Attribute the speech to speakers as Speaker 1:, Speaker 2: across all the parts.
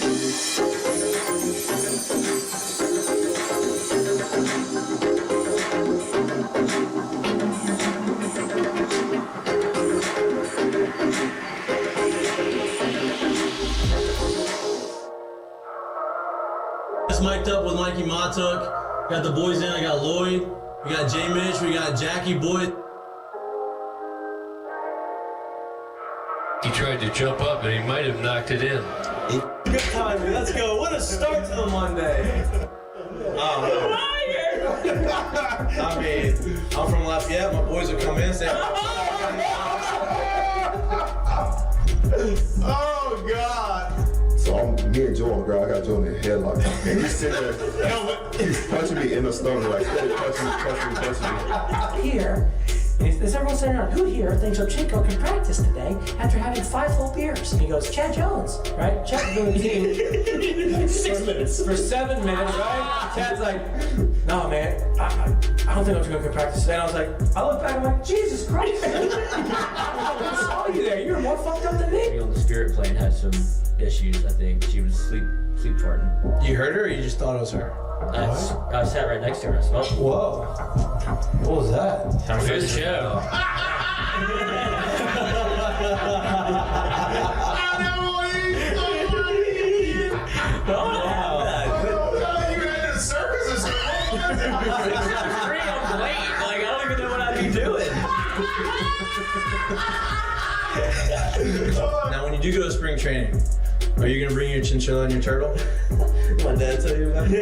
Speaker 1: Just mic'd up with Mikie Mahtook. Got the boys in. I got Lloyd. We got J. Mitch. We got Jackie Boyd.
Speaker 2: He tried to jump up and he might have knocked it in.
Speaker 1: Good timing. Let's go. What a start to the Monday. I mean, I'm from Lafayette. My boys will come in and say,
Speaker 3: oh, God. So me and Joe on the ground. I got Joe in the headlock. And he's sitting there, he's punching me in the stomach, like, punching me.
Speaker 4: Here, is everyone sitting around? Who here thinks Ochinko can practice today after having 5 full beers? And he goes, Chad Jones, right? Chad's doing the team 6 minutes. For 7 minutes, right? Chad's like, no, man, I don't think Ochinko can practice today. And I was like, I look back, I'm like, Jesus Christ. I saw you there. You were more fucked up than me.
Speaker 5: On the spirit plane had some issues, I think. She was sleep farting.
Speaker 1: you heard her or you just thought it was her?
Speaker 5: I sat right next to her. I smelled it.
Speaker 1: Whoa. What was that?
Speaker 5: Time for the show.
Speaker 1: Now, when you do go to spring training, are you gonna bring your chinchilla and your turtle? My dad tell you about
Speaker 6: In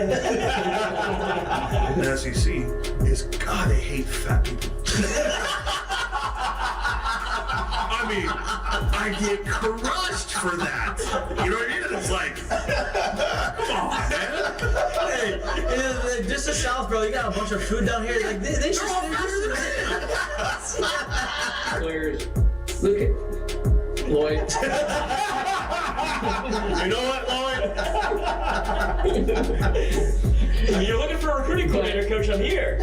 Speaker 6: the SEC is God, they hate fat people. I mean, I get crushed for that. You know what I mean? It's like, come on, man.
Speaker 1: Hey, just the South, bro. You got a bunch of food down here. Like they should stay
Speaker 5: Players, look at Lloyd.
Speaker 6: You know what, Lloyd?
Speaker 4: You're looking for a recruiting coordinator, coach. I'm here.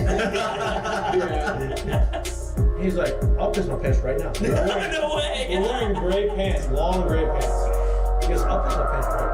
Speaker 1: He's like, I'll piss my pants right now.
Speaker 4: No way.
Speaker 1: We're wearing gray pants, long gray pants. He goes, I'll piss my pants right now.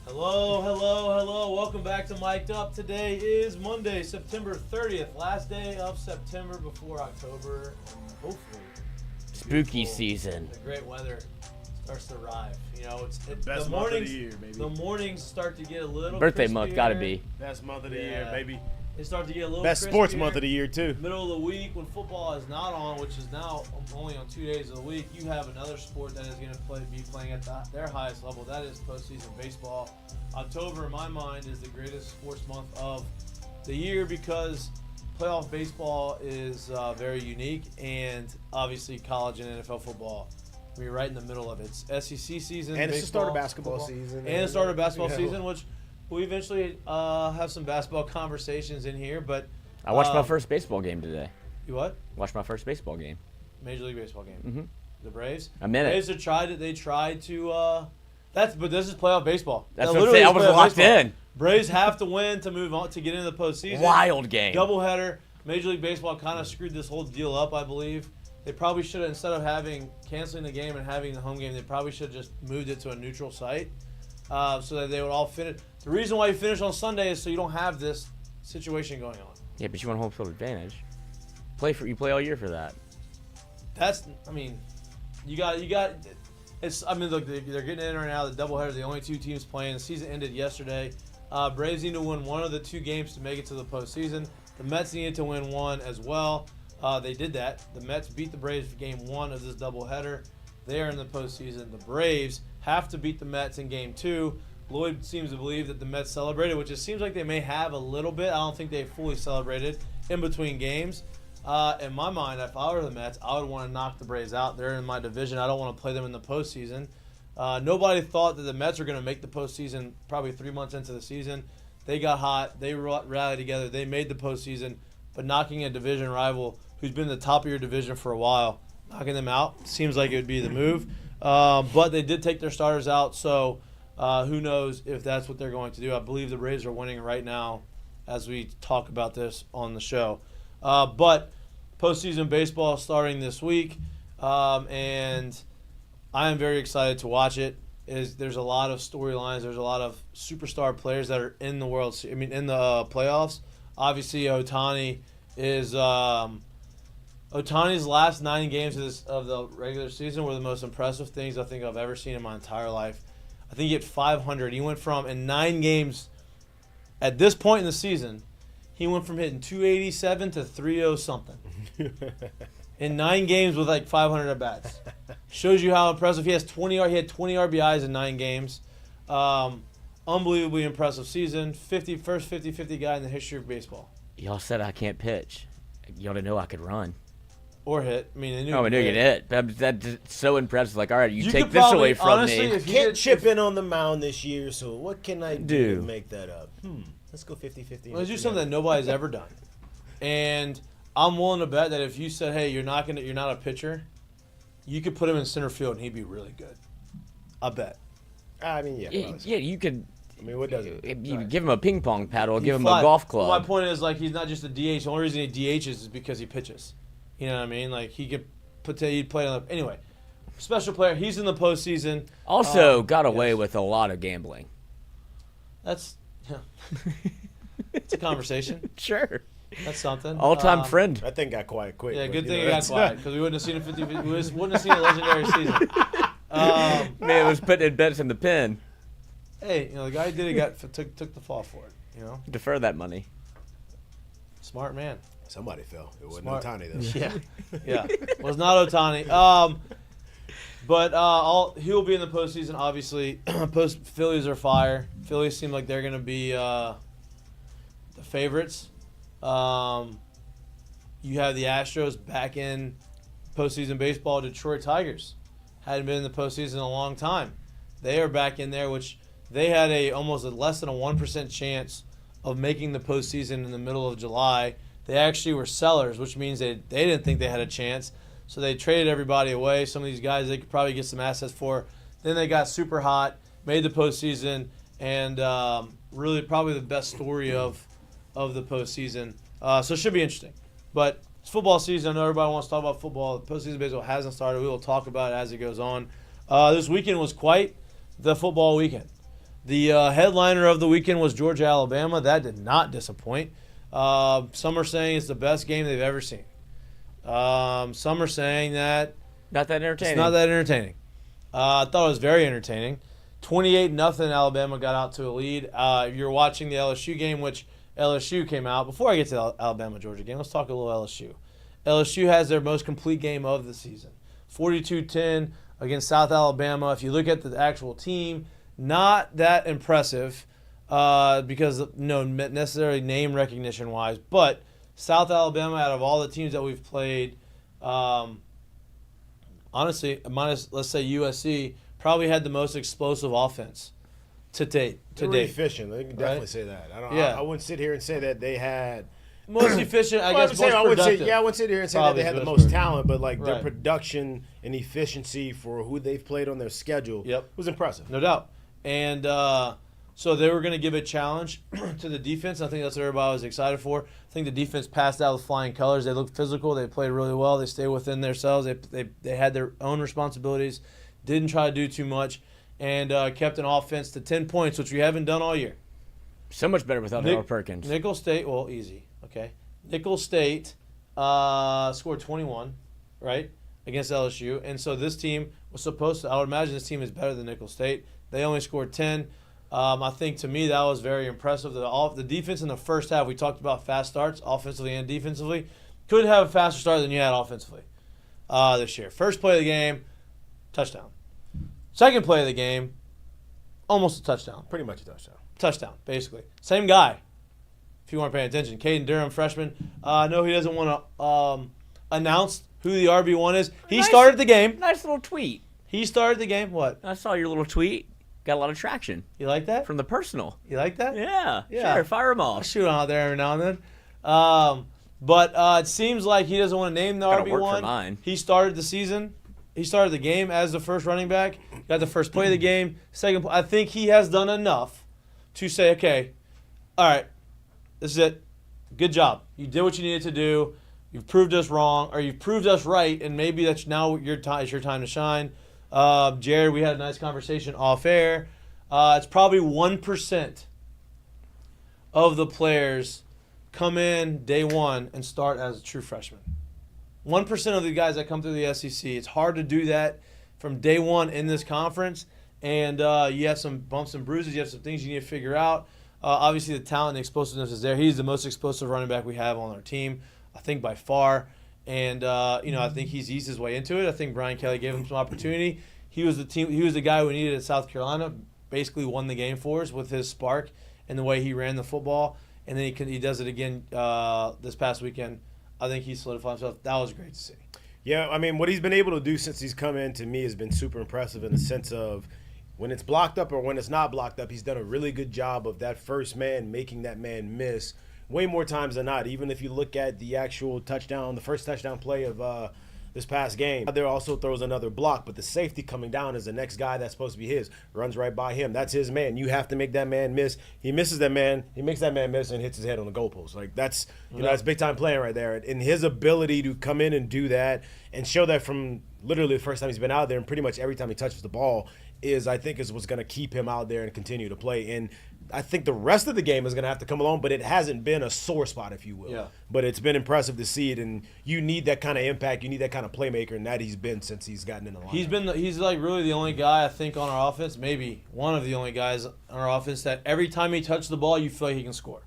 Speaker 1: Hello. Welcome back to Mic'd Up. Today is Monday, September 30th, last day of September before October, and hopefully
Speaker 7: spooky season.
Speaker 1: The great weather starts to arrive. You know, it's
Speaker 6: Best
Speaker 1: the
Speaker 6: month
Speaker 1: mornings.
Speaker 6: of the year, baby.
Speaker 1: The mornings start to get a little
Speaker 7: Birthday
Speaker 1: crispier.
Speaker 7: month, gotta be.
Speaker 6: Best month of the year, baby.
Speaker 1: They start to get a little
Speaker 6: Best sports
Speaker 1: crispier.
Speaker 6: month of the year, too.
Speaker 1: Middle of the week when football is not on, which is now only on 2 days of the week, you have another sport that is going to be playing at their highest level. That is postseason baseball. October, in my mind, is the greatest sports month of the year because playoff baseball is very unique, and obviously college and NFL football. We're right in the middle of it. It's SEC season,
Speaker 6: And it's the start of
Speaker 1: baseball,
Speaker 6: basketball
Speaker 1: football,
Speaker 6: season.
Speaker 1: and the start of basketball
Speaker 6: Yeah.
Speaker 1: season, which we eventually have some basketball conversations in here. But
Speaker 7: I watched my first baseball game today.
Speaker 1: You what?
Speaker 7: Watched my first baseball game.
Speaker 1: Major League Baseball game.
Speaker 7: Mm-hmm.
Speaker 1: The Braves.
Speaker 7: A minute.
Speaker 1: Braves have tried it. They tried to. But this is playoff baseball.
Speaker 7: That's
Speaker 1: That
Speaker 7: what I'm
Speaker 1: literally
Speaker 7: saying. I
Speaker 1: is
Speaker 7: was
Speaker 1: playoff
Speaker 7: locked
Speaker 1: baseball.
Speaker 7: in.
Speaker 1: Braves have to win to move on to get into the postseason.
Speaker 7: Wild game.
Speaker 1: Doubleheader. Major League Baseball kind of screwed this whole deal up, I believe. They probably should have, instead of canceling the game and having the home game, they probably should have just moved it to a neutral site so that they would all finish. The reason why you finish on Sunday is so you don't have this situation going on.
Speaker 7: Yeah, but you want home field advantage. You play all year for that.
Speaker 1: Look, they're getting in right now. The doubleheader, the only two teams playing. The season ended yesterday. Braves need to win one of the two games to make it to the postseason. The Mets needed to win one as well. They did that. The Mets beat the Braves for game one of this doubleheader. They are in the postseason. The Braves have to beat the Mets in game two. Lloyd seems to believe that the Mets celebrated, which it seems like they may have a little bit. I don't think they fully celebrated in between games. In my mind, if I were the Mets, I would want to knock the Braves out. They're in my division. I don't want to play them in the postseason. Nobody thought that the Mets were going to make the postseason probably 3 months into the season. They got hot. They rallied together. They made the postseason. But knocking a division rival who's been the top of your division for a while, knocking them out seems like it would be the move. But they did take their starters out, so who knows if that's what they're going to do. I believe the Braves are winning right now as we talk about this on the show. But postseason baseball starting this week, and I am very excited to watch it. There's a lot of storylines. There's a lot of superstar players that are in the in the playoffs. Obviously, Ohtani is Ohtani's last 9 games of the regular season were the most impressive things I think I've ever seen in my entire life. I think he hit 500. He went from, in 9 games, at this point in the season, he went from hitting 287 to 30 something. In 9 games with like 500 at bats. Shows you how impressive. He had 20 RBIs in 9 games. Unbelievably impressive season. First 50-50 guy in the history of baseball.
Speaker 7: Y'all said I can't pitch. Y'all didn't know I could run.
Speaker 1: Or hit. I mean, they
Speaker 7: I knew you could hit. That's so impressive. Like, all right, you take
Speaker 1: could
Speaker 7: this
Speaker 1: probably,
Speaker 7: away from
Speaker 1: honestly,
Speaker 7: me.
Speaker 1: if you
Speaker 8: Can't
Speaker 1: did-
Speaker 8: chip in on the mound this year, so what can I do to
Speaker 7: Do.
Speaker 8: make that up? Let's go 50-50.
Speaker 1: Let's do something that nobody's ever done. And I'm willing to bet that if you said, hey, you're not a pitcher, you could put him in center field and he'd be really good. I bet.
Speaker 8: I mean, yeah.
Speaker 7: Yeah, you could.
Speaker 8: I mean, what does it?
Speaker 7: You could give him a ping pong paddle, give him
Speaker 1: Fly.
Speaker 7: a golf club.
Speaker 1: Well, my point is, like, he's not just a DH. The only reason he DHs is because he pitches. You know what I mean? Like, he'd play on the... Anyway, special player. He's in the postseason.
Speaker 7: Also got away
Speaker 1: yes.
Speaker 7: with a lot of gambling.
Speaker 1: That's... Yeah. It's a conversation.
Speaker 7: Sure.
Speaker 1: That's something.
Speaker 7: All-time friend.
Speaker 8: That thing got quiet quick.
Speaker 1: Yeah,
Speaker 8: but,
Speaker 1: good
Speaker 8: you
Speaker 1: thing
Speaker 8: know,
Speaker 1: it got
Speaker 8: that's-
Speaker 1: quiet because we wouldn't have seen a 50-50. We wouldn't have seen a legendary season.
Speaker 7: Man was putting in bets in the pen.
Speaker 1: Hey, the guy who did it took the fall for it.
Speaker 7: Defer that money.
Speaker 1: Smart man.
Speaker 8: Somebody fell. It wasn't
Speaker 1: Smart.
Speaker 8: Ohtani, though.
Speaker 1: Yeah. Was not Ohtani. But he'll be in the postseason, obviously. Phillies are fire. Phillies seem like they're going to be the favorites. You have the Astros back in postseason baseball. Detroit Tigers hadn't been in the postseason in a long time. They are back in there, which they had almost less than a 1% chance of making the postseason in the middle of July. They actually were sellers, which means they didn't think they had a chance. So they traded everybody away. Some of these guys they could probably get some assets for. Then they got super hot, made the postseason, and really probably the best story of the postseason. So it should be interesting. But it's football season. I know everybody wants to talk about football. The postseason baseball hasn't started. We will talk about it as it goes on. This weekend was quite the football weekend. The headliner of the weekend was Georgia-Alabama. That did not disappoint. Some are saying it's the best game they've ever seen. Some are saying that
Speaker 7: Not that entertaining.
Speaker 1: it's not that entertaining. I thought it was very entertaining. 28-0 Alabama got out to a lead. If you're watching the LSU game, which LSU came out. Before I get to the Alabama-Georgia game, let's talk a little LSU. LSU has their most complete game of the season. 42-10 against South Alabama. If you look at the actual team, not that impressive because no necessarily name recognition wise, but South Alabama, out of all the teams that we've played, honestly, minus let's say USC, probably had the most explosive offense to date.
Speaker 8: They're really efficient. I can definitely say that. I wouldn't sit here and say that they had
Speaker 1: most efficient. I guess most
Speaker 8: I wouldn't
Speaker 1: productive.
Speaker 8: I wouldn't sit here and say
Speaker 1: Probably
Speaker 8: that they had the
Speaker 1: most
Speaker 8: most talent, but like their
Speaker 1: Right.
Speaker 8: production and efficiency for who they've played on their schedule
Speaker 1: Yep.
Speaker 8: was impressive.
Speaker 1: No doubt. And So they were going to give a challenge to the defense. I think that's what everybody was excited for. I think the defense passed out with flying colors. They looked physical. They played really well. They stayed within themselves. They had their own responsibilities, didn't try to do too much, and kept an offense to 10 points, which we haven't done all year.
Speaker 7: So much better without Noah Perkins.
Speaker 1: Nicholls State, well, easy, okay. Nicholls State scored 21, right, against LSU. And so this team was supposed to – I would imagine this team is better than Nicholls State. They only scored 10. I think, to me, that was very impressive. The defense in the first half, we talked about fast starts, offensively and defensively. Could have a faster start than you had offensively this year. First play of the game, touchdown. Second play of the game, almost a touchdown.
Speaker 8: Pretty much a touchdown.
Speaker 1: Touchdown, basically. Same guy, if you weren't paying attention. Kalen DeBoer, freshman. No, he doesn't want to announce who the RB1 is. He started the game.
Speaker 7: Nice little tweet.
Speaker 1: He started the game. What?
Speaker 7: I saw your little tweet. Got a lot of traction.
Speaker 1: You like that?
Speaker 7: From the personal.
Speaker 1: You like that?
Speaker 7: Yeah.
Speaker 1: Yeah.
Speaker 7: Sure, fire them
Speaker 1: I'll
Speaker 7: off.
Speaker 1: shoot out there every now and then. But it seems like he doesn't want to name the
Speaker 7: Gotta
Speaker 1: RB1.
Speaker 7: work for mine.
Speaker 1: He started the season. He started the game as the first running back. Got the first play of the game. Second play. I think he has done enough to say, okay, all right, this is it. Good job. You did what you needed to do. You've proved us wrong, or you've proved us right, and maybe that's now it's your time to shine. Jared, we had a nice conversation off air. It's probably 1% of the players come in day one and start as a true freshman. 1% of the guys that come through the SEC. It's hard to do that from day one in this conference. And you have some bumps and bruises. You have some things you need to figure out. Obviously, the talent and explosiveness is there. He's the most explosive running back we have on our team, I think, by far. And, I think he's eased his way into it. I think Brian Kelly gave him some opportunity. He was the guy we needed at South Carolina, basically won the game for us with his spark and the way he ran the football. And then he does it again this past weekend. I think he solidified himself. That was great to see.
Speaker 8: Yeah, I mean, what he's been able to do since he's come in, to me, has been super impressive in the sense of when it's blocked up or when it's not blocked up, he's done a really good job of that first man making that man miss way more times than not. Even if you look at the actual touchdown, the first touchdown play of this past game, there also throws another block, but the safety coming down is the next guy that's supposed to be his. Runs right by him. That's his man. You have to make that man miss. He misses that man. He makes that man miss and hits his head on the goalpost. Like that's that's big time playing right there. And his ability to come in and do that and show that from literally the first time he's been out there and pretty much every time he touches the ball is what's going to keep him out there and continue to play. And I think the rest of the game is going to have to come along, but it hasn't been a sore spot, if you will.
Speaker 1: Yeah.
Speaker 8: But it's been impressive to see it, and you need that kind of impact. You need that kind of playmaker, and that he's been since he's gotten in the line.
Speaker 1: He's like really the only guy I think on our offense, maybe one of the only guys on our offense that every time he touches the ball, you feel like he can score.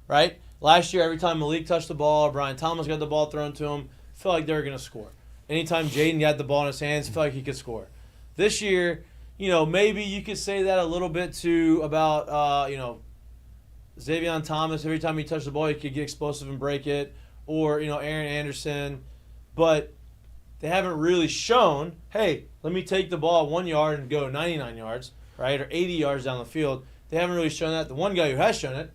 Speaker 1: Right? Last year, every time Malik touched the ball, or Brian Thomas got the ball thrown to him, felt like they were going to score. Anytime Jaden got the ball in his hands, felt like he could score. This year, maybe you could say that a little bit too about, Zabien Thomas. Every time he touched the ball, he could get explosive and break it. Or, Aaron Anderson. But they haven't really shown, hey, let me take the ball 1 yard and go 99 yards, right, or 80 yards down the field. They haven't really shown that. The one guy who has shown it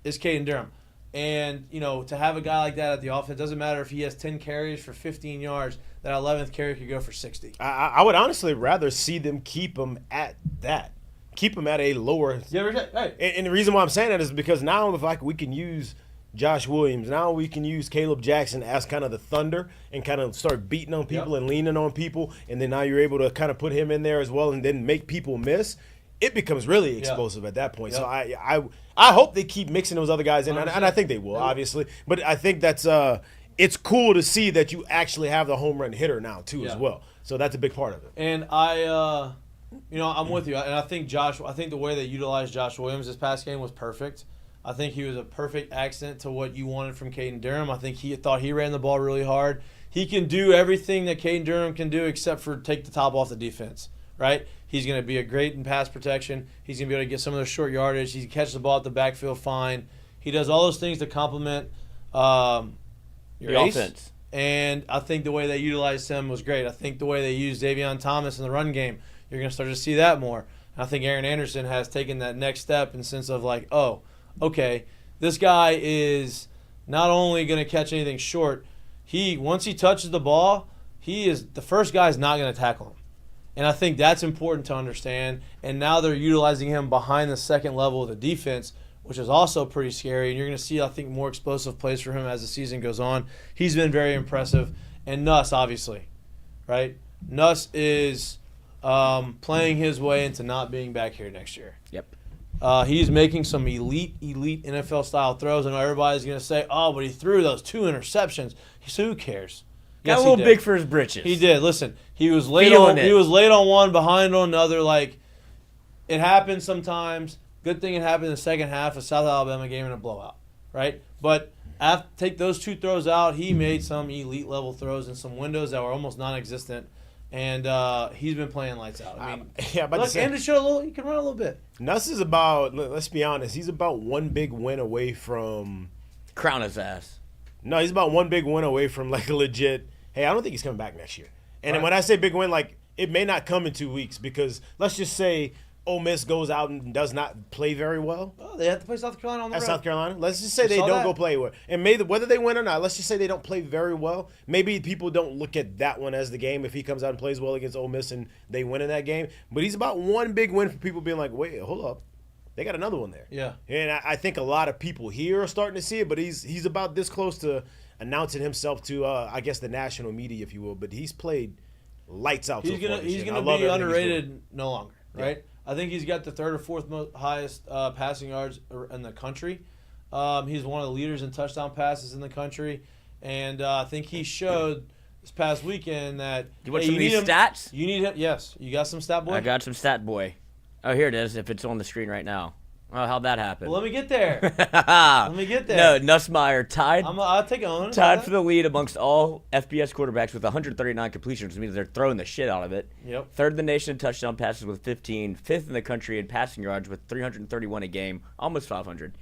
Speaker 1: is Kalen DeBoer. And, to have a guy like that at the offense, doesn't matter if he has 10 carries for 15 yards, that 11th carry could go for 60.
Speaker 8: I would honestly rather see them keep him at that. Keep him at a lower. And the reason why I'm saying that is because now we can use Josh Williams. Now we can use Caleb Jackson as kind of the thunder and kind of start beating on people and leaning on people. And then now you're able to kind of put him in there as well and then make people miss. It becomes really explosive at that point. So I hope they keep mixing those other guys in, and I think they will, obviously. But I think that's it's cool to see that you actually have the home run hitter now too as well. So that's a big part of it.
Speaker 1: And I'm with you. And I think the way they utilized Josh Williams this past game was perfect. I think he was a perfect accent to what you wanted from Caden Durham. I think he thought he ran the ball really hard. He can do everything that Caden Durham can do except for take the top off the defense, right? He's going to be great in pass protection. He's going to be able to get some of those short yardage. He can catch the ball at the backfield fine. He does all those things to complement your
Speaker 7: offense.
Speaker 1: And I think the way they utilized him was great. I think the way they used Zabien Thomas in the run game, you're going to start to see that more. And I think Aaron Anderson has taken that next step in the sense of like, oh, okay, this guy is not only going to catch anything short, once he touches the ball, the first guy's not going to tackle him. And I think that's important to understand. And now they're utilizing him behind the second level of the defense, which is also pretty scary. And you're going to see, I think, more explosive plays for him as the season goes on. He's been very impressive. And Nuss, obviously, right? Nuss is playing his way into not being back here next year.
Speaker 7: Yep.
Speaker 1: He's making some elite NFL-style throws. I know everybody's going to say, oh, but he threw those 2 interceptions. So who cares?
Speaker 7: Got
Speaker 1: Yes,
Speaker 7: a little
Speaker 1: he did.
Speaker 7: big for his britches.
Speaker 1: He did. Listen, he was late
Speaker 7: Feeling
Speaker 1: on.
Speaker 7: it.
Speaker 1: He was late on one, behind on another. Like, it happens sometimes. Good thing it happened in the second half of South Alabama game in a blowout, right? But take those 2 throws out, he made some elite level throws in some windows that were almost non-existent, and he's been playing lights out. I mean, look, and to show a little, he can run a little bit.
Speaker 8: Nuss is about. Let's be honest. He's about one big win away from.
Speaker 7: Crown his ass.
Speaker 8: No, he's about one big win away from like a legit. Hey, I don't think he's coming back next year. And when I say big win, like it may not come in 2 weeks because let's just say Ole Miss goes out and does not play very well.
Speaker 1: Oh, they have to play South Carolina on the road.
Speaker 8: At South Carolina, let's just say
Speaker 1: You
Speaker 8: they
Speaker 1: saw
Speaker 8: don't
Speaker 1: that?
Speaker 8: go play well, and whether they win or not, let's just say they don't play very well. Maybe people don't look at that one as the game if he comes out and plays well against Ole Miss and they win in that game. But he's about one big win for people being like, wait, hold up. They got another one there.
Speaker 1: Yeah.
Speaker 8: And I think a lot of people here are starting to see it, but he's about this close to announcing himself to, I guess, the national media, if you will. But he's played lights out.
Speaker 1: He's gonna be underrated no longer, right? I think he's got the 3rd or 4th highest passing yards in the country. He's one of the leaders in touchdown passes in the country, and I think he showed this past weekend that
Speaker 7: You want some of these stats?
Speaker 1: You need him. Yes, you got some stat boy.
Speaker 7: I got some stat boy. Oh, here it is. If it's on the screen right now. Well, how'd that happen?
Speaker 1: Well, let me get there. Let me get
Speaker 7: No,
Speaker 1: there.
Speaker 7: Nussmeier
Speaker 1: I'll take on.
Speaker 7: tied for the lead amongst all FBS quarterbacks with 139 completions, which means they're throwing the shit out of it.
Speaker 1: Yep.
Speaker 7: 3rd in the nation in touchdown passes with 15. 5th in the country in passing yards with 331 a game, almost 500.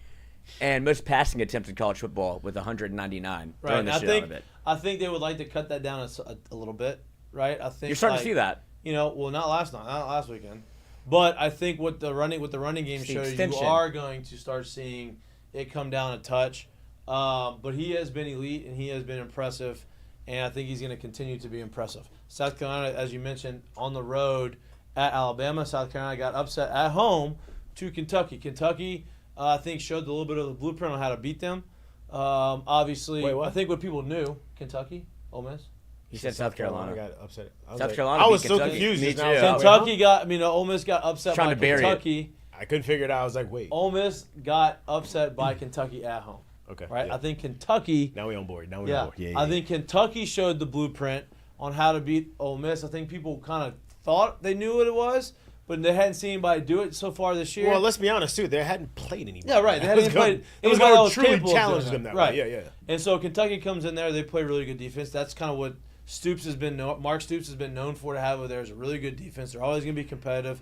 Speaker 7: And most passing attempts in college football with 199.
Speaker 1: Right.
Speaker 7: Throwing the shit out of it.
Speaker 1: I think they would like to cut that down a little bit, right? I think
Speaker 7: You're starting to see that.
Speaker 1: Well, not last weekend. But I think what the running game
Speaker 7: It's the
Speaker 1: shows,
Speaker 7: extension.
Speaker 1: you are going to start seeing it come down a touch. But he has been elite and he has been impressive, and I think he's going to continue to be impressive. South Carolina, as you mentioned, on the road at Alabama. South Carolina got upset at home to Kentucky. Kentucky, I think, showed a little bit of the blueprint on how to beat them. Obviously,
Speaker 8: Wait, what?
Speaker 1: I think what people knew, Kentucky, Ole Miss.
Speaker 7: He said South Carolina.
Speaker 8: I got upset.
Speaker 7: South Carolina
Speaker 8: I was
Speaker 7: beat
Speaker 8: so
Speaker 7: Kentucky.
Speaker 8: confused.
Speaker 7: Me
Speaker 8: just
Speaker 7: too.
Speaker 8: now.
Speaker 1: Kentucky Ole Miss got upset
Speaker 7: Trying
Speaker 1: by
Speaker 7: to bury it.
Speaker 1: Kentucky.
Speaker 8: I couldn't figure it out. I was like, wait.
Speaker 1: Ole Miss got upset by Kentucky at home.
Speaker 8: Okay.
Speaker 1: Right?
Speaker 8: yeah.
Speaker 1: I think Kentucky.
Speaker 8: Now we on board. Now we
Speaker 1: Yeah.
Speaker 8: on board. Yeah,
Speaker 1: I think Kentucky showed the blueprint on how to beat Ole Miss. I think people kind of thought they knew what it was, but they hadn't seen anybody do it so far this year.
Speaker 8: Well, let's be honest too. They hadn't played anybody.
Speaker 1: Yeah, right. They hadn't played.
Speaker 8: It was
Speaker 1: anybody that
Speaker 8: going
Speaker 1: was
Speaker 8: to truly
Speaker 1: capable of
Speaker 8: challenge
Speaker 1: doing
Speaker 8: them
Speaker 1: that.
Speaker 8: that
Speaker 1: Right.
Speaker 8: way. Yeah.
Speaker 1: And so Kentucky comes in there. They play really good defense. That's kind of what Stoops has been. Mark Stoops has been known for to have over there is a really good defense. They're always going to be competitive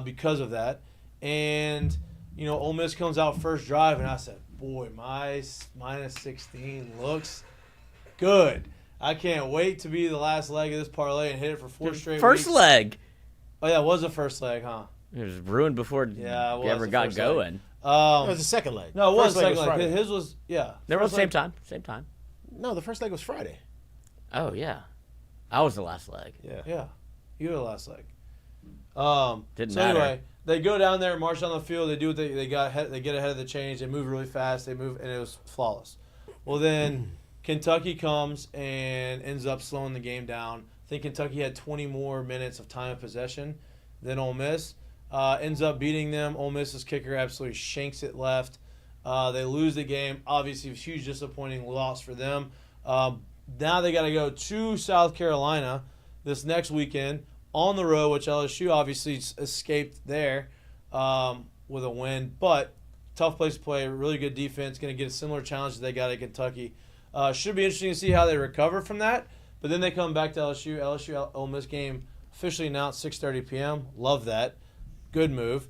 Speaker 1: because of that. And Ole Miss comes out first drive, and I said, "Boy, my minus 16 looks good. I can't wait to be the last leg of this parlay and hit it for 4 straight
Speaker 7: First
Speaker 1: weeks."
Speaker 7: leg.
Speaker 1: Oh yeah, it was the first leg, huh?
Speaker 7: It was ruined before
Speaker 1: Yeah, it
Speaker 7: you
Speaker 1: was
Speaker 7: ever
Speaker 1: the
Speaker 7: got
Speaker 1: first leg.
Speaker 7: going.
Speaker 8: It was the second leg.
Speaker 1: No, it was
Speaker 8: First
Speaker 1: the second leg.
Speaker 8: Friday.
Speaker 1: His was
Speaker 7: They were at
Speaker 1: first
Speaker 7: the same
Speaker 1: leg-
Speaker 7: time. Same time.
Speaker 8: No, the first leg was Friday.
Speaker 7: Oh yeah, I was the last leg.
Speaker 1: Yeah, you were the last leg.
Speaker 7: Didn't
Speaker 1: so
Speaker 7: matter.
Speaker 1: anyway, they go down there, march down the field. They do what they got. They get ahead of the change. They move really fast. They move, and it was flawless. Well, then Kentucky comes and ends up slowing the game down. I think Kentucky had 20 more minutes of time of possession than Ole Miss. Ends up beating them. Ole Miss's kicker absolutely shanks it left. They lose the game. Obviously, a huge disappointing loss for them. Now they got to go to South Carolina this next weekend on the road, which LSU obviously escaped there with a win. But tough place to play, really good defense, going to get a similar challenge that they got at Kentucky. Should be interesting to see how they recover from that. But then they come back to LSU. LSU Ole Miss game officially announced 6:30 p.m. Love that. Good move.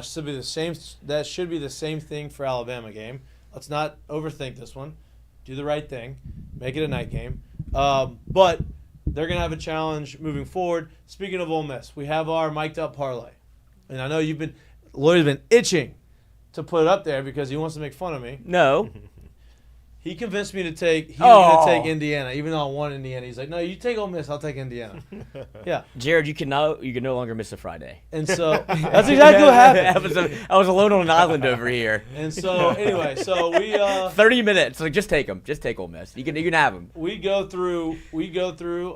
Speaker 1: Should be the same. That should be the same thing for Alabama game. Let's not overthink this one. Do the right thing. Make it a night game. But they're going to have a challenge moving forward. Speaking of Ole Miss, we have our mic'd up parlay. And I know Lloyd's been itching to put it up there because he wants to make fun of me.
Speaker 7: No.
Speaker 1: He convinced me to take. He was going to take Indiana, even though I want Indiana. He's like, no, you take Ole Miss. I'll take Indiana. Yeah.
Speaker 7: Jared, you can no longer miss a Friday.
Speaker 1: And so that's exactly what happened.
Speaker 7: I was alone on an island over here.
Speaker 1: And so anyway, so we
Speaker 7: 30 minutes. Like, just take them. Just take Ole Miss. You can have them.
Speaker 1: We go through.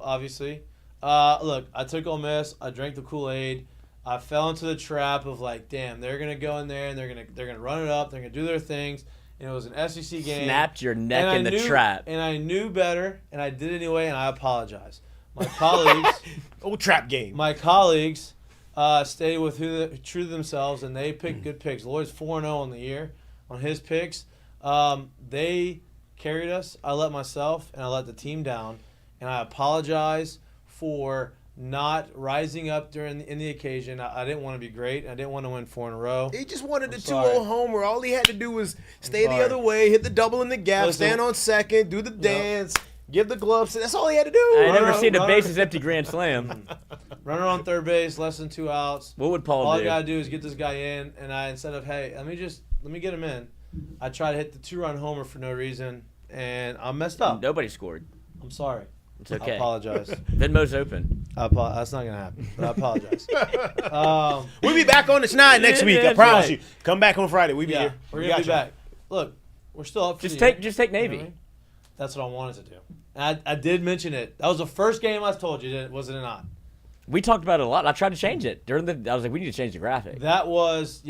Speaker 1: Obviously. Look, I took Ole Miss. I drank the Kool-Aid. I fell into the trap of like, damn, they're gonna go in there and they're gonna run it up. They're gonna do their things. And it was an SEC game.
Speaker 7: Snapped your neck in the trap.
Speaker 1: And I knew better, and I did it anyway, and I apologize. My colleagues,
Speaker 8: old trap game.
Speaker 1: My colleagues stayed with true to themselves, and they picked good picks. Lloyd's 4-0 on the year on his picks. They carried us. I let myself and I let the team down, and I apologize for not rising up in the occasion. I didn't want to be great. I didn't want to win 4 in a row.
Speaker 8: He just wanted the 2-0 homer. All he had to do was stay the other way, hit the double in the gap, stand on second, do the dance, give the gloves. That's all he had to do.
Speaker 7: I ain't never seen a bases empty grand slam.
Speaker 1: Runner on third base, less than 2 outs.
Speaker 7: What would Paul do?
Speaker 1: All I gotta do is get this guy in, and instead of let me get him in, I try to hit the 2-run homer for no reason, and I messed up.
Speaker 7: Nobody scored.
Speaker 1: I'm sorry.
Speaker 7: It's okay.
Speaker 1: I apologize.
Speaker 7: Venmo's open.
Speaker 1: That's not gonna happen. But I apologize.
Speaker 8: We'll be back on the Schneid next week. I promise you. Come back on Friday. We'll be here.
Speaker 1: We're gonna be back. Look, we're still up for
Speaker 7: just take Navy.
Speaker 1: You know what I mean? That's what I wanted to do. And I did mention it. That was the first game I told you, wasn't it not?
Speaker 7: We talked about it a lot. I tried to change it I was like, we need to change the graphic.
Speaker 1: That was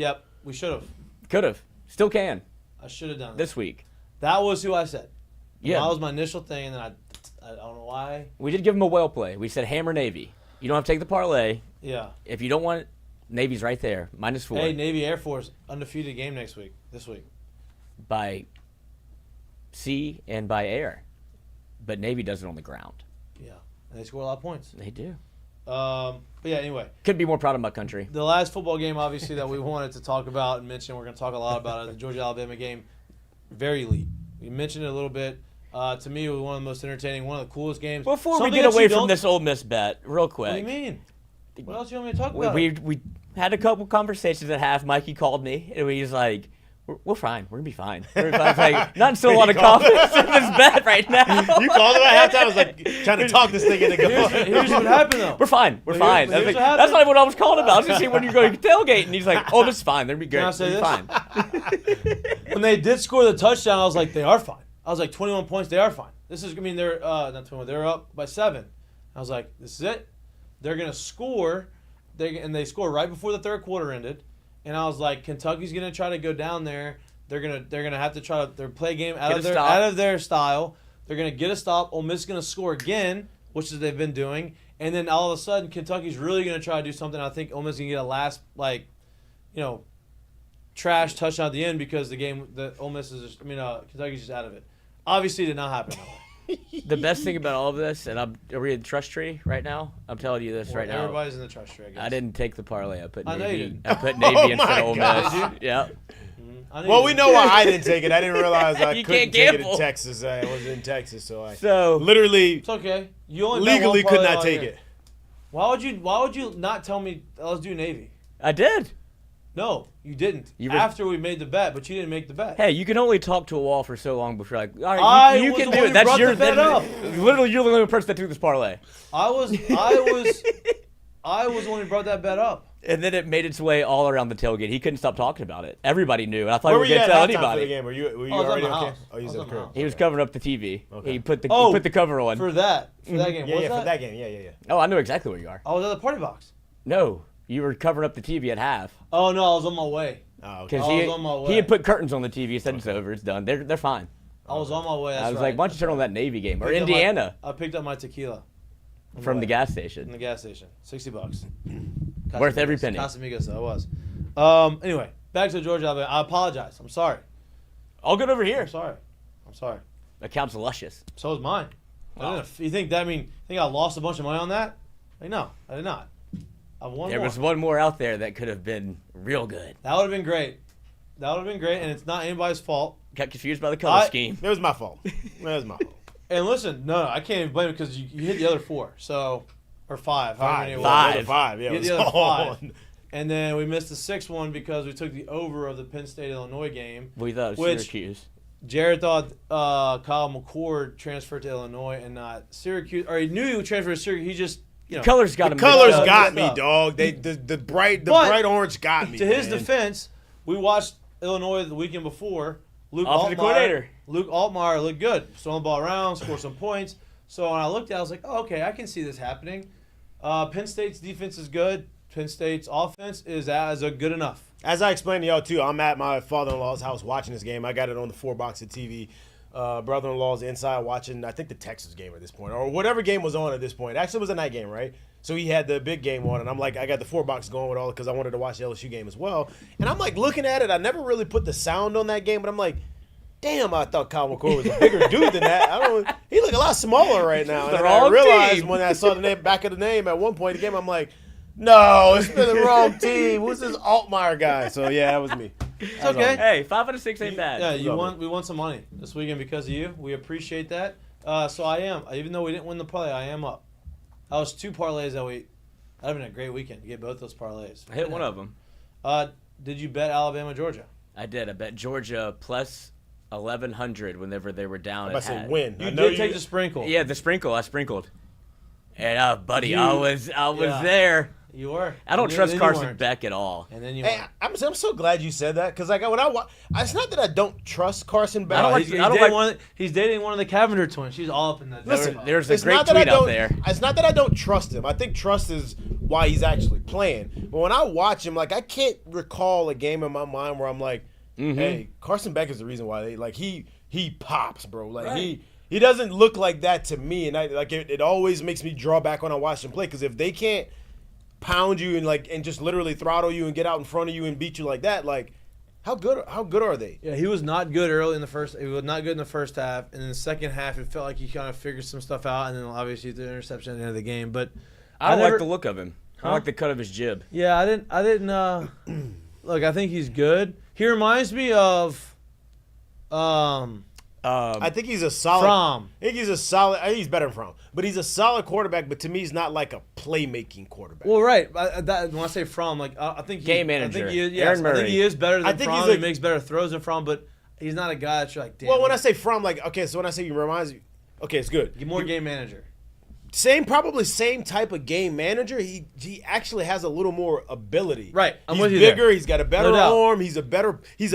Speaker 1: we should have.
Speaker 7: Could have. Still can.
Speaker 1: I should have done that.
Speaker 7: This week.
Speaker 1: That was who I said.
Speaker 7: Yeah.
Speaker 1: That was my initial thing, and then I don't know why.
Speaker 7: We did give him a well play. We said hammer Navy. You don't have to take the parlay.
Speaker 1: Yeah.
Speaker 7: If you don't want it, Navy's right there. -4.
Speaker 1: Hey, Navy Air Force, undefeated game this week.
Speaker 7: By sea and by air. But Navy does it on the ground.
Speaker 1: Yeah. And they score a lot of points.
Speaker 7: They do.
Speaker 1: But yeah, anyway.
Speaker 7: Couldn't be more proud of my country.
Speaker 1: The last football game, obviously, that we wanted to talk about and mention, we're going to talk a lot about it, the Georgia-Alabama game. Very elite. We mentioned it a little bit. To me, it was one of the most entertaining, one of the coolest games.
Speaker 7: Before we get away from this Ole Miss bet, real quick.
Speaker 1: What do you mean? What else do you want me to talk about?
Speaker 7: We had a couple conversations at half. Mikey called me, and he's like, we're fine. We're going to be fine. We're fine. Like, not still a lot of confidence in this bet right now.
Speaker 8: You called him at halftime. I was like, trying to talk this thing into going.
Speaker 1: Here's what happened, though.
Speaker 7: We're fine. We're fine.
Speaker 1: Here's
Speaker 7: That's not what I was calling about. I was just saying when you're going to tailgate, and he's like, oh, this is fine. They're going to be great.
Speaker 1: Can I say
Speaker 7: this? Fine.
Speaker 1: When they did score the touchdown, I was like, they are fine. I was like, 21 points, they are fine. They're not 21, they're up by 7. I was like, this is it. They're going to score, and they score right before the third quarter ended. And I was like, Kentucky's going to try to go down there. They're gonna have to try to play a game out of their style. They're gonna get a stop. Ole Miss is gonna score again, which is they've been doing. And then all of a sudden, Kentucky's really gonna try to do something. I think Ole Miss is gonna get a last trash touchdown at the end because Kentucky's just out of it. Obviously, it did not happen that way.
Speaker 7: The best thing about all of this, and are we in trust tree right now? I'm telling you this right now.
Speaker 1: Everybody's in the trust tree, I guess.
Speaker 7: I didn't take the parlay. I put
Speaker 1: I know
Speaker 7: Navy.
Speaker 1: you didn't.
Speaker 7: I put Navy instead of Ole
Speaker 1: God.
Speaker 7: Miss. Yeah.
Speaker 8: Well, we know why I didn't take it. I didn't realize I
Speaker 7: You
Speaker 8: couldn't
Speaker 7: can't
Speaker 8: take it
Speaker 7: gamble.
Speaker 8: in Texas. I was in Texas, so
Speaker 1: literally it's okay. You only bet
Speaker 8: legally
Speaker 1: one
Speaker 8: could
Speaker 1: parlay
Speaker 8: not
Speaker 1: all
Speaker 8: take
Speaker 1: year.
Speaker 8: it.
Speaker 1: Why would you not tell me let's do Navy?
Speaker 7: I did.
Speaker 1: No, you didn't. After we made the bet, but you didn't make the bet.
Speaker 7: Hey, you can only talk to a wall for so long before like, all right, you can do it. That's your
Speaker 1: bet up.
Speaker 7: Literally, you're the only person that took this parlay.
Speaker 1: I was the one who brought that bet up.
Speaker 7: And then it made its way all around the tailgate. He couldn't stop talking about it. Everybody knew, and I thought
Speaker 8: Where
Speaker 7: we were
Speaker 8: you
Speaker 7: going to
Speaker 8: at
Speaker 7: tell
Speaker 8: halftime
Speaker 7: anybody.
Speaker 8: for the game? Were you
Speaker 1: I was
Speaker 8: already
Speaker 1: at my
Speaker 8: okay?
Speaker 1: house.
Speaker 8: Oh, you was
Speaker 1: I
Speaker 8: at
Speaker 1: was
Speaker 8: the
Speaker 1: at my
Speaker 8: crib.
Speaker 1: house.
Speaker 7: He was covering up the TV.
Speaker 8: Okay.
Speaker 7: He put the cover on.
Speaker 1: For that game.
Speaker 8: Yeah,
Speaker 1: What's
Speaker 8: for
Speaker 1: that?
Speaker 8: that game. Yeah.
Speaker 7: Oh, I know exactly where you are.
Speaker 1: I was at the party box.
Speaker 7: No, you were covering up the TV at half.
Speaker 1: Oh no, I was on my way.
Speaker 8: Oh, okay.
Speaker 7: Because
Speaker 1: I was on my way.
Speaker 7: he had put curtains on the TV. He said it's over. It's done. They're fine.
Speaker 1: I was on my way. That's
Speaker 7: I was
Speaker 1: right.
Speaker 7: like, why don't you turn on that Navy game or
Speaker 1: Picked up
Speaker 7: Indiana
Speaker 1: I picked up my tequila
Speaker 7: from the gas
Speaker 1: in
Speaker 7: station?
Speaker 1: the gas station. $60.
Speaker 7: Worth every penny.
Speaker 1: Casamigos, I was. Anyway, back to Georgia. I apologize. I'm sorry.
Speaker 7: All good over here.
Speaker 1: I'm sorry.
Speaker 7: Account's luscious.
Speaker 1: So was mine. You think I lost a bunch of money on that? Like, no, I did not. I won
Speaker 7: There
Speaker 1: more.
Speaker 7: was one more out there that could have been real good.
Speaker 1: That would have been great. And it's not anybody's fault.
Speaker 7: Got confused by the color scheme.
Speaker 8: It was my fault.
Speaker 1: And listen, no, I can't even blame it because you hit the other 4, or 5. However many it was.
Speaker 8: Five. Yeah,
Speaker 1: You
Speaker 8: it
Speaker 1: hit
Speaker 8: was
Speaker 1: the other
Speaker 8: all
Speaker 1: 5. And then we missed the 6th one because we took the over of the Penn State-Illinois game.
Speaker 7: We thought it was
Speaker 1: Which-
Speaker 7: Syracuse.
Speaker 1: Jared thought Kyle McCord transferred to Illinois and not Syracuse, or he knew he would transfer to Syracuse. He just,
Speaker 7: Colors got
Speaker 8: The
Speaker 7: him.
Speaker 8: colors
Speaker 1: up.
Speaker 8: got
Speaker 1: Yeah.
Speaker 8: me, dog. The bright
Speaker 1: But
Speaker 8: orange got me.
Speaker 1: To his
Speaker 8: man.
Speaker 1: defense, we watched Illinois the weekend before.
Speaker 7: Offensive coordinator.
Speaker 1: Luke Altmaier looked good. Throwing the ball around, scored some points. So when I looked at it, I was like, oh, okay, I can see this happening. Penn State's defense is good. Penn State's offense is good enough.
Speaker 8: As I explained to y'all too, I'm at my father-in-law's house watching this game. I got it on the 4-box of TV. Brother-in-law's inside watching, I think, the Texas game at this point, or whatever game was on at this point. Actually, it was a night game, right? So he had the big game on, and I'm like, I got the 4-box going with all because I wanted to watch the LSU game as well. And I'm like looking at it. I never really put the sound on that game, but I'm like, damn, I thought Kyle McCord was a bigger dude than that. He look a lot smaller right now. And then I realized when I saw the name, back of the name at one point in the game, I'm like, no, it's been the wrong team. Who's this Altmaier guy? So yeah, that was me.
Speaker 1: It's okay.
Speaker 7: Hey, 5 out of 6 ain't bad.
Speaker 1: Yeah, we won some money this weekend because of you. We appreciate that. So I am, even though we didn't win the parlay, I am up. I was 2 parlays that week. That'd have been a great weekend to get both those parlays.
Speaker 7: I hit one of them.
Speaker 1: Did you bet Alabama, Georgia?
Speaker 7: I did. I bet Georgia plus 1,100 whenever they were down.
Speaker 8: I said win.
Speaker 1: You did take the sprinkle.
Speaker 7: Yeah, the sprinkle. I sprinkled. And buddy, I was there.
Speaker 1: You were.
Speaker 7: I don't
Speaker 1: And
Speaker 7: trust
Speaker 1: then you
Speaker 7: Carson
Speaker 1: weren't.
Speaker 7: Beck at all.
Speaker 1: And then you
Speaker 8: Hey,
Speaker 1: weren't.
Speaker 8: I'm so glad you said that because when I watch, it's not that I don't trust Carson Beck.
Speaker 7: I don't like-
Speaker 1: He's dating one of the Cavender twins. She's all up in that.
Speaker 8: Listen,
Speaker 7: There's a
Speaker 8: it's
Speaker 7: great
Speaker 8: not that I
Speaker 7: tweet out
Speaker 8: don't-
Speaker 7: there.
Speaker 8: It's not that I don't trust him. I think trust is why he's actually playing. But when I watch him, like I can't recall a game in my mind where I'm like, hey, Carson Beck is the reason why he pops, bro. Like he doesn't look like that to me, and it always makes me draw back when I watch him play because if they can't pound you and just literally throttle you and get out in front of you and beat you like that, like how good are they?
Speaker 1: Yeah, he was not good early in the first. He was not good in the first half, and in the second half, it felt like he kind of figured some stuff out, and then obviously the interception at the end of the game. But
Speaker 7: I don't
Speaker 1: never-
Speaker 7: like the look of him. I don't like the cut of his jib.
Speaker 1: Yeah, I didn't. Look, I think he's good. He reminds me of,
Speaker 8: I think he's a solid.
Speaker 1: Fromm.
Speaker 8: I think he's a solid. I think he's better than Fromm, but he's a solid quarterback. But to me, he's not like a playmaking quarterback.
Speaker 1: Well, right. When I say Fromm, like I think
Speaker 7: Game manager.
Speaker 1: I think he is,
Speaker 7: Aaron
Speaker 1: I
Speaker 7: Murray.
Speaker 1: think he is better than
Speaker 8: I think
Speaker 1: Fromm.
Speaker 8: he's
Speaker 1: He makes better throws than Fromm, but he's not a guy that's like, damn.
Speaker 8: Well, when I say Fromm, like okay, so when I say he reminds you, okay, it's good.
Speaker 1: more game manager.
Speaker 8: Probably same type of game manager. He actually has a little more ability.
Speaker 1: Right, I'm
Speaker 8: he's
Speaker 1: with you
Speaker 8: bigger.
Speaker 1: there.
Speaker 8: He's got a better
Speaker 1: No doubt.
Speaker 8: arm. He's a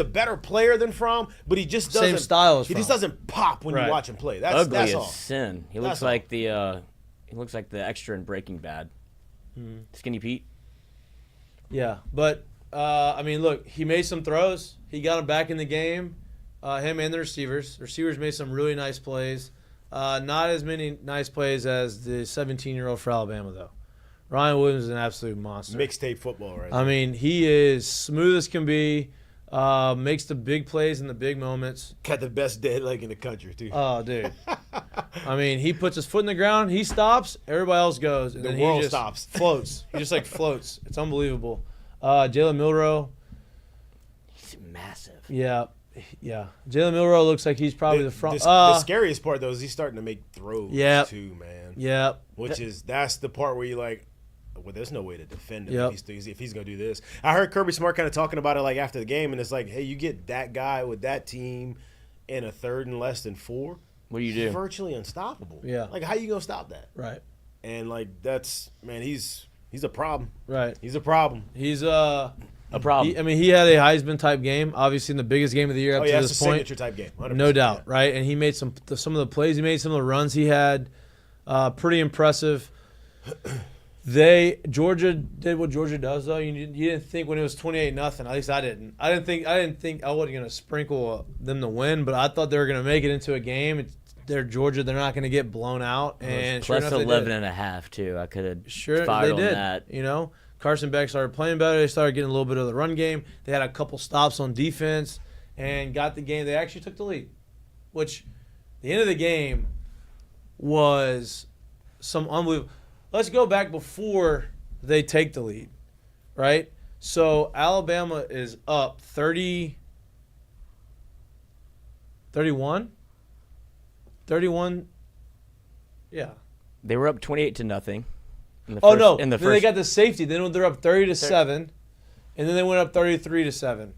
Speaker 8: better player than Fromm, but he just doesn't.
Speaker 1: Same style as
Speaker 8: He just
Speaker 1: Fromm.
Speaker 8: doesn't pop when
Speaker 1: Right.
Speaker 8: you watch him play. That's
Speaker 7: Ugly
Speaker 8: that's
Speaker 7: as
Speaker 8: all.
Speaker 7: sin. He
Speaker 8: That's
Speaker 7: looks like the extra in Breaking Bad. Skinny Pete.
Speaker 1: Yeah, but I mean, look, he made some throws. He got him back in the game. Him and the receivers. The receivers made some really nice plays. Not as many nice plays as the 17-year-old for Alabama, though. Ryan Williams is an absolute monster.
Speaker 8: Mixtape football, right?
Speaker 1: I mean, he is smooth as can be. Makes the big plays in the big moments.
Speaker 8: Got the best dead leg in the country, too.
Speaker 1: Oh, dude. I mean, he puts his foot in the ground. He stops. Everybody else goes. And
Speaker 8: The
Speaker 1: then
Speaker 8: world
Speaker 1: he just
Speaker 8: stops.
Speaker 1: floats. He just, floats. It's unbelievable. Jalen Milroe.
Speaker 7: He's massive.
Speaker 1: Yeah. Jalen Milroe looks like he's probably the front.
Speaker 8: The scariest part, though, is he's starting to make throws,
Speaker 1: Yep.
Speaker 8: too, man.
Speaker 1: Yeah.
Speaker 8: That's the part where you're like, well, there's no way to defend him
Speaker 1: Yep.
Speaker 8: if he's going to do this. I heard Kirby Smart kind of talking about it like after the game, and it's like, hey, you get that guy with that team in a third and less than 4.
Speaker 7: What do you
Speaker 8: He's
Speaker 7: do?
Speaker 8: virtually unstoppable.
Speaker 1: Yeah.
Speaker 8: Like, how you going to stop that?
Speaker 1: Right.
Speaker 8: And, that's, man, he's a problem.
Speaker 1: Right.
Speaker 8: He's a problem.
Speaker 1: He's
Speaker 7: A problem.
Speaker 1: he had a Heisman type game, obviously in the biggest game of the year up to
Speaker 8: it's
Speaker 1: this
Speaker 8: a
Speaker 1: point.
Speaker 8: signature type game. 100%.
Speaker 1: No doubt, right? And he made some of the plays he made, some of the runs he had, pretty impressive. Georgia did what Georgia does, though. You didn't think when it was 28-0. At least I didn't. I didn't think I wasn't gonna sprinkle them to win, but I thought they were gonna make it into a game. They're Georgia. They're not gonna get blown out. And
Speaker 7: Plus
Speaker 1: sure enough,
Speaker 7: 11.5 too. I could have
Speaker 1: Sure,
Speaker 7: fired
Speaker 1: they
Speaker 7: on
Speaker 1: did.
Speaker 7: that.
Speaker 1: Carson Beck started playing better. They started getting a little bit of the run game. They had a couple stops on defense and got the game. They actually took the lead, which the end of the game was some unbelievable. Let's go back before they take the lead, right? So Alabama is up 31. 31. Yeah.
Speaker 7: They were up 28-0.
Speaker 1: Then they got the safety. Then they're up 30-7, and then they went up 33-7.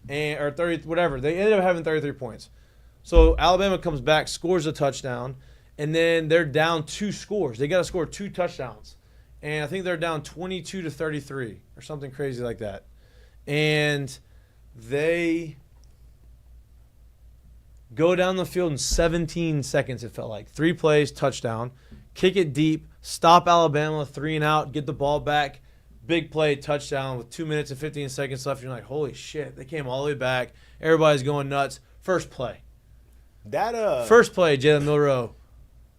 Speaker 1: or 30, whatever. They ended up having 33 points. So Alabama comes back, scores a touchdown, and then they're down 2 scores. They got to score 2 touchdowns. And I think they're down 22-33 or something crazy like that. And they go down the field in 17 seconds, it felt like. 3 plays, touchdown. Kick it deep, stop Alabama, 3 and out, get the ball back. Big play, touchdown with 2 minutes and 15 seconds left. You're like, holy shit, they came all the way back. Everybody's going nuts. First play. First play, Jalen Milroe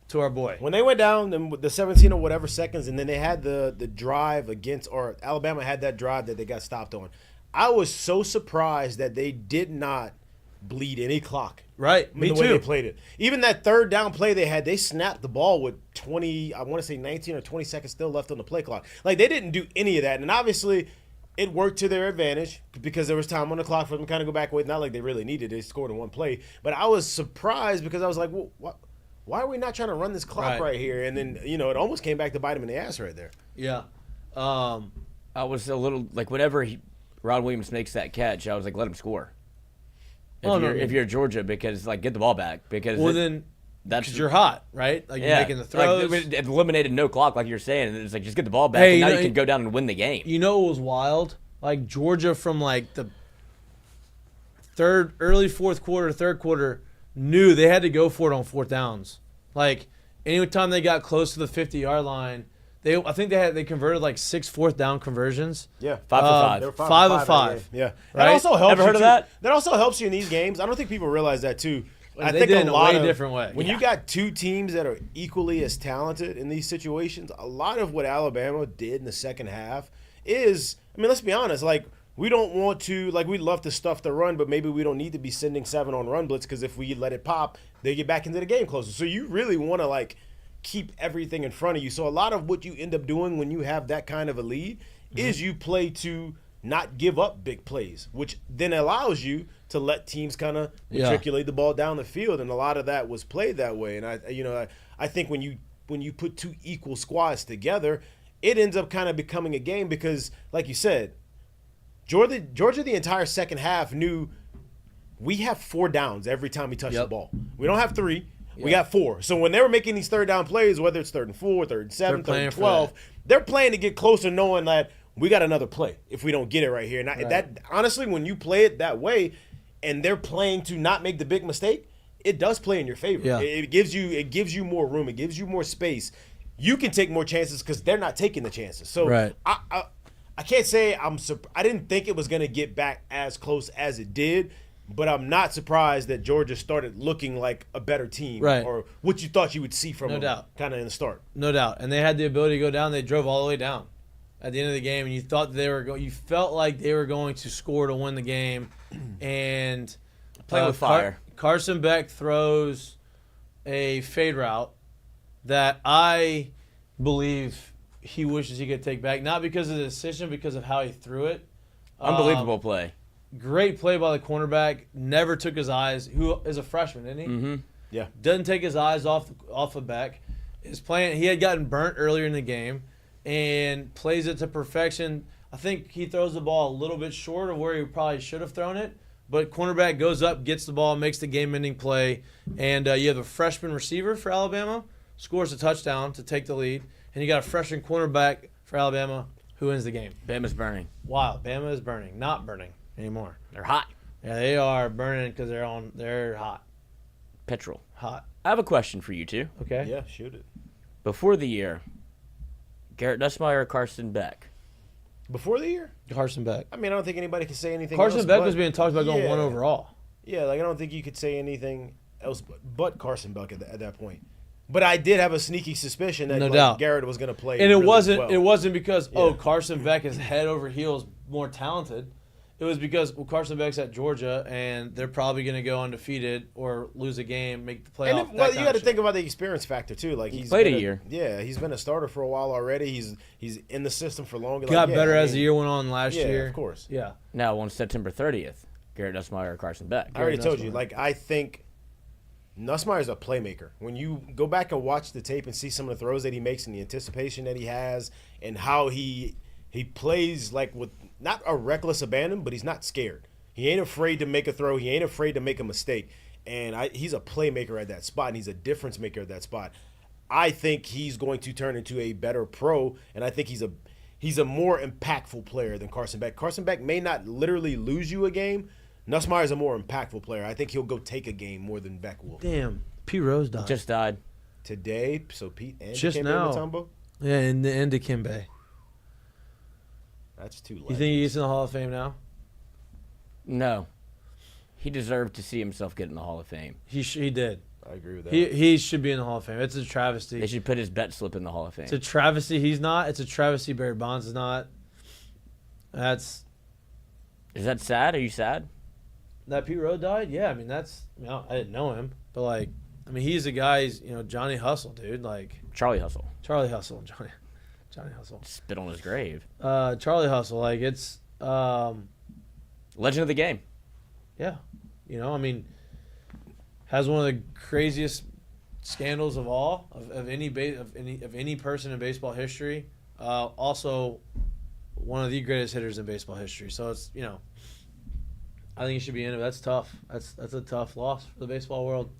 Speaker 1: to our boy.
Speaker 8: When they went down the 17 or whatever seconds, and then they had the drive against, or Alabama had that drive that they got stopped on, I was so surprised that they did not bleed any clock.
Speaker 1: Right, me
Speaker 8: the
Speaker 1: too.
Speaker 8: way they played it. Even that third down play they had, they snapped the ball with 20, I want to say 19 or 20 seconds still left on the play clock. Like, they didn't do any of that. And obviously, it worked to their advantage because there was time on the clock for them to kind of go back with. Not like they really needed it. They scored in one play. But I was surprised because I was like, well, why are we not trying to run this clock right here? And then, it almost came back to bite him in the ass right there.
Speaker 1: Yeah.
Speaker 7: I was a little, like, whenever Rod Williams makes that catch, I was like, let him score. If you're Georgia, because, like, get the ball back. Because
Speaker 1: because you're hot, right? Like, you're making the throws.
Speaker 7: Like, it eliminated no clock, like you're saying. And it's like, just get the ball back, and now you can go down and win the game.
Speaker 1: You know what was wild? Like, Georgia from, like, the early fourth quarter, third quarter, knew they had to go for it on 4th downs. Like, anytime they got close to the 50-yard line, I think they converted like 6 4th down conversions.
Speaker 8: Yeah,
Speaker 7: 5 for 5.
Speaker 8: They were
Speaker 1: 5 of 5.
Speaker 8: Yeah,
Speaker 1: right?
Speaker 8: That also helps.
Speaker 7: Ever heard of that?
Speaker 8: That also helps you in these games. I don't think people realize that too. I
Speaker 1: They
Speaker 8: think
Speaker 1: did
Speaker 8: a
Speaker 1: in a
Speaker 8: lot
Speaker 1: way
Speaker 8: of
Speaker 1: different way.
Speaker 8: When you got 2 teams that are equally as talented in these situations, a lot of what Alabama did in the second half is, I mean, let's be honest, like, we don't want to, like, we'd love to stuff the run, but maybe we don't need to be sending 7 on run blitz because if we let it pop, they get back into the game closer. So you really want to, like, keep everything in front of you. So a lot of what you end up doing when you have that kind of a lead is you play to not give up big plays, which then allows you to let teams kind of matriculate the ball down the field. And a lot of that was played that way. And I think when you put 2 equal squads together, it ends up kind of becoming a game because, like you said, Georgia the entire second half knew we have 4 downs every time we touch the ball. We don't have 3. We got 4. So when they were making these 3rd down plays, whether it's 3rd and 4, 3rd and 7, 3rd and 12, they're playing to get closer, knowing that we got another play if we don't get it right here. And that honestly, when you play it that way, and they're playing to not make the big mistake, it does play in your favor.
Speaker 1: Yeah.
Speaker 8: It gives you more room. It gives you more space. You can take more chances because they're not taking the chances. So I can't say I didn't think it was going to get back as close as it did. But I'm not surprised that Georgia started looking like a better team, or what you thought you would see from them kind of in the start.
Speaker 1: No doubt. And they had the ability to go down. They drove all the way down at the end of the game, and you thought you felt like they were going to score to win the game. And
Speaker 7: playing with fire.
Speaker 1: Carson Beck throws a fade route that I believe he wishes he could take back, not because of the decision, because of how he threw it.
Speaker 7: Unbelievable play.
Speaker 1: Great play by the cornerback. Never took his eyes. Who is a freshman, isn't he?
Speaker 7: Mm-hmm.
Speaker 8: Yeah.
Speaker 1: Doesn't take his eyes off of Beck. He had gotten burnt earlier in the game and plays it to perfection. I think he throws the ball a little bit short of where he probably should have thrown it. But cornerback goes up, gets the ball, makes the game-ending play. And you have a freshman receiver for Alabama, scores a touchdown to take the lead. And you got a freshman cornerback for Alabama who wins the game.
Speaker 7: Bama's burning.
Speaker 1: Wow, Bama is burning. Not burning anymore.
Speaker 7: They're hot.
Speaker 1: Yeah, they are burning because they're hot.
Speaker 7: Petrol.
Speaker 1: Hot.
Speaker 7: I have a question for you two.
Speaker 1: Okay.
Speaker 8: Yeah, shoot it.
Speaker 7: Before the year, Garrett Nussmeier or Carson Beck?
Speaker 8: Before the year?
Speaker 1: Carson Beck.
Speaker 8: I mean, I don't think anybody can say anything
Speaker 1: Carson
Speaker 8: else.
Speaker 1: Beck was being talked about going 1 overall.
Speaker 8: Yeah, like I don't think you could say anything else but Carson Beck at that point. But I did have a sneaky suspicion that Garrett was going to play.
Speaker 1: And it
Speaker 8: really
Speaker 1: wasn't because Carson Beck is head over heels more talented. It was because Carson Beck's at Georgia and they're probably going to go undefeated or lose a game, make the playoff.
Speaker 8: And you got to think about the experience factor too. Like he's
Speaker 7: played a year.
Speaker 8: Yeah, he's been a starter for a while already. He's in the system for longer.
Speaker 1: Got better as the year went on last year.
Speaker 8: Yeah, of course.
Speaker 1: Yeah.
Speaker 7: Now on September 30th, Garrett Nussmeier or Carson Beck?
Speaker 8: I already told you. Like I think Nussmeier's a playmaker. When you go back and watch the tape and see some of the throws that he makes and the anticipation that he has and how he plays like with not a reckless abandon, but he's not scared. He ain't afraid to make a throw. He ain't afraid to make a mistake. And he's a playmaker at that spot, and he's a difference maker at that spot. I think he's going to turn into a better pro, and I think he's a more impactful player than Carson Beck. Carson Beck may not literally lose you a game. Nussmeier's a more impactful player. I think he'll go take a game more than Beck will.
Speaker 1: Damn, Pete Rose died.
Speaker 7: Just died.
Speaker 8: Today, so Pete and
Speaker 1: Just
Speaker 8: Dikembe
Speaker 1: now.
Speaker 8: Mutombo?
Speaker 1: Yeah, and Dikembe.
Speaker 8: That's too late.
Speaker 1: You think he's in the Hall of Fame now?
Speaker 7: No. He deserved to see himself get in the Hall of Fame.
Speaker 1: He did.
Speaker 8: I agree with that.
Speaker 1: He should be in the Hall of Fame. It's a travesty.
Speaker 7: They should put his bet slip in the Hall of Fame.
Speaker 1: It's a travesty. He's not. It's a travesty. Barry Bonds is not. Is
Speaker 7: that sad? Are you sad?
Speaker 1: that Pete Rose died? Yeah, I mean I didn't know him, but like, I mean he's a guy. He's, Johnny Hustle, dude. Like
Speaker 7: Charlie Hustle.
Speaker 1: Johnny Hustle.
Speaker 7: Spit on his grave.
Speaker 1: Charlie Hustle. Like it's
Speaker 7: Legend of the game.
Speaker 1: yeah, I mean, has one of the craziest scandals of all of any person in baseball history. Also, one of the greatest hitters in baseball history. So it's I think he should be in it. That's tough. That's a tough loss for the baseball world.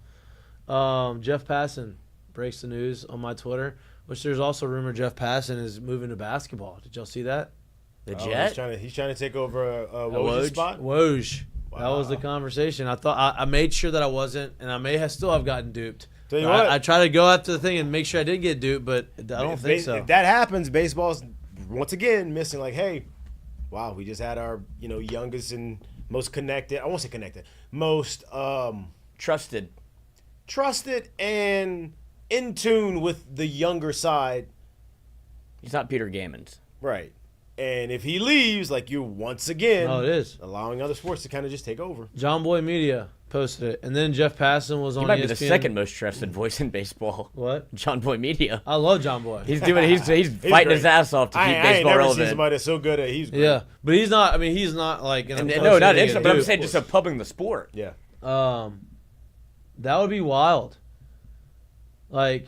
Speaker 1: Jeff Passan breaks the news on my Twitter, which there's also rumor Jeff Passan is moving to basketball. Did y'all see that?
Speaker 7: The Jet?
Speaker 8: He's trying to take over Woj's spot?
Speaker 1: Woj.
Speaker 8: Wow.
Speaker 1: That was the conversation. I thought I made sure that I wasn't, and I may still have gotten duped.
Speaker 8: Tell you what.
Speaker 1: I try to go after the thing and make sure I did get duped, but I don't think so.
Speaker 8: If that happens, baseball's once again missing. Like, hey, wow, we just had our youngest and most connected. I won't say connected. Most
Speaker 7: Trusted.
Speaker 8: and in tune with the younger side.
Speaker 7: He's not Peter Gammons.
Speaker 8: Right. And if he leaves, like you're once again
Speaker 1: Oh, it is.
Speaker 8: allowing other sports to kind of just take over.
Speaker 1: John Boy Media posted it, and then Jeff Passan was
Speaker 7: He
Speaker 1: on
Speaker 7: might
Speaker 1: ESPN.
Speaker 7: be the second most trusted voice in baseball.
Speaker 1: What?
Speaker 7: John Boy Media.
Speaker 1: I love John Boy.
Speaker 7: He's fighting
Speaker 8: great.
Speaker 7: his ass off to keep
Speaker 8: I ain't
Speaker 7: baseball
Speaker 8: never
Speaker 7: relevant.
Speaker 8: seen somebody that's so good at he's great.
Speaker 1: Yeah, but he's not. I mean, he's not like.
Speaker 7: No, not interesting, but I'm saying just pubbing the sport.
Speaker 8: Yeah.
Speaker 1: That would be wild. Like,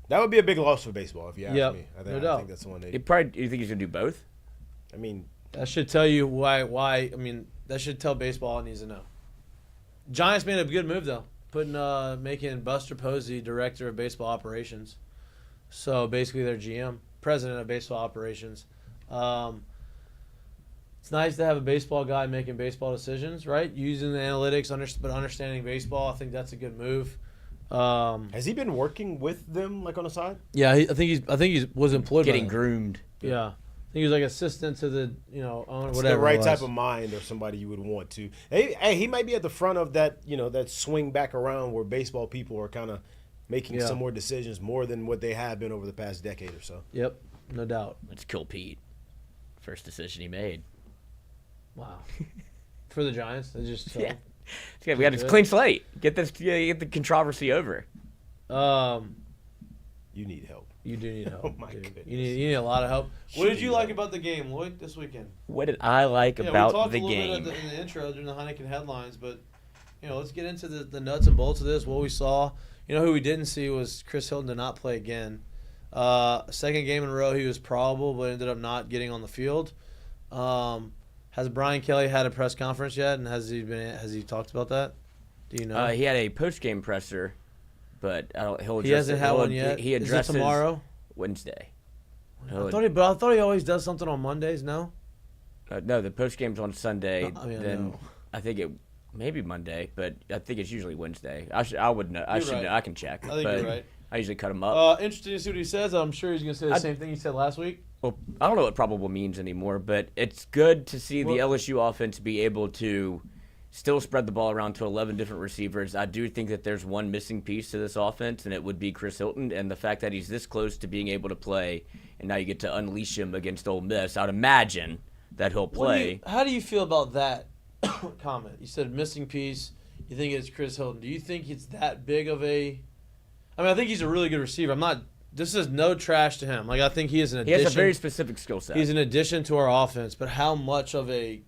Speaker 8: That would be a big loss for baseball if you ask
Speaker 1: Yep,
Speaker 8: me. I
Speaker 1: no
Speaker 8: think
Speaker 1: doubt.
Speaker 8: that's the one
Speaker 7: You
Speaker 8: they.
Speaker 7: think he's gonna do both?
Speaker 8: I mean,
Speaker 1: that should tell you why. I mean, that should tell baseball it needs to know. Giants made a good move though, making Buster Posey director of baseball operations. So basically, their GM, president of baseball operations. It's nice to have a baseball guy making baseball decisions, right? Using the analytics, but understanding baseball. I think that's a good move.
Speaker 8: has he been working with them like on the side?
Speaker 1: Yeah, I think he was employed.
Speaker 7: Getting
Speaker 1: by them.
Speaker 7: groomed.
Speaker 1: Yeah, I think he was like assistant to the owner,
Speaker 8: It's
Speaker 1: whatever.
Speaker 8: the right
Speaker 1: it was.
Speaker 8: type of mind or somebody you would want to. Hey, he might be at the front of that, that swing back around where baseball people are kind of making some more decisions more than what they have been over the past decade or so.
Speaker 1: Yep, no doubt.
Speaker 7: Let's kill Pete. First decision he made.
Speaker 1: Wow. For the Giants, they just
Speaker 7: Yeah. We got a clean slate. Get the controversy over.
Speaker 8: You need help.
Speaker 1: You do need help.
Speaker 8: Oh my
Speaker 1: dude.
Speaker 8: goodness.
Speaker 1: You need a lot of help. What did you
Speaker 8: need
Speaker 1: like
Speaker 8: help.
Speaker 1: about the game, Lloyd, this weekend?
Speaker 7: What did I like
Speaker 1: We
Speaker 7: about
Speaker 1: talked
Speaker 7: the
Speaker 1: a little
Speaker 7: game?
Speaker 1: bit in the intro during the Heineken headlines, but let's get into the nuts and bolts of this. What we saw. Who we didn't see was Chris Hilton did not play again. Second game in a row he was probable, but ended up not getting on the field. Has Brian Kelly had a press conference yet, and has he talked about that? Do you know?
Speaker 7: He had a post-game presser, but
Speaker 1: He hasn't had one yet.
Speaker 7: He
Speaker 1: Is it
Speaker 7: addresses
Speaker 1: tomorrow?
Speaker 7: Wednesday.
Speaker 1: I thought he always does something on Mondays. No.
Speaker 7: No, the post-game's on Sunday.
Speaker 1: I mean,
Speaker 7: then
Speaker 1: no.
Speaker 7: I think it maybe Monday, but I think it's usually Wednesday. I would know.
Speaker 1: You're right.
Speaker 7: I can check.
Speaker 1: I think
Speaker 7: but
Speaker 1: you're right.
Speaker 7: I usually cut him up.
Speaker 1: Interesting to see what he says. I'm sure he's going to say the same thing he said last week.
Speaker 7: Well, I don't know what probable means anymore, but it's good to see the LSU offense be able to still spread the ball around to 11 different receivers. I do think that there's one missing piece to this offense, and it would be Chris Hilton. And the fact that he's this close to being able to play, and now you get to unleash him against Ole Miss, I'd imagine that he'll play.
Speaker 1: How do you feel about that comment? You said missing piece. You think it's Chris Hilton. Do you think it's that big of a – I think he's a really good receiver. This is no trash to him. Like, I think he is an addition.
Speaker 7: He has a very specific skill set.
Speaker 1: He's an addition to our offense, but how much of a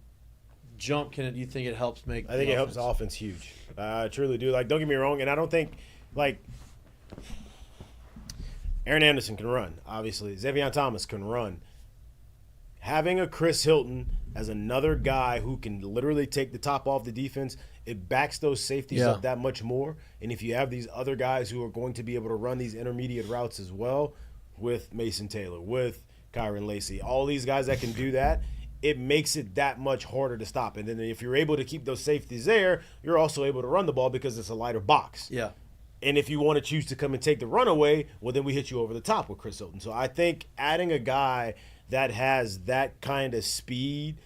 Speaker 1: jump do you think it helps make?
Speaker 8: I think it helps the offense huge. I truly do. Like, don't get me wrong, and I don't think Aaron Anderson can run. Obviously, Zabien Thomas can run. Having a Chris Hilton as another guy who can literally take the top off the defense, it backs those safeties up that much more. And if you have these other guys who are going to be able to run these intermediate routes as well, with Mason Taylor, with Kyron Lacey, all these guys that can do that, it makes it that much harder to stop. And then if you're able to keep those safeties there, you're also able to run the ball because it's a lighter box.
Speaker 1: Yeah.
Speaker 8: And if you want to choose to come and take the runaway, well, then we hit you over the top with Chris Hilton. So I think adding a guy that has that kind of speed,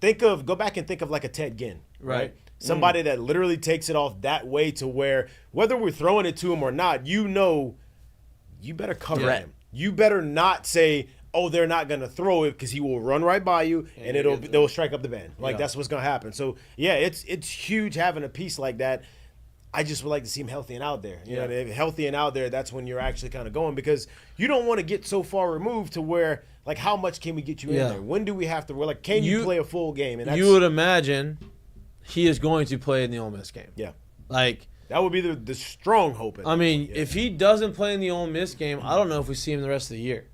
Speaker 8: go back and think of like a Ted Ginn, right? Somebody that literally takes it off that way to where whether we're throwing it to him or not, you better cover him. You better not say, oh, they're not going to throw it because he will run right by you and they'll strike up the band. That's what's going to happen. So, yeah, it's huge having a piece like that. I just would like to see him healthy and out there. You know, if healthy and out there, that's when you're actually kind of going because you don't want to get so far removed to where, like, how much can we get you in there? When do we have to? We're like, can you play a full game? And
Speaker 1: you would imagine he is going to play in the Ole Miss game.
Speaker 8: Yeah.
Speaker 1: Like,
Speaker 8: that would be the strong hope.
Speaker 1: I mean, if he doesn't play in the Ole Miss game, I don't know if we see him the rest of the year.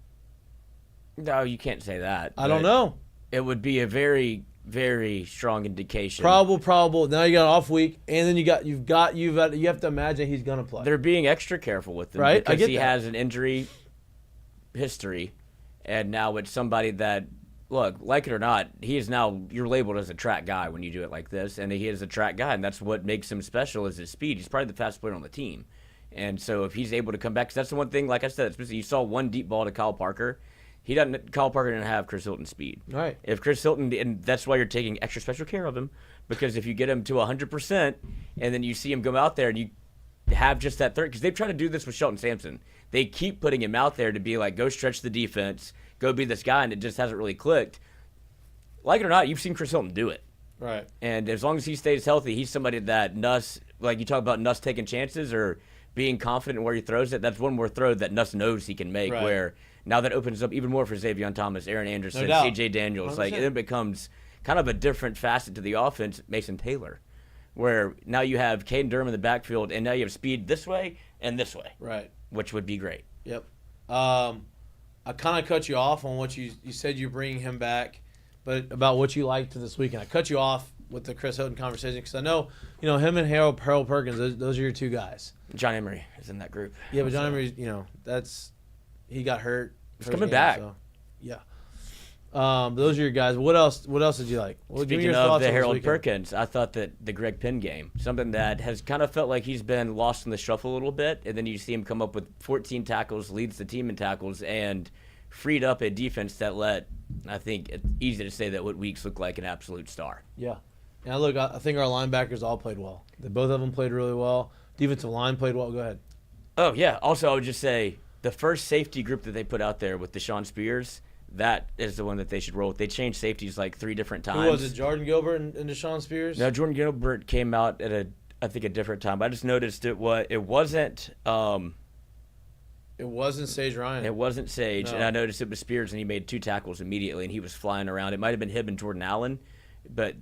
Speaker 7: No, you can't say that.
Speaker 1: I don't know.
Speaker 7: It would be a very, very strong indication.
Speaker 1: Probable. Now you got an off week, and then you have to imagine he's gonna play.
Speaker 7: They're being extra careful with him,
Speaker 1: right?
Speaker 7: Because he has an injury history, and now it's somebody that, look, like it or not, you're labeled as a track guy when you do it like this, and he is a track guy, and that's what makes him special is his speed. He's probably the fastest player on the team, and so if he's able to come back, because that's the one thing, like I said, especially you saw one deep ball to Kyle Parker. Kyle Parker didn't have Chris Hilton's speed.
Speaker 1: Right.
Speaker 7: If Chris Hilton, and that's why you're taking extra special care of him, because if you get him to 100%, and then you see him go out there and you have just that third, because they've tried to do this with Shelton Sampson. They keep putting him out there to be like, go stretch the defense, go be this guy, and it just hasn't really clicked. Like it or not, you've seen Chris Hilton do it.
Speaker 1: Right.
Speaker 7: And as long as he stays healthy, he's somebody that Nuss, like you talk about Nuss taking chances or being confident in where he throws it, that's one more throw that Nuss knows he can make, where now that opens up even more for Zabien Thomas, Aaron Anderson, C.J. Daniels.
Speaker 1: 100%.
Speaker 7: Like, it becomes kind of a different facet to the offense, Mason Taylor, where now you have Caden Durham in the backfield, and now you have speed this way and this way.
Speaker 1: Right.
Speaker 7: Which would be great.
Speaker 1: Yep. I kind of cut you off on what you said you're bringing him back, but about what you liked this weekend. I cut you off with the Chris Hilton conversation because I know, him and Harold Perkins, those are your two guys.
Speaker 7: John Emery is in that group.
Speaker 1: Yeah, but John Emery, he got hurt.
Speaker 7: He's coming back.
Speaker 1: So, yeah. Those are your guys. What else did you like?
Speaker 7: Speaking of the Harold Perkins, I thought that the Greg Penn game, something that has kind of felt like he's been lost in the shuffle a little bit, and then you see him come up with 14 tackles, leads the team in tackles, and freed up a defense that I think it's easy to say that what Weeks looked like an absolute star.
Speaker 1: Yeah. And look, I think our linebackers all played well. Both of them played really well. Defensive line played well. Go ahead.
Speaker 7: Oh, yeah. Also, I would just say the first safety group that they put out there with Deshaun Spears, that is the one that they should roll with. They changed safeties like 3 different times.
Speaker 1: Who was it, Jordan Gilbert and Deshaun Spears?
Speaker 7: No, Jordan Gilbert came out at I think a different time. I just noticed it wasn't
Speaker 1: It wasn't Sage Ryan.
Speaker 7: It wasn't Sage,
Speaker 1: No.
Speaker 7: and I noticed it was Spears, and he made 2 tackles immediately, and he was flying around. It might have been him and Jordan Allen, but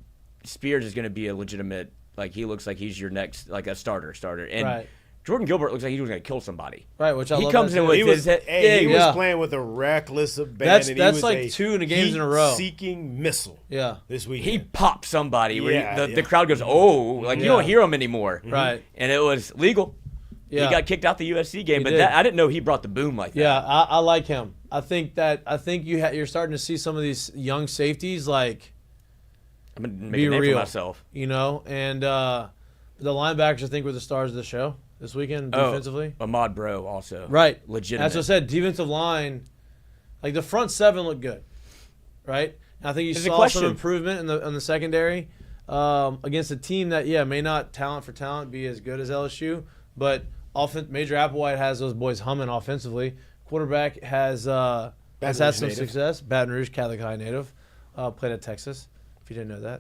Speaker 7: Spears is going to be a legitimate, like, he looks like he's your next, like, a starter. And
Speaker 1: Right.
Speaker 7: Jordan Gilbert looks like he was going to kill somebody.
Speaker 1: Right, which I
Speaker 7: he
Speaker 1: love.
Speaker 7: comes
Speaker 1: that
Speaker 7: in
Speaker 1: too.
Speaker 7: with
Speaker 8: He was, he
Speaker 1: yeah.
Speaker 8: was playing with a reckless abandon.
Speaker 1: That's like 2 in the games in a row.
Speaker 8: Seeking missile.
Speaker 1: Yeah.
Speaker 8: This weekend.
Speaker 7: He popped somebody where
Speaker 8: Yeah,
Speaker 7: the crowd goes, oh, like you don't hear him anymore.
Speaker 1: Right.
Speaker 7: And it was legal.
Speaker 1: Yeah.
Speaker 7: He got kicked out the USC game,
Speaker 1: He
Speaker 7: but
Speaker 1: did.
Speaker 7: I didn't know he brought the boom like that.
Speaker 1: Yeah, I like him. I think you're starting to see some of these young safeties like
Speaker 7: I'm going to make
Speaker 1: be
Speaker 7: a name
Speaker 1: real,
Speaker 7: for myself.
Speaker 1: and the linebackers I think were the stars of the show this weekend defensively.
Speaker 7: Ahmad Bro also.
Speaker 1: Right.
Speaker 7: Legitimate.
Speaker 1: That's what I said. Defensive line, like the front 7 looked good, right? And I think you
Speaker 7: There's a
Speaker 1: saw
Speaker 7: question.
Speaker 1: some improvement in the secondary against a team that may not talent for talent be as good as LSU, but Major Applewhite has those boys humming offensively. Quarterback has had some success. Baton Rouge, Catholic High native, played at Texas. If you didn't know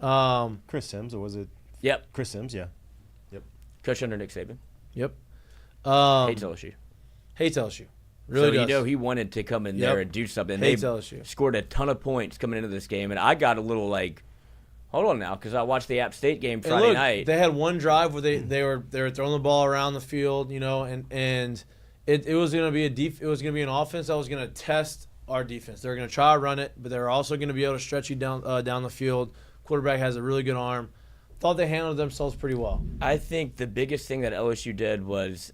Speaker 1: that.
Speaker 8: Chris Sims, or was it?
Speaker 7: Yep.
Speaker 8: Chris Sims, yeah.
Speaker 7: Coach under Nick Saban.
Speaker 1: Yep.
Speaker 7: Hates LSU.
Speaker 1: Hates LSU. Really
Speaker 7: so
Speaker 1: does.
Speaker 7: he wanted to come in there and do something.
Speaker 1: Hates
Speaker 7: They
Speaker 1: LSU.
Speaker 7: scored a ton of points coming into this game, and I got a little like, hold on now, because I watched the App State game Friday night.
Speaker 1: They had one drive where they were throwing the ball around the field, and it was going to be it was going to be an offense that was going to test our defense. They're going to try to run it, but they're also going to be able to stretch you down the field. Quarterback has a really good arm. Thought they handled themselves pretty well.
Speaker 7: I think the biggest thing that LSU did was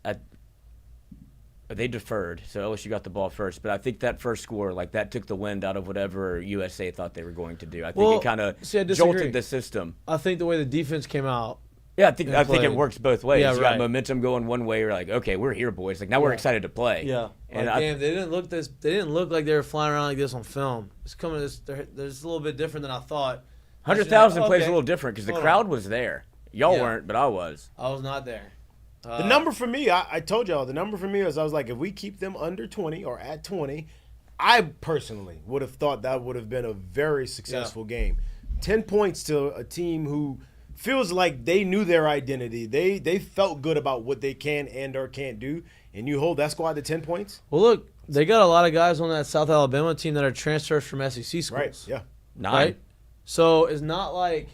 Speaker 7: they deferred, so LSU got the ball first. But I think that first score, like that, took the wind out of whatever USA thought they were going to do. I think it kind of jolted the system.
Speaker 1: I think the way the defense came out.
Speaker 7: Yeah, I think it works both ways.
Speaker 1: Yeah,
Speaker 7: you got momentum going one way. You're like, okay, we're here, boys. Like now we're excited to play.
Speaker 1: Yeah,
Speaker 7: and
Speaker 1: damn, they didn't look like they were flying around like this on film. It's coming. There's a little bit different than I thought.
Speaker 7: 100,000 plays a little different because the crowd was there. Y'all weren't, but I was.
Speaker 1: I was not there.
Speaker 8: The number for me, I told y'all, the number for me is I was like, if we keep them under 20 or at 20, I personally would have thought that would have been a very successful game. 10 points to a team who feels like they knew their identity. They felt good about what they can and or can't do, and you hold that squad to 10 points?
Speaker 1: Well, look, they got a lot of guys on that South Alabama team that are transfers from SEC schools.
Speaker 8: Right, yeah.
Speaker 7: 9.
Speaker 1: Right? So it's not like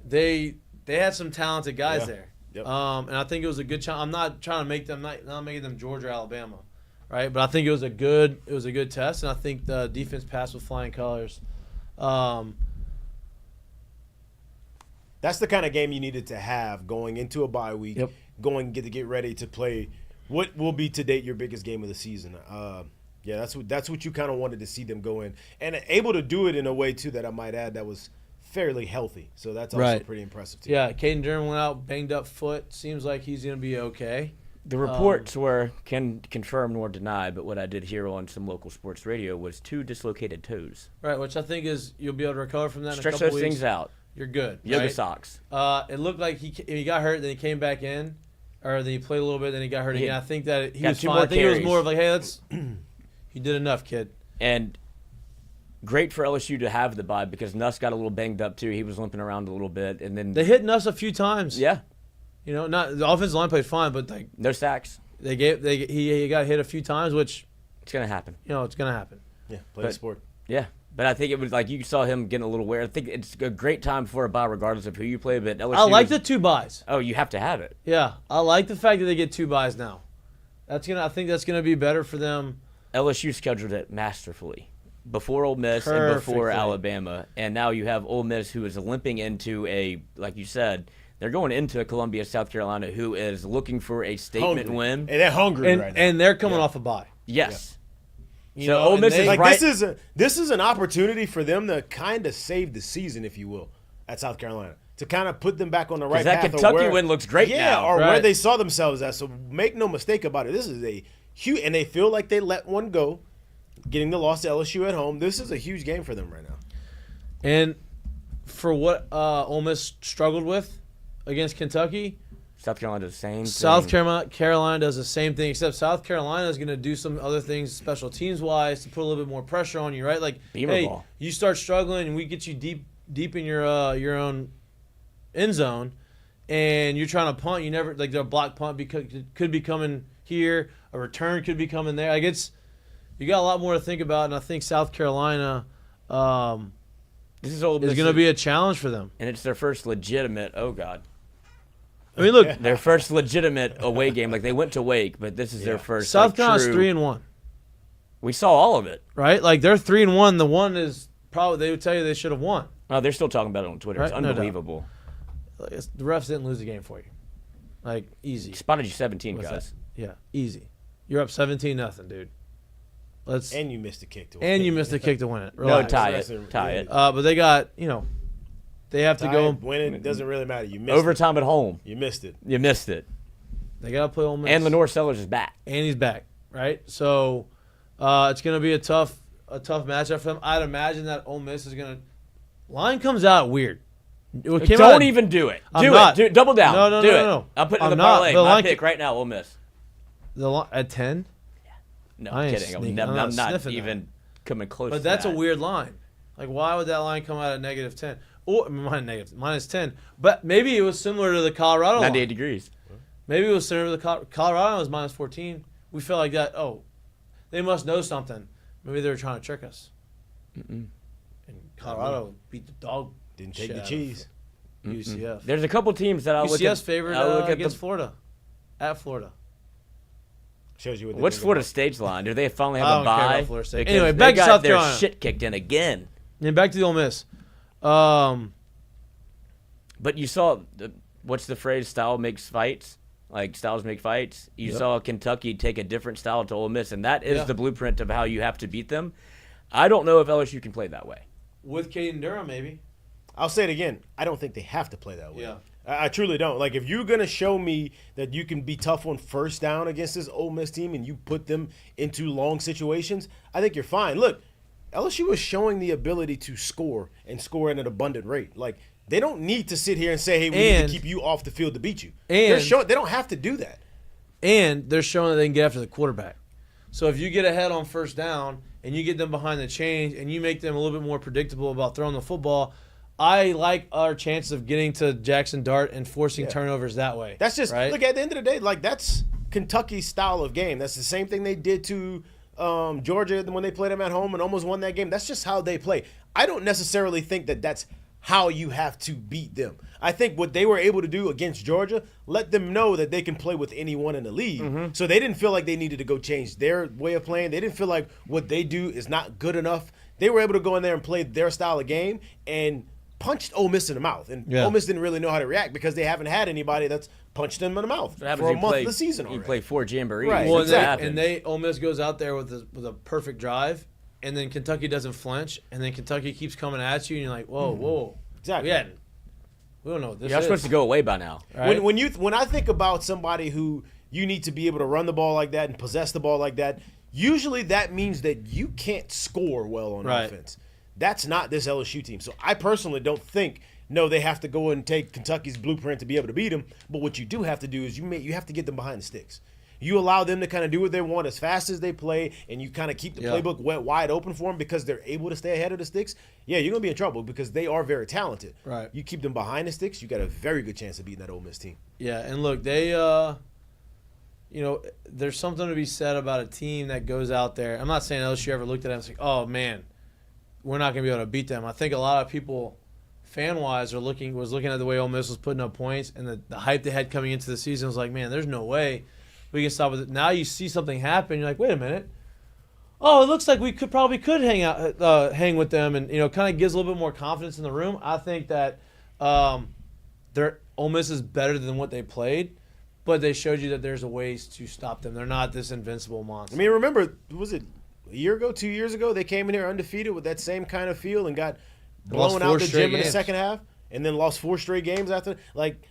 Speaker 1: they had some talented guys there.
Speaker 8: Yep.
Speaker 1: And I think it was a good challenge. I'm not trying to make them not making them Georgia or Alabama, right? But I think it was a good test, and I think the defense passed with flying colors.
Speaker 8: That's the kind of game you needed to have going into a bye week, get ready to play what will be to date your biggest game of the season. That's what you kind of wanted to see them go in, and able to do it in a way too that I might add that was fairly healthy. So that's also pretty impressive too.
Speaker 1: Yeah, Caden Durham went out banged up foot. Seems like he's going to be okay.
Speaker 7: The reports can confirm nor deny, but what I did hear on some local sports radio was 2 dislocated toes.
Speaker 1: Right, which I think is you'll be able to recover from that in a
Speaker 7: Stretch
Speaker 1: couple
Speaker 7: those
Speaker 1: weeks.
Speaker 7: things out.
Speaker 1: You're good.
Speaker 7: Yoga
Speaker 1: right?
Speaker 7: socks.
Speaker 1: It looked like he got hurt, then he came back in, or then he played a little bit, then he got hurt again. I think that he was fine. I think it was more of like, hey, you did enough, kid.
Speaker 7: And great for LSU to have the bye because Nuss got a little banged up too. He was limping around a little bit, and then
Speaker 1: they hit Nuss a few times.
Speaker 7: Yeah,
Speaker 1: not the offensive line played fine, but like
Speaker 7: no sacks.
Speaker 1: He got hit a few times, which
Speaker 7: it's gonna happen.
Speaker 1: It's gonna happen.
Speaker 8: Yeah, play the sport.
Speaker 7: Yeah, but I think it was like you saw him getting a little weird. I think it's a great time for a bye, regardless of who you play. But LSU,
Speaker 1: I like the 2 byes.
Speaker 7: Oh, you have to have it.
Speaker 1: Yeah, I like the fact that they get 2 byes now. I think that's gonna be better for them.
Speaker 7: LSU scheduled it masterfully before Ole Miss and before Alabama, and now you have Ole Miss who is limping into like you said, they're going into Columbia, South Carolina, who is looking for a statement win.
Speaker 8: And they're hungry right now.
Speaker 1: And they're coming off a bye.
Speaker 7: Yes.
Speaker 1: Yeah.
Speaker 7: So Ole Miss is right.
Speaker 8: This is an opportunity for them to kind of save the season, if you will, at South Carolina. To kind of put them back on the right path.
Speaker 7: That Kentucky win looks great now.
Speaker 8: Yeah, or where they saw themselves at. So make no mistake about it. This is a huge, and they feel like they let one go, getting the loss to LSU at home. This is a huge game for them right now.
Speaker 1: And for what Ole Miss struggled with against Kentucky,
Speaker 7: South Carolina does the same thing.
Speaker 1: South Carolina does the same thing, except South Carolina is going to do some other things special teams-wise to put a little bit more pressure on you, right? Like,
Speaker 7: Beamer ball.
Speaker 1: You start struggling and we get you deep in your own end zone, and you're trying to punt. You never like the block punt could be coming here, a return could be coming there. Like you got a lot more to think about, and I think South Carolina
Speaker 7: this is going
Speaker 1: to be a challenge for them,
Speaker 7: and it's their first legitimate. Oh God.
Speaker 1: I mean, look,
Speaker 7: their first legitimate away game. Like they went to Wake, but this is their first.
Speaker 1: South Carolina's 3-1.
Speaker 7: We saw all of it,
Speaker 1: right? Like they're 3-1. The one is probably they would tell you they should have won.
Speaker 7: Oh, they're still talking about it on Twitter. Right? It's unbelievable.
Speaker 1: The refs didn't lose the game for you. Like easy.
Speaker 7: Spotted you 17, guys.
Speaker 1: Yeah, easy. You're up 17-0, dude.
Speaker 8: And you missed a kick to win.
Speaker 1: And you missed a kick to win it. Relax.
Speaker 7: No, tie it.
Speaker 1: But they got they have to go
Speaker 8: win. It doesn't really matter. You missed
Speaker 7: overtime at home.
Speaker 8: You missed it.
Speaker 7: You missed it.
Speaker 1: They got to play Ole Miss.
Speaker 7: And Lenore Sellers is back.
Speaker 1: And he's back, right? So it's going to be a tough matchup for them. I'd imagine that Ole Miss is going to line comes out weird.
Speaker 7: Don't even do it. Do it. Double down. No. I'm putting in the parlay. My pick right now, Ole Miss.
Speaker 1: At 10?
Speaker 7: Yeah. No, I'm kidding. I'm not even coming close to that.
Speaker 1: But that's a weird line. Like, why would that line come out at -10? Or -10. But maybe it was similar to the Colorado
Speaker 7: 98
Speaker 1: line.
Speaker 7: degrees.
Speaker 1: Maybe it was similar to the Colorado was -14. We felt like that. Oh, they must know something. Maybe they were trying to trick us. And Colorado beat the dog.
Speaker 8: Didn't take the cheese.
Speaker 1: UCF.
Speaker 7: There's a couple teams that I'll look at.
Speaker 1: UCF's favored against Florida. At Florida.
Speaker 8: Shows you what they
Speaker 7: What's
Speaker 8: think
Speaker 7: Florida
Speaker 8: about.
Speaker 7: State's line? Do they finally
Speaker 1: I
Speaker 7: have a
Speaker 1: don't care
Speaker 7: bye?
Speaker 1: about Florida State.
Speaker 7: Because
Speaker 1: Anyway,
Speaker 7: they
Speaker 1: back to
Speaker 7: got
Speaker 1: South
Speaker 7: their
Speaker 1: Carolina.
Speaker 7: shit kicked in again.
Speaker 1: And back to the Ole Miss.
Speaker 7: But you saw, what's the phrase, style makes fights? Like, styles make fights. You saw Kentucky take a different style to Ole Miss, and that is the blueprint of how you have to beat them. I don't know if LSU can play that way.
Speaker 1: With Caden Durham, maybe.
Speaker 8: I'll say it again. I don't think they have to play that way.
Speaker 1: Yeah.
Speaker 8: I truly don't. Like, if you're going to show me that you can be tough on first down against this Ole Miss team and you put them into long situations, I think you're fine. Look, LSU is showing the ability to score and score at an abundant rate. Like, they don't need to sit here and say, hey, we need to keep you off the field to beat you. They don't have to do that.
Speaker 1: And they're showing that they can get after the quarterback. So if you get ahead on first down and you get them behind the chains and you make them a little bit more predictable about throwing the football, I like our chance of getting to Jackson Dart and forcing turnovers that way.
Speaker 8: That's just
Speaker 1: right?
Speaker 8: Look, at the end of the day, like, that's Kentucky's style of game. That's the same thing they did to Georgia when they played them at home and almost won that game. That's just how they play. I don't necessarily think that that's how you have to beat them. I think what they were able to do against Georgia let them know that they can play with anyone in the league. So they didn't feel like they needed to go change their way of playing. They didn't feel like what they do is not good enough. They were able to go in there and play their style of game and punched Ole Miss in the mouth. And Ole Miss didn't really know how to react because they haven't had anybody that's punched them in the mouth for a month of the season already.
Speaker 7: You play 4 jamborees.
Speaker 8: Right.
Speaker 1: Well,
Speaker 8: Exactly.
Speaker 1: and Ole Miss goes out there with a perfect drive, and then Kentucky doesn't flinch, and then Kentucky keeps coming at you, and you're like, whoa.
Speaker 8: Exactly.
Speaker 1: We don't know what this
Speaker 7: You're
Speaker 1: is.
Speaker 7: supposed to go away by now.
Speaker 1: Right?
Speaker 8: When I think about somebody who you need to be able to run the ball like that and possess the ball like that, usually that means that you can't score well on offense. That's not this LSU team. So I personally don't think, no, they have to go and take Kentucky's blueprint to be able to beat them. But what you do have to do is you have to get them behind the sticks. You allow them to kind of do what they want as fast as they play, and you kind of keep the playbook wide open for them because they're able to stay ahead of the sticks. Yeah, you're going to be in trouble because they are very talented.
Speaker 1: Right.
Speaker 8: You keep them behind the sticks, you got a very good chance of beating that Ole Miss team.
Speaker 1: Yeah, and look, they, there's something to be said about a team that goes out there. I'm not saying LSU ever looked at it and was like, oh, man, we're not going to be able to beat them. I think a lot of people, fan-wise, was looking at the way Ole Miss was putting up points, and the hype they had coming into the season was like, man, there's no way we can stop with it. Now you see something happen, you're like, wait a minute. Oh, it looks like we could hang with them, and kind of gives a little bit more confidence in the room. I think that Ole Miss is better than what they played, but they showed you that there's a ways to stop them. They're not this invincible monster.
Speaker 8: I mean, remember, was it a year ago, 2 years ago, they came in here undefeated with that same kind of feel and got blown out the gym in the second half and then lost 4 straight games after. Like,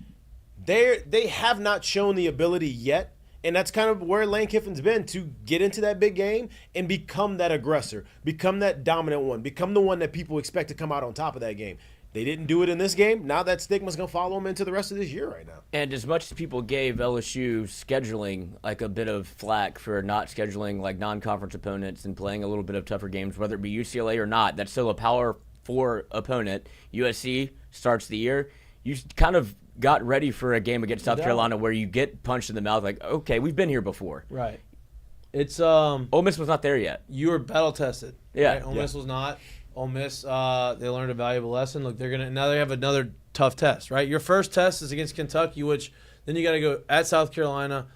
Speaker 8: they have not shown the ability yet. And that's kind of where Lane Kiffin's been, to get into that big game and become that aggressor, become that dominant one, become the one that people expect to come out on top of that game. They didn't do it in this game. Now that stigma's going to follow them into the rest of this year right now.
Speaker 7: And as much as people gave LSU scheduling like a bit of flack for not scheduling like non-conference opponents and playing a little bit of tougher games, whether it be UCLA or not, that's still a Power 4 opponent. USC starts the year. You kind of got ready for a game against South Carolina where you get punched in the mouth like, okay, we've been here before.
Speaker 1: Right. It's
Speaker 7: Ole Miss was not there yet.
Speaker 1: You were battle tested.
Speaker 7: Yeah.
Speaker 1: Right? Ole Miss was not. Ole Miss, they learned a valuable lesson. Look, now they have another tough test, right? Your first test is against Kentucky, which then you got to go at South Carolina,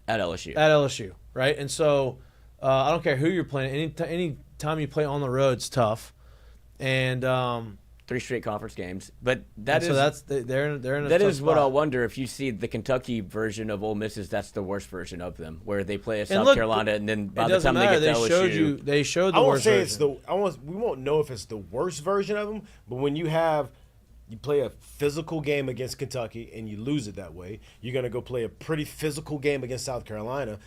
Speaker 7: at LSU,
Speaker 1: right? And so I don't care who you're playing. Any time you play on the road, it's tough. And
Speaker 7: 3 straight conference games, but they're in a
Speaker 1: that
Speaker 7: is
Speaker 1: tough
Speaker 7: what
Speaker 1: spot.
Speaker 7: I'll wonder if you see the Kentucky version of Ole Miss. That's the worst version of them, where they play at South Carolina, and then by the time they get to LSU,
Speaker 1: they showed the
Speaker 8: I won't
Speaker 1: worst
Speaker 8: say
Speaker 1: version.
Speaker 8: we won't know if it's the worst version of them, but when you play a physical game against Kentucky and you lose it that way, you're going to go play a pretty physical game against South Carolina.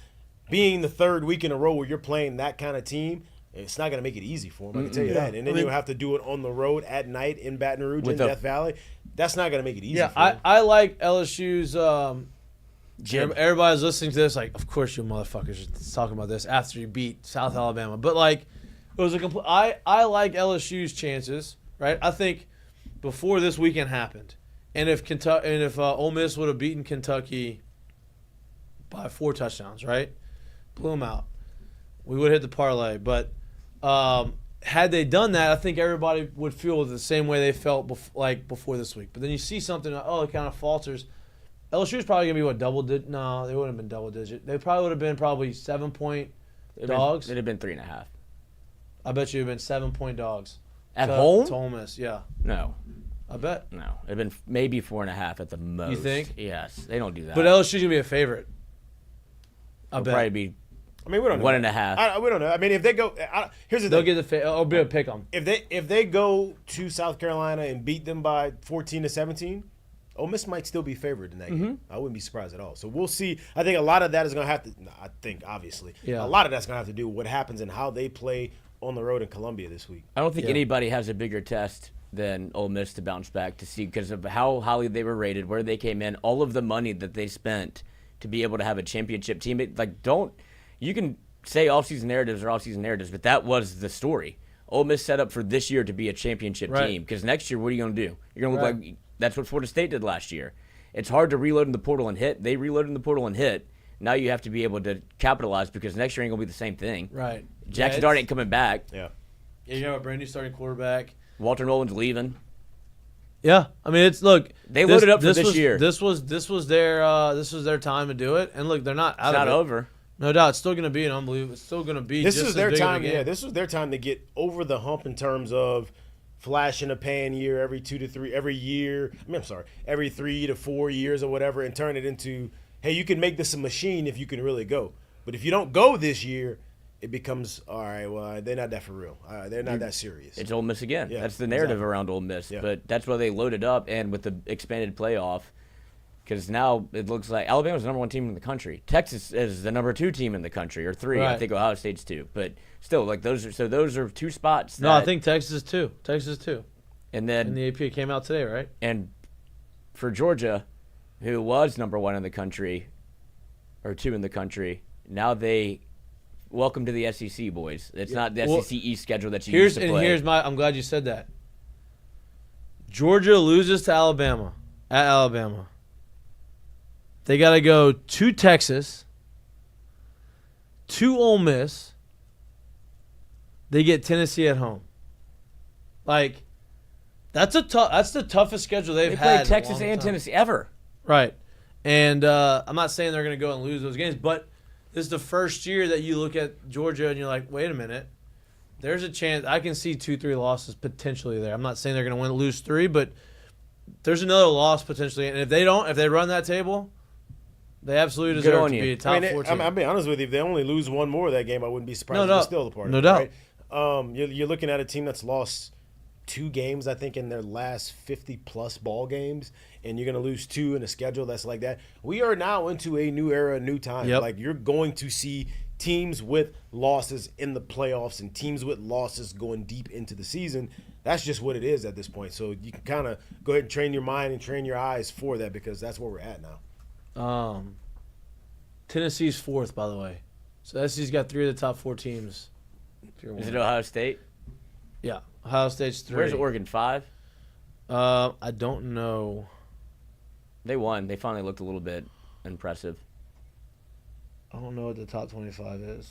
Speaker 8: Being the 3rd week in a row where you're playing that kind of team, it's not going to make it easy for them, I can tell you that. And then you'll have to do it on the road at night in Baton Rouge in Death Valley. That's not going to make it easy for them.
Speaker 1: I like LSU's everybody's listening to this like, of course you motherfuckers are talking about this after you beat South Alabama. But like, it was a complete. I like LSU's chances, right? I think before this weekend happened, and if Ole Miss would have beaten Kentucky by 4 touchdowns, right, blew them out, we would have hit the parlay. But had they done that, I think everybody would feel the same way they felt before this week. But then you see something, it kind of falters. LSU's probably gonna be what, double digit? No, they wouldn't have been double digit. They probably would have been 7-point dogs.
Speaker 7: It'd have been 3.5.
Speaker 1: I bet you it'd been 7-point dogs.
Speaker 7: At home?
Speaker 1: To Ole Miss, yeah.
Speaker 7: No.
Speaker 1: I bet.
Speaker 7: No. It'd been maybe 4.5 at the most.
Speaker 1: You think?
Speaker 7: Yes. They don't do that.
Speaker 1: But LSU's gonna be a favorite. I
Speaker 7: It'll
Speaker 1: bet.
Speaker 7: probably be
Speaker 8: I mean, we don't know.
Speaker 7: 1.5.
Speaker 8: We don't know. I mean, if they go, here's the
Speaker 1: They'll
Speaker 8: thing.
Speaker 1: get the I'll be a pick 'em.
Speaker 8: If they go to South Carolina and beat them by 14-17, Ole Miss might still be favored in that game. I wouldn't be surprised at all. So we'll see. I think a lot of that is going to have to. I think obviously,
Speaker 1: Yeah.
Speaker 8: a lot of that's going to have to do with what happens and how they play on the road in Columbia this week.
Speaker 7: I don't think
Speaker 1: Yeah.
Speaker 7: anybody has a bigger test than Ole Miss to bounce back to see because of how highly they were rated, where they came in, all of the money that they spent to be able to have a championship team. You can say off-season narratives are off-season narratives, but that was the story. Ole Miss set up for this year to be a championship
Speaker 1: Right.
Speaker 7: team because next year, what are you going to do? You're going to look
Speaker 1: Right.
Speaker 7: like that's what Florida State did last year. It's hard to reload in the portal and hit. They reloaded in the portal and hit. Now you have to be able to capitalize because next year ain't going to be the same thing.
Speaker 1: Right.
Speaker 7: Jackson
Speaker 1: Yeah,
Speaker 7: Dart ain't coming back.
Speaker 8: Yeah.
Speaker 1: Yeah, you have a brand new starting quarterback.
Speaker 7: Walter Nolan's leaving.
Speaker 1: Yeah, I mean
Speaker 7: They loaded up for this year.
Speaker 1: This was their time to do it, and look, they're not out
Speaker 7: It's not
Speaker 1: of it.
Speaker 7: over.
Speaker 1: No doubt, it's still going to be an unbelievable. It's still going to be.
Speaker 8: This
Speaker 1: just
Speaker 8: is
Speaker 1: as
Speaker 8: their
Speaker 1: big of a
Speaker 8: time.
Speaker 1: game.
Speaker 8: Yeah, this was their time to get over the hump in terms of flash in the pan year every 2 to 3 every year. Every 3 to 4 years or whatever, and turn it into, hey, you can make this a machine if you can really go. But if you don't go this year, it becomes all right. Well, they're not that for real. They're not that serious.
Speaker 7: It's Ole Miss again.
Speaker 8: Yeah,
Speaker 7: That's the narrative
Speaker 8: exactly.
Speaker 7: around Ole Miss.
Speaker 8: Yeah.
Speaker 7: But that's why they loaded up and with the expanded playoff, because now it looks like Alabama's the number 1 team in the country. Texas is the number 2 team in the country, or 3. I
Speaker 1: Right.
Speaker 7: think Ohio State's 2. But still, those are 2 spots.
Speaker 1: No, I
Speaker 7: that-
Speaker 1: think Texas too.
Speaker 7: and
Speaker 1: And
Speaker 7: then
Speaker 1: the AP came out today, right?
Speaker 7: and for Georgia, who was number 1 in the country, or 2 in the country, now they. Welcome to the SEC, boys. It's not the
Speaker 1: Well,
Speaker 7: SEC East schedule that you used to play.
Speaker 1: I'm glad you said that. Georgia loses to Alabama at Alabama. They got to go to Texas, to Ole Miss. They get Tennessee at home. That's the toughest schedule they've
Speaker 7: They
Speaker 1: had.
Speaker 7: played
Speaker 1: in a
Speaker 7: Texas
Speaker 1: long
Speaker 7: and
Speaker 1: time.
Speaker 7: Tennessee ever.
Speaker 1: Right. And I'm not saying they're going to go and lose those games, but this is the first year that you look at Georgia and you're like, wait a minute. There's a chance. I can see 2-3 losses potentially there. I'm not saying they're going to lose 3, but there's another loss potentially. And if they run that table, they absolutely
Speaker 7: Good
Speaker 1: deserve
Speaker 7: on
Speaker 1: to
Speaker 7: you.
Speaker 1: be a top 4 team.
Speaker 8: I'll be honest with you. If they only lose one more of that game, I wouldn't be surprised.
Speaker 1: No
Speaker 8: if they're
Speaker 1: doubt.
Speaker 8: still a part
Speaker 1: No
Speaker 8: of it.
Speaker 1: doubt.
Speaker 8: Right? You're looking at a team that's lost 2 games, I think, in their last 50-plus ball games, and you're going to lose 2 in a schedule that's like that. We are now into a new era, a new time.
Speaker 1: Yep.
Speaker 8: You're going to see teams with losses in the playoffs and teams with losses going deep into the season. That's just what it is at this point. So you can kind of go ahead and train your mind and train your eyes for that because that's where we're at now.
Speaker 1: Tennessee's 4th, by the way. So SC's got 3 of the top 4 teams.
Speaker 7: Is it Ohio State?
Speaker 1: Yeah. Ohio State's 3.
Speaker 7: Where's Oregon? 5?
Speaker 1: I don't know.
Speaker 7: They won. They finally looked a little bit impressive.
Speaker 1: I don't know what the top 25 is.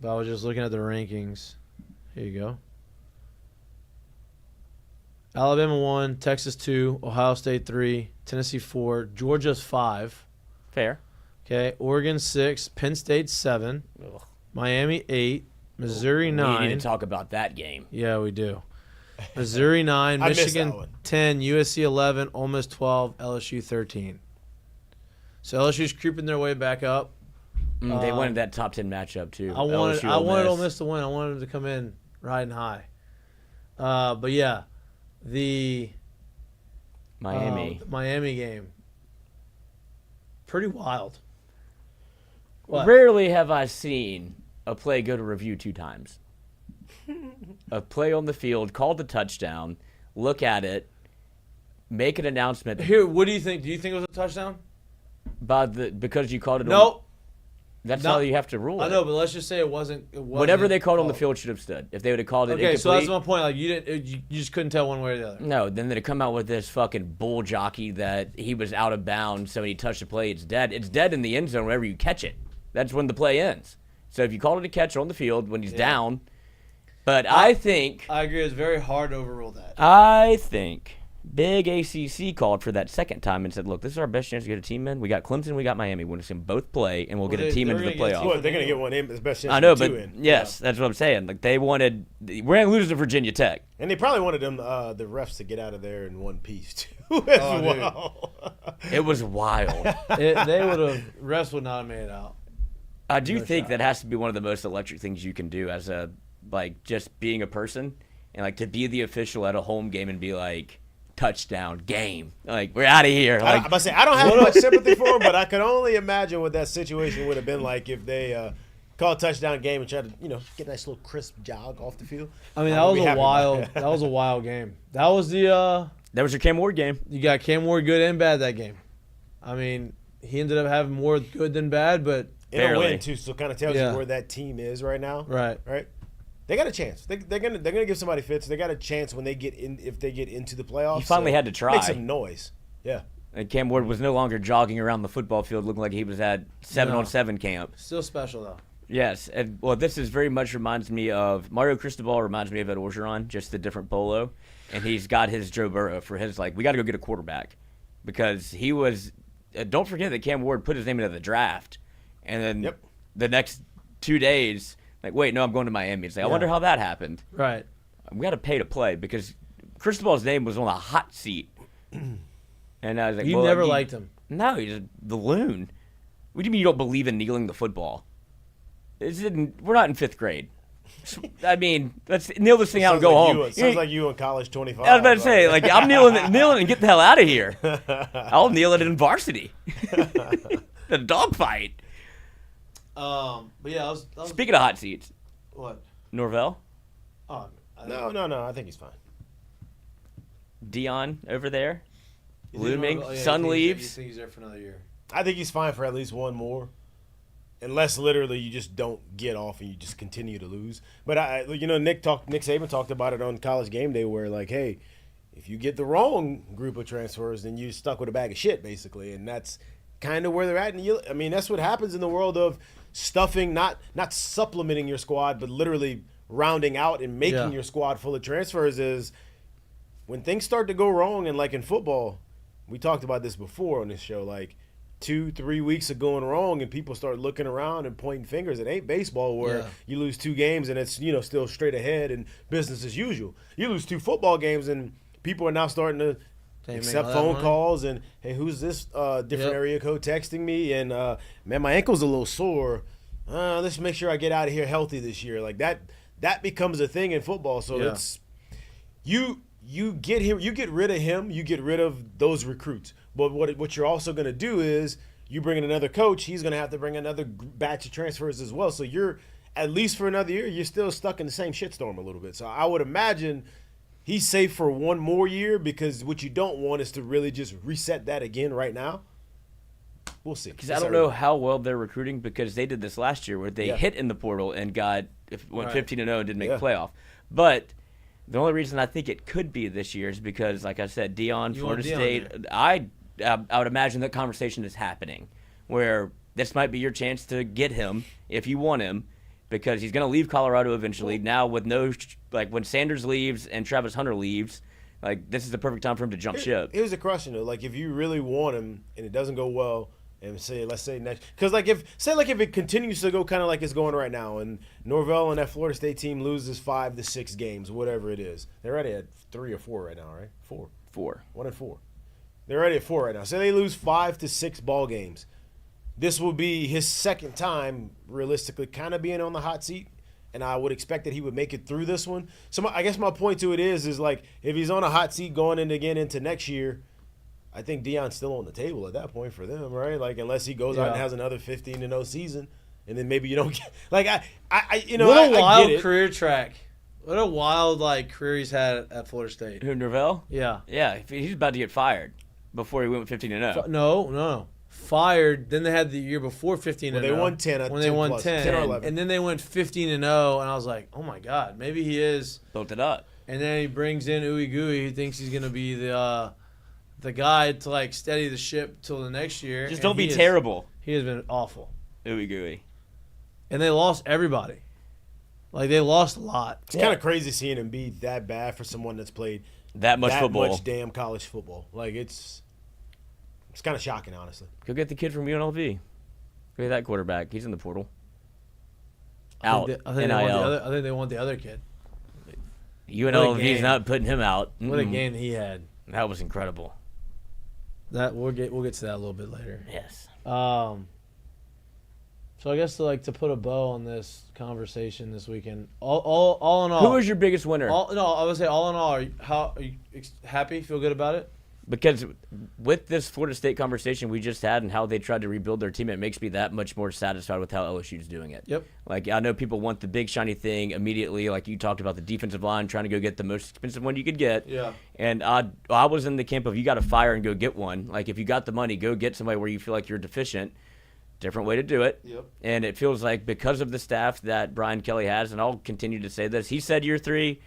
Speaker 1: But I was just looking at the rankings. Here you go. Alabama 1, Texas 2, Ohio State 3, Tennessee 4, Georgia's 5.
Speaker 7: Fair.
Speaker 1: Okay, Oregon 6, Penn State 7,
Speaker 7: Ugh.
Speaker 1: Miami 8, Missouri 9.
Speaker 7: We need to talk about that game.
Speaker 1: Yeah, we do. Missouri 9,
Speaker 8: I missed
Speaker 1: Michigan
Speaker 8: that one.
Speaker 1: 10, USC 11, Ole Miss 12, LSU 13. So LSU's creeping their way back up.
Speaker 7: They wanted that top 10 matchup too.
Speaker 1: I wanted
Speaker 7: LSU,
Speaker 1: Ole Miss to win. I wanted them to come in riding high. But yeah, the Miami game, pretty wild. What?
Speaker 7: Rarely have I seen a play go to review 2 times. A play on the field, called the touchdown, look at it, make an announcement.
Speaker 1: Here, what do you think? Do you think it was a touchdown?
Speaker 7: Because you called it.
Speaker 1: Nope.
Speaker 7: That's
Speaker 1: No.
Speaker 7: how you have to rule.
Speaker 1: I know, but let's just say it wasn't.
Speaker 7: Whatever they called on the field should have stood. If they would have called it
Speaker 1: Okay,
Speaker 7: incomplete.
Speaker 1: so that's my point. Like you just couldn't tell one way or the other.
Speaker 7: No, then they come out with this fucking bull jockey that he was out of bounds, so when he touched the play, it's dead. It's dead in the end zone whenever you catch it. That's when the play ends. So if you called it a catch on the field when he's down, but I think
Speaker 1: I agree. It's very hard to overrule that.
Speaker 7: I think Big ACC called for that second time and said, look, this is our best chance to get a team in. We got Clemson, we got Miami. We're going to see them both play, and we'll get a team into the playoff.
Speaker 8: Well, they're going to get one in. It's the best chance
Speaker 7: I know,
Speaker 8: to get
Speaker 7: but
Speaker 8: two in.
Speaker 7: yes, that's what I'm saying. Like they wanted – we're going to lose to Virginia Tech.
Speaker 8: And they probably wanted them, the refs to get out of there in one piece, too, as well.
Speaker 7: It was wild.
Speaker 1: They would have – refs would not have made it out.
Speaker 7: I do think that has to be one of the most electric things you can do as a – like just being a person and like to be the official at a home game and be like – touchdown game. Like, we're out of here. Like,
Speaker 8: I say I don't have much sympathy for him, but I can only imagine what that situation would have been like if they called a touchdown game and tried to, get a nice little crisp jog off the field.
Speaker 1: I mean, that was a wild game. That was the
Speaker 7: that was your Cam Ward game.
Speaker 1: You got Cam Ward good and bad that game. I mean, he ended up having more good than bad, but
Speaker 8: in a win too, so it kind of tells you where that team is right now.
Speaker 1: Right.
Speaker 8: They got a chance. They're gonna give somebody fits. They got a chance when they get in if they get into the playoffs.
Speaker 7: He finally had to try.
Speaker 8: Make some noise. Yeah.
Speaker 7: And Cam Ward was no longer jogging around the football field looking like he was at 7-on-7 camp.
Speaker 1: Still special though.
Speaker 7: Yes. And, well, this is very much reminds me of Mario Cristobal. Reminds me of Ed Orgeron, just a different polo. And he's got his Joe Burrow for his we got to go get a quarterback because he was. Don't forget that Cam Ward put his name into the draft, and then the next 2 days. Like, wait, no, I'm going to Miami. It's like, I wonder how that happened.
Speaker 1: Right.
Speaker 7: We got to pay to play because Cristobal's name was on the hot seat. And I was like,
Speaker 1: you never liked him.
Speaker 7: No, he's the loon. What do you mean you don't believe in kneeling the football? We're not in 5th grade. I mean, let's kneel this thing out and go home.
Speaker 8: It sounds like you in college 25.
Speaker 7: I was about to say, like, I'm kneeling and get the hell out of here. I'll kneel it in varsity. The dogfight.
Speaker 1: But yeah, I was
Speaker 7: Speaking of hot seats.
Speaker 1: What?
Speaker 7: Norvell?
Speaker 8: No. I think he's fine.
Speaker 7: Dion over there, looming.
Speaker 1: Norvell,
Speaker 7: Son leaves.
Speaker 1: You think he's there for another year?
Speaker 8: I think he's fine for at least one more, unless literally you just don't get off and you just continue to lose. But Nick Saban talked about it on College Game Day, where like, hey, if you get the wrong group of transfers, then you're stuck with a bag of shit, basically, and that's kind of where they're at. And that's what happens in the world of stuffing, not supplementing your squad, but literally rounding out and making your squad full of transfers. Is when things start to go wrong, and like in football, we talked about this before on this show, like 2-3 weeks of going wrong and people start looking around and pointing fingers. It ain't baseball where you lose 2 games and it's still straight ahead and business as usual. You lose 2 football games and people are now starting to accept phone calls and, hey, who's this different area code texting me? And, man, my ankle's a little sore. Let's make sure I get out of here healthy this year. Like that becomes a thing in football. So it's you get him, you get rid of him, you get rid of those recruits. But what you're also going to do is you bring in another coach, he's going to have to bring another batch of transfers as well. So you're, at least for another year, you're still stuck in the same shitstorm a little bit. So I would imagine he's safe for one more year, because what you don't want is to really just reset that again right now. We'll see.
Speaker 7: Because I don't know how well they're recruiting, because they did this last year where they hit in the portal and went 15-0 and didn't make a playoff. But the only reason I think it could be this year is because, like I said, Dion, Florida State, I would imagine that conversation is happening, where this might be your chance to get him if you want him, because he's going to leave Colorado eventually. Now with when Sanders leaves and Travis Hunter leaves, this is the perfect time for him to jump ship.
Speaker 8: Here's the question though, if you really want him and it doesn't go well, and let's say next, because if it continues to go kind of like it's going right now, and Norvell and that Florida State team loses 5 to 6 games, whatever it is, they're already at 3 or 4 right now, right? 4. 1-4. They're already at 4 right now. So they lose 5 to 6 ball games. This will be his second time, realistically, kind of being on the hot seat, and I would expect that he would make it through this one. So I guess my point to it is if he's on a hot seat going into next year, I think Dion's still on the table at that point for them, right? Unless he goes out and has another 15-0 season, and then maybe you don't get what
Speaker 1: a wild career track. What a wild career he's had at Florida State.
Speaker 7: Who, Norvell?
Speaker 1: Yeah.
Speaker 7: Yeah, he's about to get fired before he went 15-0.
Speaker 1: No. Fired. Then they had the year before 15-0.
Speaker 8: They won 10.
Speaker 1: When they won 10
Speaker 8: or 11.
Speaker 1: And then they went 15-0, and I was like, oh my God, maybe he is.
Speaker 7: Built it up.
Speaker 1: And then he brings in Uwe Gui, who thinks he's going to be the guy to steady the ship till the next year.
Speaker 7: Just don't be terrible.
Speaker 1: He has been awful.
Speaker 7: Uwe Gui.
Speaker 1: And they lost everybody. They lost a lot.
Speaker 8: It's kind of crazy seeing him be that bad for someone that's played
Speaker 7: that much football.
Speaker 8: much damn college football. Like, it's kind of shocking, honestly.
Speaker 7: Go get the kid from UNLV. Go get that quarterback. He's in the portal. Out.
Speaker 1: I think they want the other kid.
Speaker 7: UNLV's not putting him out.
Speaker 1: What a game he had.
Speaker 7: That was incredible.
Speaker 1: That we'll get to that a little bit later.
Speaker 7: Yes.
Speaker 1: So I guess to put a bow on this conversation this weekend, all in all,
Speaker 7: Who was your biggest winner?
Speaker 1: I would say all in all, are you happy? Feel good about it?
Speaker 7: Because with this Florida State conversation we just had and how they tried to rebuild their team, it makes me that much more satisfied with how LSU's doing it.
Speaker 1: Yep.
Speaker 7: Like, I know people want the big shiny thing immediately. Like you talked about the defensive line, trying to go get the most expensive one you could get.
Speaker 1: Yeah.
Speaker 7: And I was in the camp of you got to fire and go get one. Like, if you got the money, go get somebody where you feel like you're deficient. Different way to do it.
Speaker 1: Yep.
Speaker 7: And it feels like because of the staff that Brian Kelly has, and I'll continue to say this, he said year 3,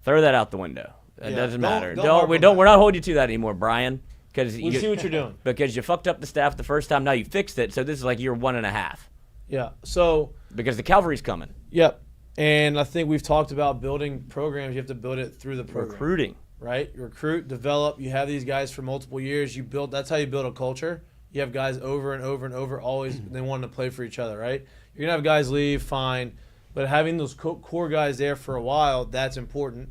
Speaker 7: throw that out the window. It doesn't matter. We're not holding you to that anymore, Brian. Because
Speaker 1: we see what you're doing.
Speaker 7: Because you fucked up the staff the first time. Now you fixed it. So this is like year 1.5.
Speaker 1: Yeah. So
Speaker 7: because the cavalry's coming.
Speaker 1: Yep. And I think we've talked about building programs. You have to build it through the program.
Speaker 7: Recruiting.
Speaker 1: Right. Recruit, develop. You have these guys for multiple years. That's how you build a culture. You have guys over and over and over. Always they want to play for each other. Right. You're gonna have guys leave, fine, but having those core guys there for a while, that's important.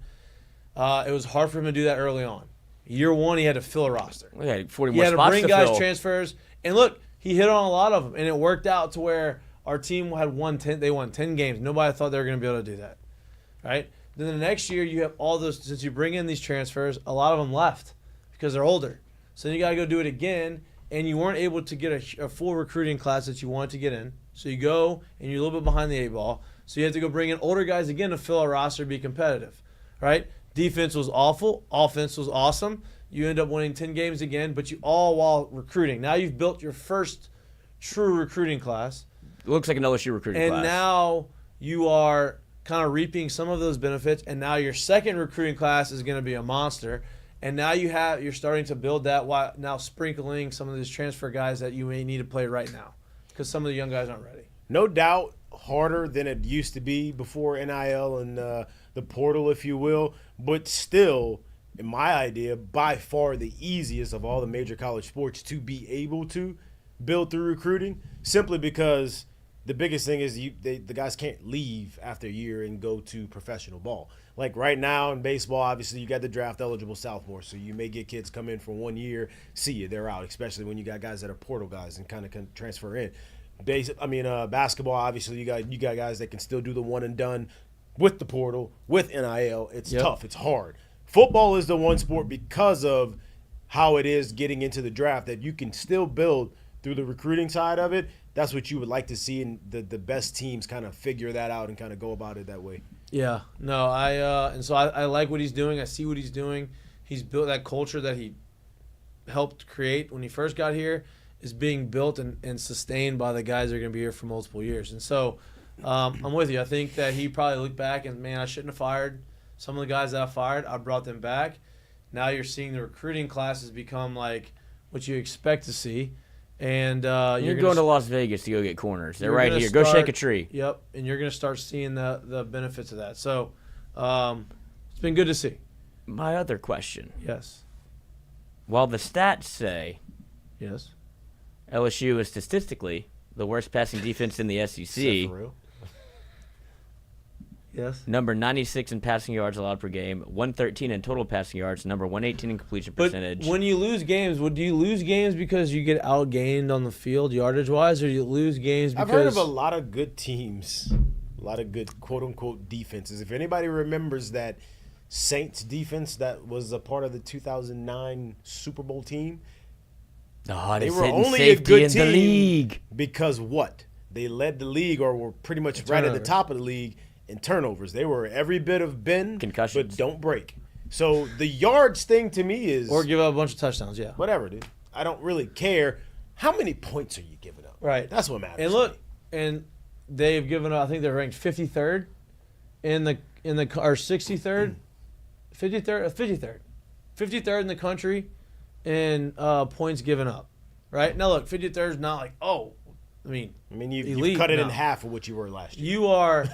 Speaker 1: It was hard for him to do that early on. Year 1, he had to fill a roster.
Speaker 7: We had 40
Speaker 1: he
Speaker 7: more
Speaker 1: had to
Speaker 7: spots
Speaker 1: bring
Speaker 7: to
Speaker 1: guys
Speaker 7: fill.
Speaker 1: transfers, and look, he hit on a lot of them, and it worked out to where our team had won 10. They won 10 games. Nobody thought they were going to be able to do that, right? Then the next year, you have all those. Since you bring in these transfers, a lot of them left because they're older. So then you got to go do it again, and you weren't able to get a full recruiting class that you wanted to get in. So you go, and you're a little bit behind the 8 ball. So you have to go bring in older guys again to fill a roster, be competitive, right? Defense was awful. Offense was awesome. You end up winning 10 games again, but you all while recruiting. Now you've built your first true recruiting class.
Speaker 7: It looks like an LSU recruiting class.
Speaker 1: And now you are kind of reaping some of those benefits, and now your second recruiting class is going to be a monster. And now you're starting to build that while now sprinkling some of these transfer guys that you may need to play right now because some of the young guys aren't ready.
Speaker 8: No doubt harder than it used to be before NIL and the portal, if you will, but still, in my idea, by far the easiest of all the major college sports to be able to build through recruiting, simply because the biggest thing is the guys can't leave after a year and go to professional ball. Like right now in baseball, obviously you got the draft-eligible sophomores, so you may get kids come in for 1 year, see you, they're out, especially when you got guys that are portal guys and kind of can transfer in. Basketball, obviously you got guys that can still do the one and done with the portal, with NIL. It's tough. It's hard. Football is the one sport because of how it is getting into the draft that you can still build through the recruiting side of it. That's what you would like to see, and the best teams kind of figure that out and kind of go about it that way.
Speaker 1: Yeah. No, I like what he's doing. I see what he's doing. He's built that culture that he helped create when he first got here is being built and sustained by the guys that are going to be here for multiple years. And so I'm with you. I think that he probably looked back and, man, I shouldn't have fired some of the guys that I fired. I brought them back. Now you're seeing the recruiting classes become like what you expect to see. And
Speaker 7: you're going to Las Vegas to go get corners. They're right here. Go shake a tree.
Speaker 1: Yep, and you're going to start seeing the benefits of that. So it's been good to see.
Speaker 7: My other question.
Speaker 1: Yes.
Speaker 7: While the stats say
Speaker 1: yes,
Speaker 7: LSU is statistically the worst passing defense in the SEC.
Speaker 8: For real?
Speaker 1: yes.
Speaker 7: Number 96 in passing yards allowed per game, 113 in total passing yards, number 118 in completion percentage.
Speaker 1: But when you lose games, do you lose games because you get outgained on the field yardage-wise, or do you lose games because...
Speaker 8: I've heard of a lot of good teams, a lot of good quote-unquote defenses. If anybody remembers that Saints defense that was a part of the 2009 Super Bowl team,
Speaker 7: they
Speaker 8: were
Speaker 7: hitting
Speaker 8: only a
Speaker 7: safety
Speaker 8: good
Speaker 7: in
Speaker 8: team
Speaker 7: the league.
Speaker 8: because what? They led the league or were pretty much right at the top of the league in turnovers. They were every bit of bend,
Speaker 7: concussions,
Speaker 8: but don't break. So the yards thing to me is...
Speaker 1: Or give up a bunch of touchdowns, yeah.
Speaker 8: Whatever, dude. I don't really care. How many points are you giving up?
Speaker 1: Right.
Speaker 8: That's what matters.
Speaker 1: And look, and they've given up, I think they're ranked 53rd in the or 63rd, 53rd in the country in points given up. Right? Now look, 53rd is not like, you
Speaker 8: cut it in half of what you were last year.
Speaker 1: You are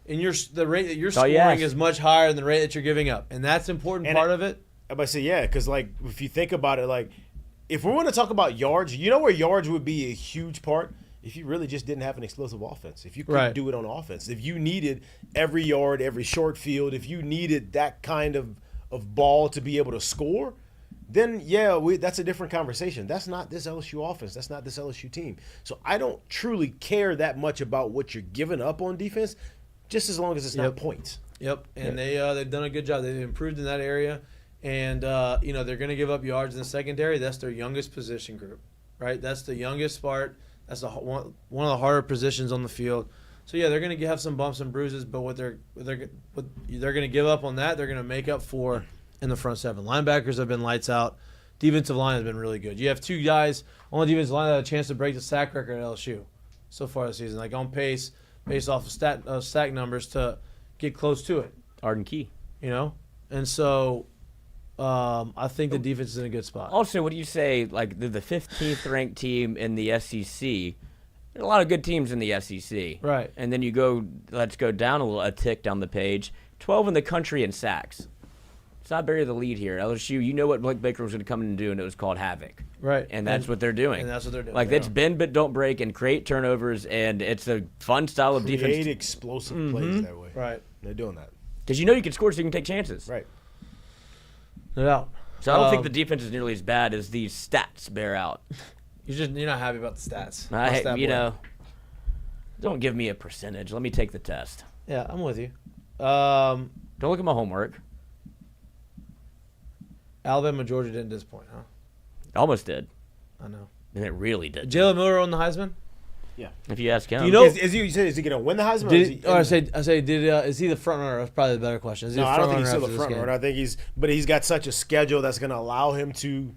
Speaker 1: and the rate that you're
Speaker 7: all you
Speaker 1: scoring
Speaker 7: ask.
Speaker 1: is much higher than the rate that you're giving up, and that's an important part of it.
Speaker 8: I'm about to say, yeah, because, like, if you think about it, like, if we want to talk about yards, you know where yards would be a huge part? If you really just didn't have an explosive offense. If you couldn't do it on offense. If you needed every yard, every short field, if you needed that kind of ball to be able to score, then, yeah, that's a different conversation. That's not this LSU offense. That's not this LSU team. So I don't truly care that much about what you're giving up on defense, just as long as it's not points.
Speaker 1: Yep, and they've done a good job. They've improved in that area. And, they're going to give up yards in the secondary. That's their youngest position group, right? That's the youngest part. That's one of the harder positions on the field. So, yeah, they're going to have some bumps and bruises, but what they're going to give up on that, they're going to make up for in the front seven. Linebackers have been lights out. Defensive line has been really good. You have two guys on the defensive line that had a chance to break the sack record at LSU so far this season, like on pace based off of sack numbers to get close to it.
Speaker 7: Arden Key.
Speaker 1: And so I think the defense is in a good spot.
Speaker 7: Also, what do you say, like, they're the 15th ranked team in the SEC. There are a lot of good teams in the SEC.
Speaker 1: Right.
Speaker 7: And then let's go down a tick down the page. 12 in the country in sacks. Let's not bury the lead here. LSU, you know what Blake Baker was going to come in and do, and it was called havoc.
Speaker 1: Right.
Speaker 7: And that's what they're doing.
Speaker 1: And that's what they're doing.
Speaker 7: Like, it's bend but don't break and create turnovers, and it's a fun style of defense.
Speaker 8: Create explosive plays that way.
Speaker 1: Right.
Speaker 8: They're doing that.
Speaker 7: Because you know you can score so you can take chances.
Speaker 8: Right.
Speaker 1: No doubt.
Speaker 7: So I don't think the defense is nearly as bad as these stats bear out.
Speaker 1: You're not happy about the stats.
Speaker 7: Don't give me a percentage. Let me take the test.
Speaker 1: Yeah, I'm with you.
Speaker 7: Don't look at my homework.
Speaker 1: Alabama, Georgia didn't disappoint, huh?
Speaker 7: Almost did.
Speaker 1: I know.
Speaker 7: And it really did.
Speaker 1: Jalen Miller on the Heisman?
Speaker 8: Yeah.
Speaker 7: If you ask him.
Speaker 1: Do you know?
Speaker 8: Is he going to win the Heisman? Is
Speaker 1: he the front runner? That's probably the better question. Is he
Speaker 8: no,
Speaker 1: the
Speaker 8: I
Speaker 1: front
Speaker 8: don't think he's
Speaker 1: runner
Speaker 8: still the
Speaker 1: after
Speaker 8: front
Speaker 1: this
Speaker 8: runner.
Speaker 1: game?
Speaker 8: I think but he's got such a schedule that's going to allow him to,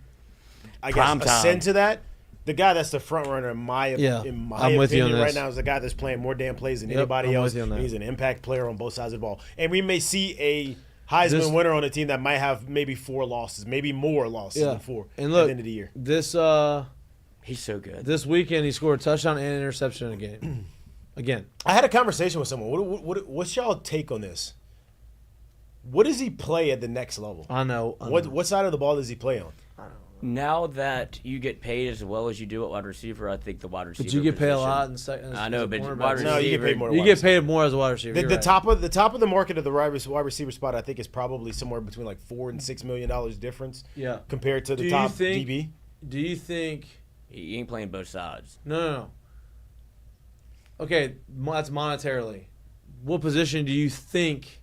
Speaker 8: I guess,
Speaker 7: Prime time.
Speaker 8: ascend to that. The guy that's the front runner, in my
Speaker 1: I'm with you on
Speaker 8: opinion,
Speaker 1: this.
Speaker 8: right now is the guy that's playing more damn plays than anybody
Speaker 1: I'm
Speaker 8: else.
Speaker 1: with you on that.
Speaker 8: He's an impact player on both sides of the ball, and we may see a Heisman winner on a team that might have maybe 4 losses, maybe more losses than 4
Speaker 1: and look,
Speaker 8: at the end of the year.
Speaker 7: He's so good.
Speaker 1: This weekend he scored a touchdown and an interception in a game. Again,
Speaker 8: I had a conversation with someone. What's y'all take on this? What does he play at the next level?
Speaker 1: I know.
Speaker 8: What side of the ball does he play on?
Speaker 7: Now that you get paid as well as you do at wide receiver, I think the wide receiver.
Speaker 1: But you get paid a
Speaker 7: position-
Speaker 1: lot in second.
Speaker 7: I know, but
Speaker 1: cornerback.
Speaker 7: wide receiver.
Speaker 8: No, you get paid more.
Speaker 1: You get paid more as a wide receiver.
Speaker 8: The top of the market of the wide receiver spot, I think, is probably somewhere between like $4 and $6 million difference.
Speaker 1: Yeah.
Speaker 8: Compared to the top DB.
Speaker 1: Do you think?
Speaker 7: He ain't playing both sides.
Speaker 1: No. Okay, that's monetarily. What position do you think?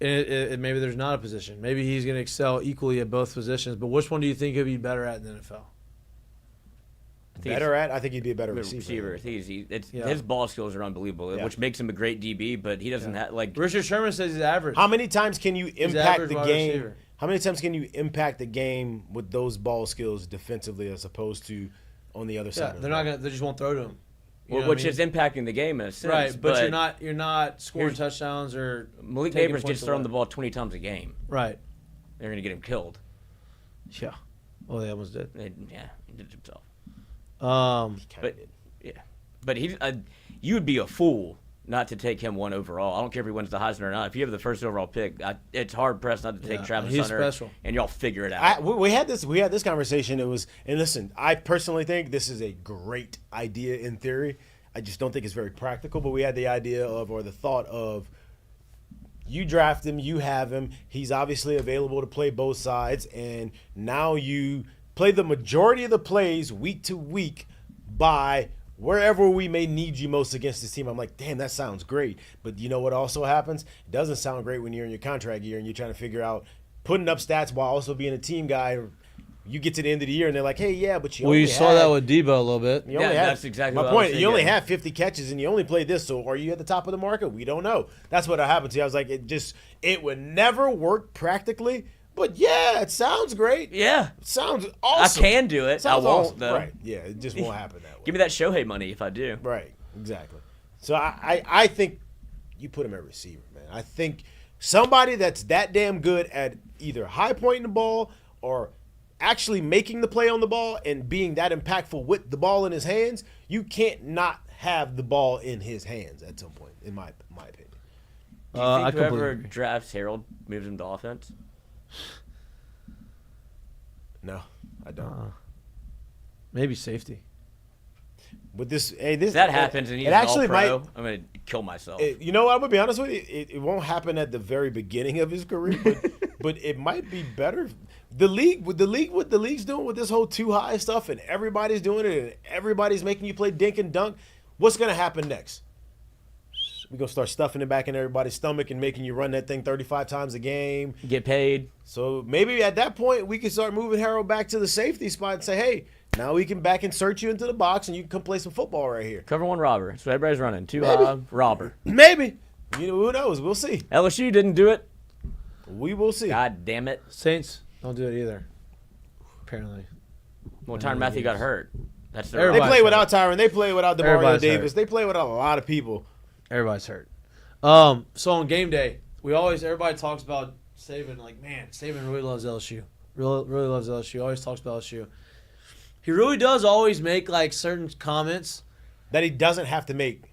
Speaker 1: And maybe there's not a position. Maybe he's going to excel equally at both positions. But which one do you think he'll be better at in the NFL?
Speaker 8: I think he'd be a better receiver.
Speaker 7: His ball skills are unbelievable, which makes him a great DB. But he doesn't have
Speaker 1: Richard Sherman says he's average.
Speaker 8: How many times can you impact the game?
Speaker 1: Receiver.
Speaker 8: How many times can you impact the game with those ball skills defensively as opposed to on the other side?
Speaker 1: They're not going. They just won't throw to him.
Speaker 7: Which is impacting the game in a sense.
Speaker 1: Right, but you're not scoring touchdowns or
Speaker 7: Malik Neighbors gets thrown the ball 20 times a game.
Speaker 1: Right.
Speaker 7: They're going to get him killed.
Speaker 1: Yeah. Oh, they almost did.
Speaker 7: He did it himself. But you would be a fool not to take him 1 overall. I don't care if he wins the Heisman or not. If you have the first overall pick, it's hard pressed not to take Travis Hunter.
Speaker 1: Special.
Speaker 7: And y'all figure it out.
Speaker 8: We had this conversation. And listen, I personally think this is a great idea in theory. I just don't think it's very practical. But we had the idea or the thought of, you draft him, you have him. He's obviously available to play both sides, and now you play the majority of the plays week to week by wherever we may need you most against this team. I'm like, damn, that sounds great. But you know what also happens? It doesn't sound great when you're in your contract year and you're trying to figure out putting up stats while also being a team guy. You get to the end of the year and they're like, hey, yeah, but you
Speaker 1: saw that with Debo a little bit.
Speaker 7: That's exactly
Speaker 8: my point. You only have 50 catches and you only played this, so are you at the top of the market? We don't know. That's what happened to you. I was like, it would never work practically. But yeah, it sounds great.
Speaker 7: Yeah.
Speaker 8: It sounds awesome.
Speaker 7: I can do it. I won't,
Speaker 8: awesome.
Speaker 7: though.
Speaker 8: Right. Yeah, it just won't happen that way.
Speaker 7: Give me that Shohei money if I do.
Speaker 8: Right. Exactly. So I think you put him at receiver, man. I think somebody that's that damn good at either high pointing the ball or actually making the play on the ball and being that impactful with the ball in his hands, you can't not have the ball in his hands at some point, in my opinion.
Speaker 7: Do you think
Speaker 9: I completely
Speaker 7: whoever
Speaker 9: agree.
Speaker 7: drafts Harold moves him to offense?
Speaker 8: No, I don't.
Speaker 9: Maybe safety.
Speaker 8: But this
Speaker 7: If that happens and he's
Speaker 8: it actually
Speaker 7: an all-pro,
Speaker 8: might.
Speaker 7: I'm going to kill myself.
Speaker 8: You know what? I'm gonna be honest with you. It won't happen at the very beginning of his career, but it might be better. The league's doing with this whole too high stuff, and everybody's doing it, and everybody's making you play dink and dunk. What's gonna happen next? We're gonna start stuffing it back in everybody's stomach and making you run that thing 35 times a game.
Speaker 7: Get paid.
Speaker 8: So maybe at that point we can start moving Harold back to the safety spot and say, hey, now we can back insert you into the box and you can come play some football right here.
Speaker 7: Cover one robber. That's what everybody's running. Two high, robber.
Speaker 8: Maybe. You know, who knows? We'll see.
Speaker 7: LSU didn't do it.
Speaker 8: We will see.
Speaker 7: God damn it.
Speaker 9: Saints don't do it either. Apparently.
Speaker 7: Well, Tyrann Matthew got hurt. That's the
Speaker 8: They
Speaker 9: Everybody's
Speaker 8: play
Speaker 9: hurt.
Speaker 8: without Tyron. They play without DeMario
Speaker 9: Everybody's
Speaker 8: Davis.
Speaker 9: hurt.
Speaker 8: They play without a lot of people.
Speaker 9: Everybody's hurt.
Speaker 1: So on game day, everybody talks about Saban. Like, man, Saban really loves LSU. Really loves LSU. Always talks about LSU. He really does always make like certain comments.
Speaker 8: That he doesn't have to make.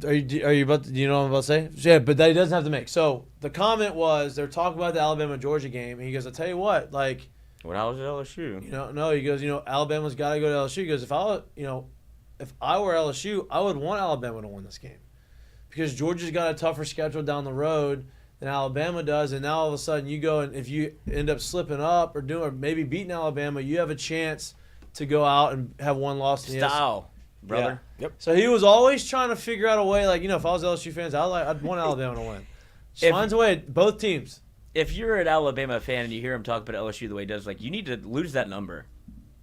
Speaker 1: Are you about to, do you know what I'm about to say? Yeah, but that he doesn't have to make. So the comment was they're talking about the Alabama Georgia game, and he goes, "I tell you what, like,
Speaker 7: When I was at LSU.
Speaker 1: no." He goes, Alabama's got to go to LSU. He goes, if I were LSU, I would want Alabama to win this game because Georgia's got a tougher schedule down the road than Alabama does, and now all of a sudden you go and if you end up slipping up or maybe beating Alabama, you have a chance to go out and have one loss in the
Speaker 7: Style, brother.
Speaker 8: Yeah. Yep.
Speaker 1: So he was always trying to figure out a way, like, if I was LSU fans, I'd want Alabama to win.
Speaker 7: If-
Speaker 1: Finds a way, both teams.
Speaker 7: If you're an Alabama fan and you hear him talk about LSU the way he does, like, you need to lose that number.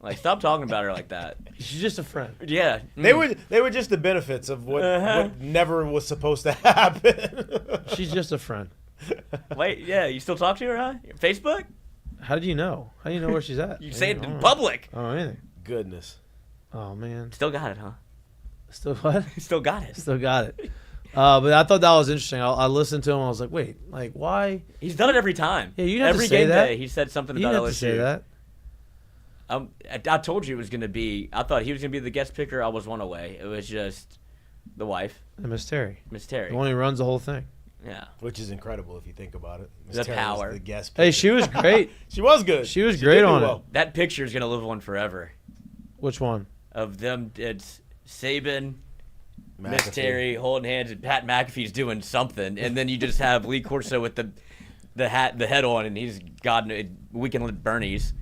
Speaker 7: Like, stop talking about her like that.
Speaker 1: She's just a friend.
Speaker 7: Yeah.
Speaker 8: They were just the benefits of what never was supposed to happen.
Speaker 9: She's just a friend.
Speaker 7: Wait, yeah, you still talk to her, huh? Facebook?
Speaker 9: How did you know? How do you know where she's at?
Speaker 7: You say it
Speaker 9: I
Speaker 7: in
Speaker 9: don't
Speaker 7: public.
Speaker 9: know. I don't know anything.
Speaker 8: Goodness.
Speaker 9: Oh, man.
Speaker 7: Still got it, huh?
Speaker 9: Still what?
Speaker 7: Still got it.
Speaker 1: Still got it. But I thought that was interesting. I listened to him. I was like, wait, like, why?
Speaker 7: He's done it every time.
Speaker 1: Yeah, you didn't have
Speaker 7: every
Speaker 1: to say
Speaker 7: game
Speaker 1: that.
Speaker 7: day, he said something
Speaker 1: You
Speaker 7: about
Speaker 1: didn't have
Speaker 7: LSU.
Speaker 1: to say that.
Speaker 7: I told you it was going to be. I thought he was going to be the guest picker. I was one away. It was just the wife,
Speaker 9: And Miss Terry.
Speaker 7: Miss Terry.
Speaker 9: The one who runs the whole thing.
Speaker 7: Yeah.
Speaker 8: Which is incredible if you think about it. Miss
Speaker 7: The
Speaker 8: Terry was
Speaker 7: power.
Speaker 8: The guest
Speaker 9: Hey,
Speaker 8: picker.
Speaker 9: she was great.
Speaker 8: She was good.
Speaker 9: She was
Speaker 8: She
Speaker 9: great
Speaker 8: did do
Speaker 9: on
Speaker 8: well.
Speaker 9: it.
Speaker 7: That picture is going to live on forever.
Speaker 9: Which one?
Speaker 7: Of them, it's Saban, Miss
Speaker 8: McAfee.
Speaker 7: Terry holding hands, and Pat McAfee's doing something, and then you just have Lee Corso with the head on, and he's got Weekend with Bernie's.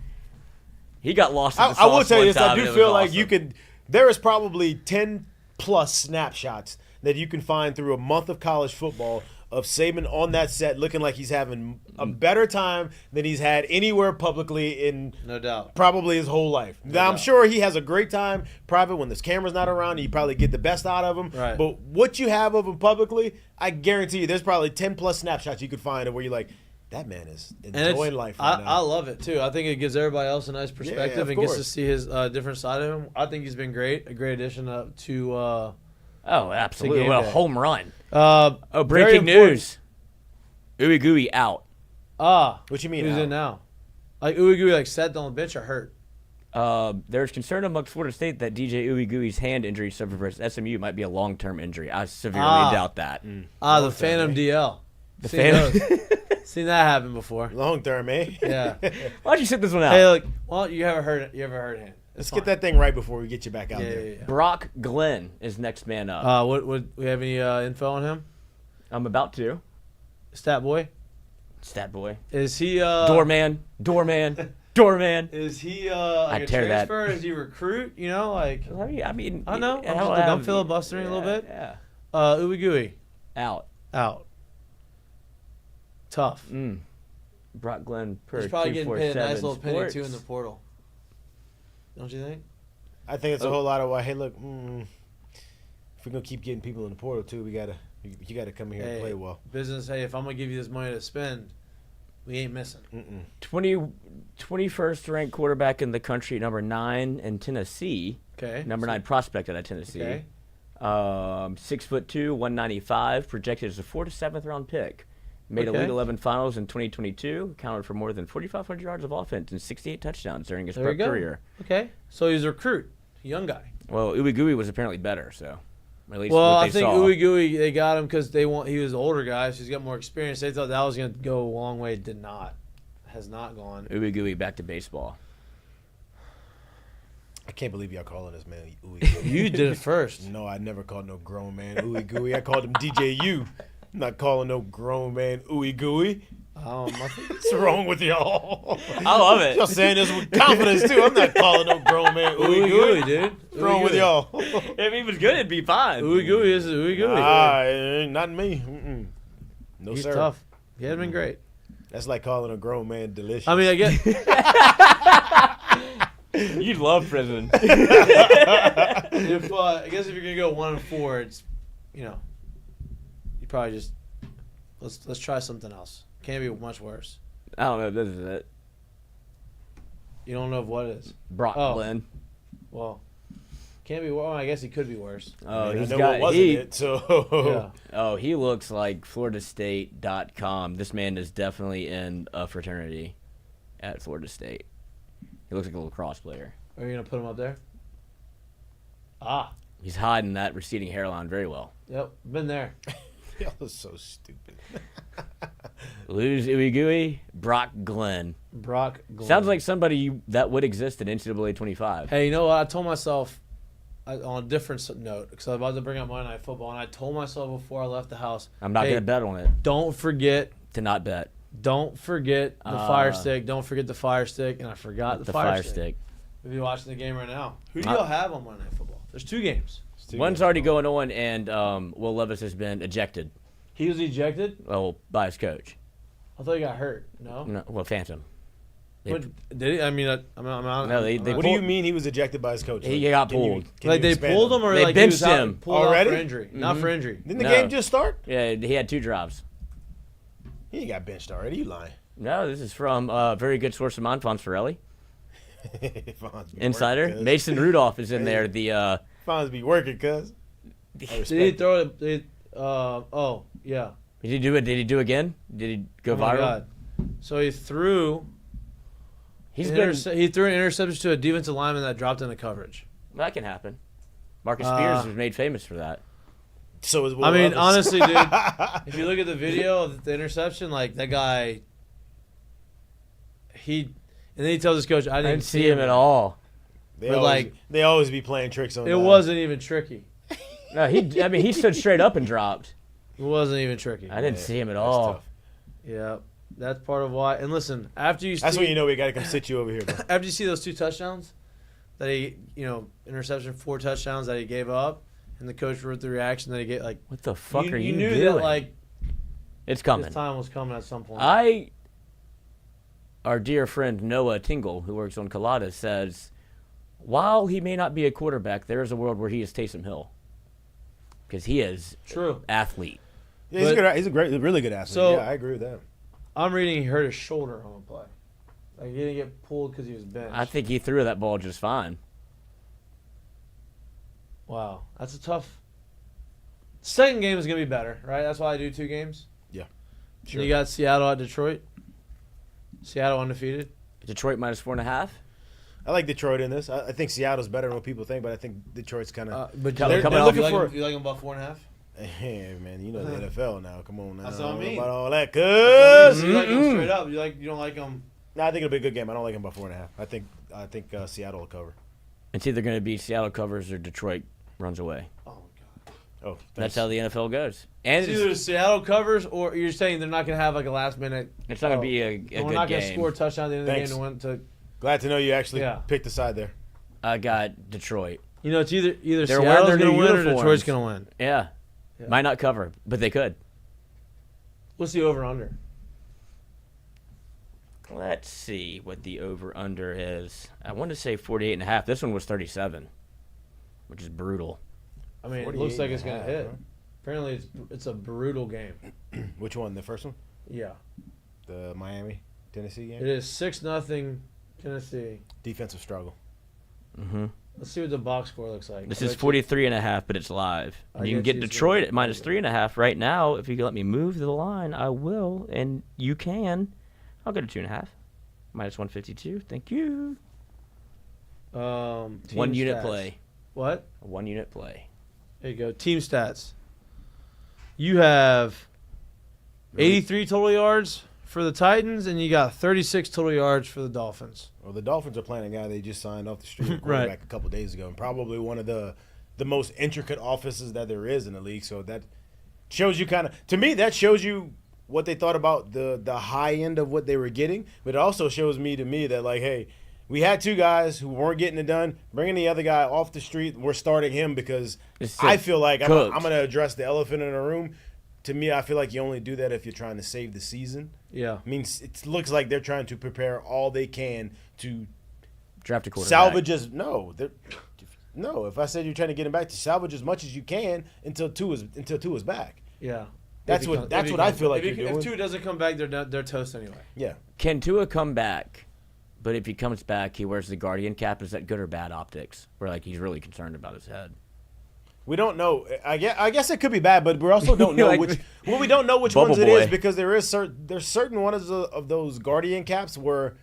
Speaker 7: He got lost in the sauce
Speaker 8: I will tell you
Speaker 7: one
Speaker 8: this. I
Speaker 7: time,
Speaker 8: do
Speaker 7: and it
Speaker 8: feel
Speaker 7: was
Speaker 8: like
Speaker 7: awesome.
Speaker 8: you could. There is probably 10 plus snapshots that you can find through a month of college football of Saban on that set looking like he's having a better time than he's had anywhere publicly in
Speaker 1: No doubt.
Speaker 8: probably his whole life. Now, I'm sure he has a great time private when this camera's not around. You probably get the best out of him.
Speaker 1: Right.
Speaker 8: But what you have of him publicly, I guarantee you there's probably 10 plus snapshots you could find of where you're like, that man is
Speaker 1: And
Speaker 8: enjoying life right
Speaker 1: I
Speaker 8: now.
Speaker 1: love it, too. I think it gives everybody else a nice perspective
Speaker 8: of
Speaker 1: and gets to
Speaker 8: course.
Speaker 1: see his different side of him. I think he's been great. A great addition to
Speaker 7: Oh, absolutely.
Speaker 1: game
Speaker 7: What a
Speaker 1: day.
Speaker 7: home run.
Speaker 1: very
Speaker 7: Breaking
Speaker 1: important.
Speaker 7: news. Ooey Gooey out.
Speaker 8: What you mean?
Speaker 1: Who's
Speaker 8: Al?
Speaker 1: in now? Like, Uigui, like, sat on the bench or hurt?
Speaker 7: There's concern amongst Florida State that DJ Ooey Gooey's hand injury suffered versus SMU might be a long-term injury. I severely doubt that.
Speaker 1: The Phantom DL.
Speaker 7: The
Speaker 1: Seen
Speaker 7: Phantom-
Speaker 1: those. Seen that happen before.
Speaker 8: Long term, eh?
Speaker 1: Yeah.
Speaker 7: Why'd you sit this one out?
Speaker 1: Hey, look. Well, you ever heard him?
Speaker 8: Let's get that thing right before we get you back out
Speaker 1: Yeah,
Speaker 8: there.
Speaker 1: yeah, yeah.
Speaker 7: Brock Glenn is next man up.
Speaker 1: What we have any info on him?
Speaker 7: I'm about to.
Speaker 1: Stat boy.
Speaker 7: Stat boy.
Speaker 1: Is he
Speaker 7: Doorman.
Speaker 1: Is he like a
Speaker 7: tear that.
Speaker 1: transfer? Is he recruit? Like
Speaker 7: I mean,
Speaker 1: I know.
Speaker 7: hell,
Speaker 1: I'm filibustering a little bit.
Speaker 7: Yeah.
Speaker 1: Uigui
Speaker 7: Out.
Speaker 1: Tough.
Speaker 7: Brock Glenn per
Speaker 1: He's probably getting paid a nice
Speaker 7: 247
Speaker 1: little penny
Speaker 7: Sports.
Speaker 1: too in the portal. Don't you think?
Speaker 8: I think it's a whole lot of hey, look, if we're gonna keep getting people in the portal too, you gotta come here and play well.
Speaker 1: Business. Hey, if I'm gonna give you this money to spend, we ain't missing.
Speaker 7: 21st ranked quarterback in the country, number 9 in Tennessee.
Speaker 1: Okay.
Speaker 7: Number 9 prospect out of Tennessee.
Speaker 1: Okay.
Speaker 7: 6'2", 195, projected as a 4th to 7th round pick. Made
Speaker 1: Okay.
Speaker 7: Elite 11 finals in 2022. Accounted for more than 4,500 yards of offense and 68 touchdowns during his
Speaker 1: There we
Speaker 7: pro
Speaker 1: go.
Speaker 7: career.
Speaker 1: Okay. So he's a recruit, young guy.
Speaker 7: Well, Uwe Gooey was apparently better, so. At least
Speaker 1: Well,
Speaker 7: what
Speaker 1: I
Speaker 7: they
Speaker 1: think
Speaker 7: saw.
Speaker 1: Ooey Gooey, they got him because he was an older guy, so he's got more experience. They thought that was going to go a long way. It did not. Has not gone.
Speaker 7: Ooey Gooey back to baseball.
Speaker 8: I can't believe y'all calling this man ooey gooey.
Speaker 1: You did it first.
Speaker 8: No, I never called no grown man ooey gooey. I called him DJ U. I'm not calling no grown man ooey gooey.
Speaker 1: I think
Speaker 8: What's wrong with y'all?
Speaker 7: I love it.
Speaker 8: Y'all saying this with confidence too. I'm not calling no grown man ooey
Speaker 1: Ooey
Speaker 8: gooey,
Speaker 1: Gooey, dude.
Speaker 8: What's wrong with y'all?
Speaker 7: If he was good, it'd be fine.
Speaker 1: Ooey Gooey is Ooey Gooey.
Speaker 8: Not me. Mm-mm. No
Speaker 1: He's
Speaker 8: sir.
Speaker 1: tough. He had been great.
Speaker 8: That's like calling a grown man delicious.
Speaker 1: I mean, I guess.
Speaker 7: You'd love prison.
Speaker 1: I guess if you're gonna go 1-4, it's you probably just let's try something else. Can't be much worse.
Speaker 7: I don't know if this is it.
Speaker 1: You don't know what it is.
Speaker 7: Brock Glenn.
Speaker 1: Well, can't be. Well, I guess he could be worse.
Speaker 7: Oh,
Speaker 8: I
Speaker 7: he's
Speaker 8: know
Speaker 7: got
Speaker 8: it wasn't
Speaker 7: he.
Speaker 8: it. So
Speaker 1: Yeah.
Speaker 7: Oh, he looks like FloridaState.com. This man is definitely in a fraternity at Florida State. He looks like a lacrosse player.
Speaker 1: Are you gonna put him up there? Ah.
Speaker 7: He's hiding that receding hairline very well.
Speaker 1: Yep. Been there.
Speaker 8: y'all are so stupid.
Speaker 7: Lose Ooey Gooey, Brock Glenn.
Speaker 1: Brock Glenn.
Speaker 7: Sounds like somebody that would exist in NCAA 25.
Speaker 1: Hey, you know what? I told myself on a different note because I was about to bring up Monday Night Football, and I told myself before I left the house,
Speaker 7: I'm not going to bet on it.
Speaker 1: Don't forget
Speaker 7: To not bet.
Speaker 1: Don't forget the fire stick. Don't forget the fire stick. And I forgot the fire stick. If you're watching the game right now, who do y'all have on Monday Night Football? There's 2 games.
Speaker 7: One's already going on, and Will Levis has been ejected.
Speaker 1: He was ejected?
Speaker 7: Well, by his coach.
Speaker 1: I thought he got hurt. No?
Speaker 7: No, well, Phantom.
Speaker 1: Did he? I mean, I'm out.
Speaker 7: No, they
Speaker 8: What do you mean he was ejected by his coach?
Speaker 7: He got
Speaker 8: Can you-
Speaker 7: pulled.
Speaker 8: can
Speaker 1: Like
Speaker 8: you
Speaker 1: they
Speaker 8: expand
Speaker 1: pulled
Speaker 8: on
Speaker 1: him, or
Speaker 7: They
Speaker 1: like he was
Speaker 7: benched
Speaker 1: out,
Speaker 7: him.
Speaker 1: pulled out
Speaker 8: Already?
Speaker 1: for injury? Not for injury.
Speaker 8: Didn't the
Speaker 7: No.
Speaker 8: game just start?
Speaker 7: Yeah, he had 2 drives.
Speaker 8: He ain't got benched already. You lying?
Speaker 7: No, this is from a very good source of mine, Fonzarelli.
Speaker 8: Fonz be
Speaker 7: Insider.
Speaker 8: working, cuz.
Speaker 7: Mason Rudolph is in there. The
Speaker 8: Fonz be working, cuz.
Speaker 1: Did he throw it? Oh, yeah.
Speaker 7: Did he do it? Did he do again? Did he go
Speaker 1: Oh, my
Speaker 7: viral?
Speaker 1: God. So he threw. He threw an interception to a defensive lineman that dropped into coverage.
Speaker 7: That can happen. Marcus Spears was made famous for that.
Speaker 8: So is Will
Speaker 1: I mean,
Speaker 8: Levis.
Speaker 1: honestly, dude, if you look at the video of the interception, like that guy, and then he tells his coach, "I
Speaker 7: I
Speaker 1: didn't
Speaker 7: didn't see him at all.
Speaker 8: They always be playing tricks on
Speaker 1: It
Speaker 8: that.
Speaker 1: wasn't even tricky.
Speaker 7: No, he stood straight up and dropped.
Speaker 1: It wasn't even tricky.
Speaker 7: I didn't see him at
Speaker 8: That's
Speaker 7: all.
Speaker 8: tough.
Speaker 1: Yeah, that's part of why. And listen, after you
Speaker 8: That's
Speaker 1: see,
Speaker 8: when you know we got to come sit you over here, bro.
Speaker 1: after you see those 2 touchdowns that he, interception, 4 touchdowns that he gave up, and the coach wrote the reaction that he gave, like,
Speaker 7: What the fuck are you
Speaker 1: knew
Speaker 7: doing?
Speaker 1: that like
Speaker 7: It's coming.
Speaker 1: his time was coming at some point.
Speaker 7: Our dear friend Noah Tingle, who works on Colada, says, while he may not be a quarterback, there is a world where he is Taysom Hill. Because he is
Speaker 1: True.
Speaker 7: athlete.
Speaker 8: Yeah, he's a really good athlete.
Speaker 1: So-
Speaker 8: Yeah, I agree with that.
Speaker 1: I'm reading he hurt his shoulder on the play. Like he didn't get pulled because he was benched.
Speaker 7: I think he threw that ball just fine.
Speaker 1: Wow, that's a tough. Second game is gonna be better, right? That's why I do 2 games.
Speaker 8: Yeah.
Speaker 1: Sure. You got Seattle at Detroit. Seattle undefeated.
Speaker 7: Detroit minus 4.5.
Speaker 8: I like Detroit in this. I think Seattle's better than what people think, but I think Detroit's kind of.
Speaker 1: But
Speaker 7: Coming
Speaker 1: they're
Speaker 7: off-
Speaker 1: looking
Speaker 8: you like
Speaker 1: for. You like them about 4.5?
Speaker 8: Hey man, you know the NFL now. Come on now.
Speaker 1: That's what I mean.
Speaker 8: About all that, cuz.
Speaker 1: You like them straight up. You don't like them.
Speaker 8: No, I think it'll be a good game. I don't like them by 4.5. I think Seattle will cover.
Speaker 7: It's either going to be Seattle covers or Detroit runs away.
Speaker 1: Oh god.
Speaker 8: Oh, thanks.
Speaker 7: That's how the NFL goes. And
Speaker 1: It's either Seattle covers or you're saying they're not gonna have like a last minute.
Speaker 7: it's not going to be a
Speaker 1: We're
Speaker 7: good
Speaker 1: not gonna
Speaker 7: game.
Speaker 1: score a touchdown at the end of the
Speaker 8: Thanks.
Speaker 1: game to win to.
Speaker 8: Glad to know you actually
Speaker 1: Yeah.
Speaker 8: picked a side there.
Speaker 7: I got Detroit.
Speaker 1: It's either
Speaker 7: They're
Speaker 1: Seattle's
Speaker 7: wearing their
Speaker 1: gonna
Speaker 7: new
Speaker 1: win or
Speaker 7: uniforms.
Speaker 1: Detroit's gonna win.
Speaker 7: Yeah.
Speaker 1: Yeah.
Speaker 7: Might not cover, but they could.
Speaker 1: What's the over under?
Speaker 7: Let's see what the over-under is. I want to say 48.5. This one was 37, which is brutal.
Speaker 1: I mean, it looks like it's gonna
Speaker 8: 48.5,
Speaker 1: hit.
Speaker 8: huh?
Speaker 1: Apparently, it's a brutal game.
Speaker 8: Which one? The first one?
Speaker 1: Yeah,
Speaker 8: The Miami, Tennessee game?
Speaker 1: it is 6-0 Tennessee.
Speaker 8: Defensive struggle.
Speaker 7: Mm-hmm.
Speaker 1: Let's see what the box score looks like.
Speaker 7: This
Speaker 1: I
Speaker 7: is
Speaker 1: bet
Speaker 7: 43.5, but it's live.
Speaker 1: I
Speaker 7: You can
Speaker 1: bet
Speaker 7: get
Speaker 1: you it's
Speaker 7: Detroit
Speaker 1: gonna
Speaker 7: at minus
Speaker 1: be-
Speaker 7: 3.5 right now. If you can let me move the line, I will, and you can. I'll go to 2.5. Minus 152. Thank you.
Speaker 1: team
Speaker 7: 1 unit
Speaker 1: stats.
Speaker 7: play.
Speaker 1: What?
Speaker 7: A 1 unit play.
Speaker 9: Here you go. Team stats. You have 83 total yards for the Titans, and you got 36 total yards for the Dolphins.
Speaker 8: Well, the Dolphins are playing a guy they just signed off the street
Speaker 9: Right.
Speaker 8: quarterback a couple days ago, and probably one of the most intricate offenses that there is in the league. So that shows you to me, that shows you what they thought about the high end of what they were getting. But it also shows me that, like, hey, we had two guys who weren't getting it done. Bringing the other guy off the street, we're starting him because I feel like I'm going to address the elephant in the room. To me, I feel like you only do that if you're trying to save the season.
Speaker 9: Yeah.
Speaker 8: I mean, it looks like they're trying to prepare all they can to
Speaker 7: Draft a quarterback.
Speaker 8: salvage No, if I said you're trying to get him back, to salvage as much as you can until two is back.
Speaker 9: Yeah.
Speaker 8: That's what I feel like you're doing.
Speaker 1: If Tua doesn't come back, they're toast anyway.
Speaker 8: Yeah.
Speaker 7: Can Tua come back? But if he comes back, he wears the Guardian cap. Is that good or bad optics? Where like he's really concerned about his head.
Speaker 8: We don't know. I guess it could be bad, but we also don't know
Speaker 7: Like,
Speaker 8: which. Well, we don't know which
Speaker 7: Bubble
Speaker 8: ones it
Speaker 7: Boy.
Speaker 8: is because there's certain ones of those Guardian caps where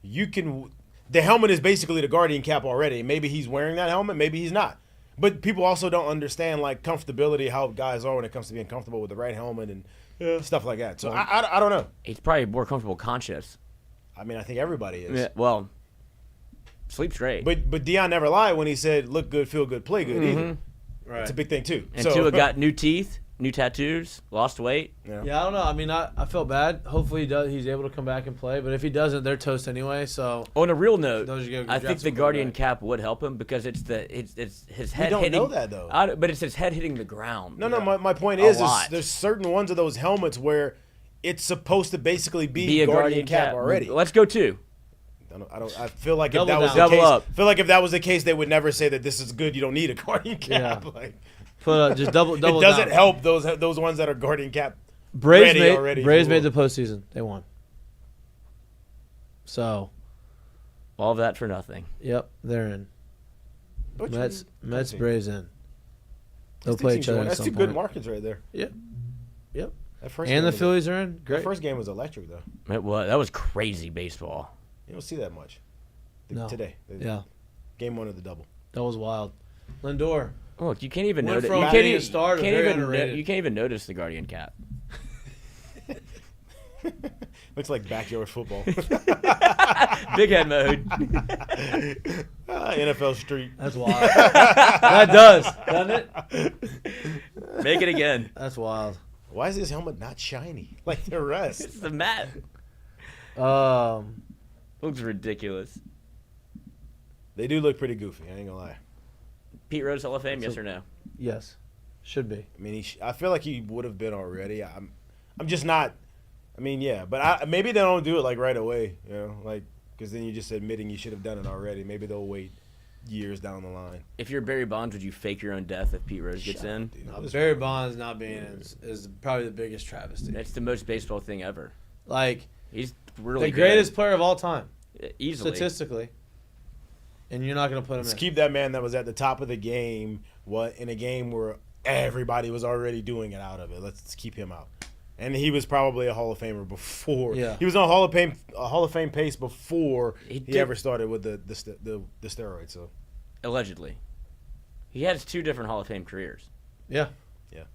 Speaker 8: you can. The helmet is basically the Guardian cap already. Maybe he's wearing that helmet. Maybe he's not. But people also don't understand like comfortability, how guys are when it comes to being comfortable with the right helmet and stuff like that. So I don't know.
Speaker 7: He's probably more comfortable conscious.
Speaker 8: I mean, I think everybody is.
Speaker 7: Yeah, well, sleep straight.
Speaker 8: But Deion never lied when he said, "Look good, feel good, play good." Either.
Speaker 1: Right.
Speaker 8: It's a big thing too.
Speaker 7: And Tua got new teeth, new tattoos, lost weight.
Speaker 8: Yeah.
Speaker 1: Yeah, I don't know. I mean, I felt bad. Hopefully he's able to come back and play. But if he doesn't, they're toast anyway. So
Speaker 7: On a real note,
Speaker 1: Those you go
Speaker 7: I
Speaker 1: draft
Speaker 7: think the
Speaker 1: some
Speaker 7: Guardian
Speaker 1: quarterback.
Speaker 7: cap would help him because it's his head.
Speaker 8: We don't
Speaker 7: hitting,
Speaker 8: know that though.
Speaker 7: But it's his head hitting the ground.
Speaker 8: No. My point
Speaker 7: A
Speaker 8: is
Speaker 7: lot.
Speaker 8: there's certain ones of those helmets where it's supposed to basically be
Speaker 7: a
Speaker 8: Guardian cap already.
Speaker 7: Let's go two.
Speaker 8: I feel like if
Speaker 1: Double
Speaker 8: that was
Speaker 1: down.
Speaker 8: the
Speaker 7: Double
Speaker 8: case,
Speaker 7: up.
Speaker 8: I feel like if that was the case, they would never say that this is good. You don't need a Guardian cap.
Speaker 9: Yeah.
Speaker 8: Like,
Speaker 9: Just double
Speaker 8: it doesn't
Speaker 9: down.
Speaker 8: help those ones that are Guardian cap.
Speaker 9: Braves
Speaker 8: already,
Speaker 9: Braves
Speaker 8: if you
Speaker 9: made the
Speaker 8: will.
Speaker 9: postseason. They won. So,
Speaker 7: All of that for nothing.
Speaker 9: yep, they're in.
Speaker 8: Which
Speaker 9: Mets
Speaker 8: team?
Speaker 9: Braves in. They'll
Speaker 8: These
Speaker 9: play
Speaker 8: teams
Speaker 9: each other
Speaker 8: won.
Speaker 9: at
Speaker 8: That's
Speaker 9: some
Speaker 8: two good
Speaker 9: point.
Speaker 8: markets right there.
Speaker 9: Yep.
Speaker 8: That first
Speaker 9: And
Speaker 8: game
Speaker 9: the
Speaker 8: was
Speaker 9: Phillies are in.
Speaker 8: The
Speaker 9: Great.
Speaker 8: first game was electric though.
Speaker 7: That was crazy baseball.
Speaker 8: You don't see that much
Speaker 9: No.
Speaker 8: today.
Speaker 9: Yeah,
Speaker 8: Game one of the double.
Speaker 9: that was wild.
Speaker 1: Lindor.
Speaker 7: Look, you can't even
Speaker 1: Went
Speaker 7: notice.
Speaker 1: from
Speaker 7: You can't
Speaker 1: being a
Speaker 7: even,
Speaker 1: star to
Speaker 7: can't
Speaker 1: very
Speaker 7: even
Speaker 1: underrated.
Speaker 7: you can't even notice the Guardian cap.
Speaker 8: Looks like backyard football.
Speaker 7: Big head mode.
Speaker 8: NFL Street.
Speaker 9: That's wild. That does, doesn't it?
Speaker 7: Make it again.
Speaker 9: That's wild.
Speaker 8: Why is this helmet not shiny like the rest?
Speaker 7: It's the mat.
Speaker 9: Looks
Speaker 7: Looks ridiculous.
Speaker 8: They do look pretty goofy. I ain't gonna lie.
Speaker 7: Pete Rose Hall of Fame, yes or no?
Speaker 9: Yes, should be.
Speaker 8: I mean, I feel like he would have been already. I'm just not. I mean, yeah, but maybe they don't do it like right away. You know, like because then you're just admitting you should have done it already. Maybe they'll wait years down the line.
Speaker 7: If you're Barry Bonds, would you fake your own death if Pete Rose gets in?
Speaker 8: Dude,
Speaker 1: Barry Bonds not being in is probably the biggest travesty.
Speaker 7: That's the most baseball thing ever.
Speaker 1: Like
Speaker 7: He's really
Speaker 1: the greatest player of all time,
Speaker 7: good. Easily.
Speaker 1: statistically. And you're not going to put him
Speaker 8: Let's
Speaker 1: in.
Speaker 8: keep that man that was at the top of the game. In a game where everybody was already doing it out of it. Let's keep him out. And he was probably a Hall of Famer before.
Speaker 9: Yeah.
Speaker 8: He was on Hall of Fame pace before
Speaker 7: He
Speaker 8: he
Speaker 7: did-
Speaker 8: ever started with the steroids. So
Speaker 7: Allegedly. He has two different Hall of Fame careers.
Speaker 1: Yeah.
Speaker 8: Yeah.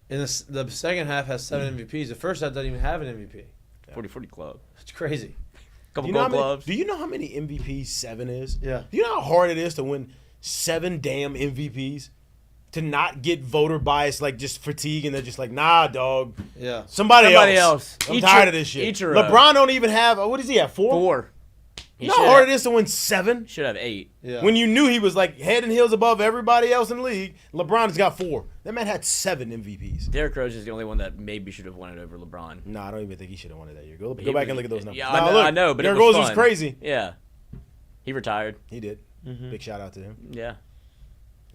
Speaker 1: And the second half has 7 MVPs. The first half doesn't even have an MVP.
Speaker 7: 40-40 club.
Speaker 1: It's crazy.
Speaker 7: Couple
Speaker 8: you know
Speaker 7: gold
Speaker 8: how many,
Speaker 7: gloves.
Speaker 8: do you know how many MVPs 7 is?
Speaker 1: Yeah.
Speaker 8: Do you know how hard it is to win 7 damn MVPs? To not get voter bias, like just fatigue, and they're just like, nah, dog.
Speaker 1: Yeah.
Speaker 8: Somebody else. I'm tired of this shit.
Speaker 7: Ichiro.
Speaker 8: LeBron don't even have. What does he have? 4?
Speaker 7: 4. He
Speaker 8: You know how hard it is to win 7?
Speaker 7: should have 8.
Speaker 1: Yeah.
Speaker 8: When you knew he was like head and heels above everybody else in the league, LeBron's got 4. That man had 7 MVPs.
Speaker 7: Derrick Rose is the only one that maybe should have won it over LeBron.
Speaker 8: No, I don't even think he should have won it that year. Go
Speaker 7: He
Speaker 8: back
Speaker 7: was-
Speaker 8: and look at those numbers.
Speaker 7: Yeah,
Speaker 8: Nah,
Speaker 7: I
Speaker 8: look,
Speaker 7: know, but it
Speaker 8: Derrick
Speaker 7: was
Speaker 8: Rose was
Speaker 7: fun.
Speaker 8: crazy.
Speaker 7: Yeah. He retired.
Speaker 8: He did. Big shout out to him.
Speaker 7: Yeah.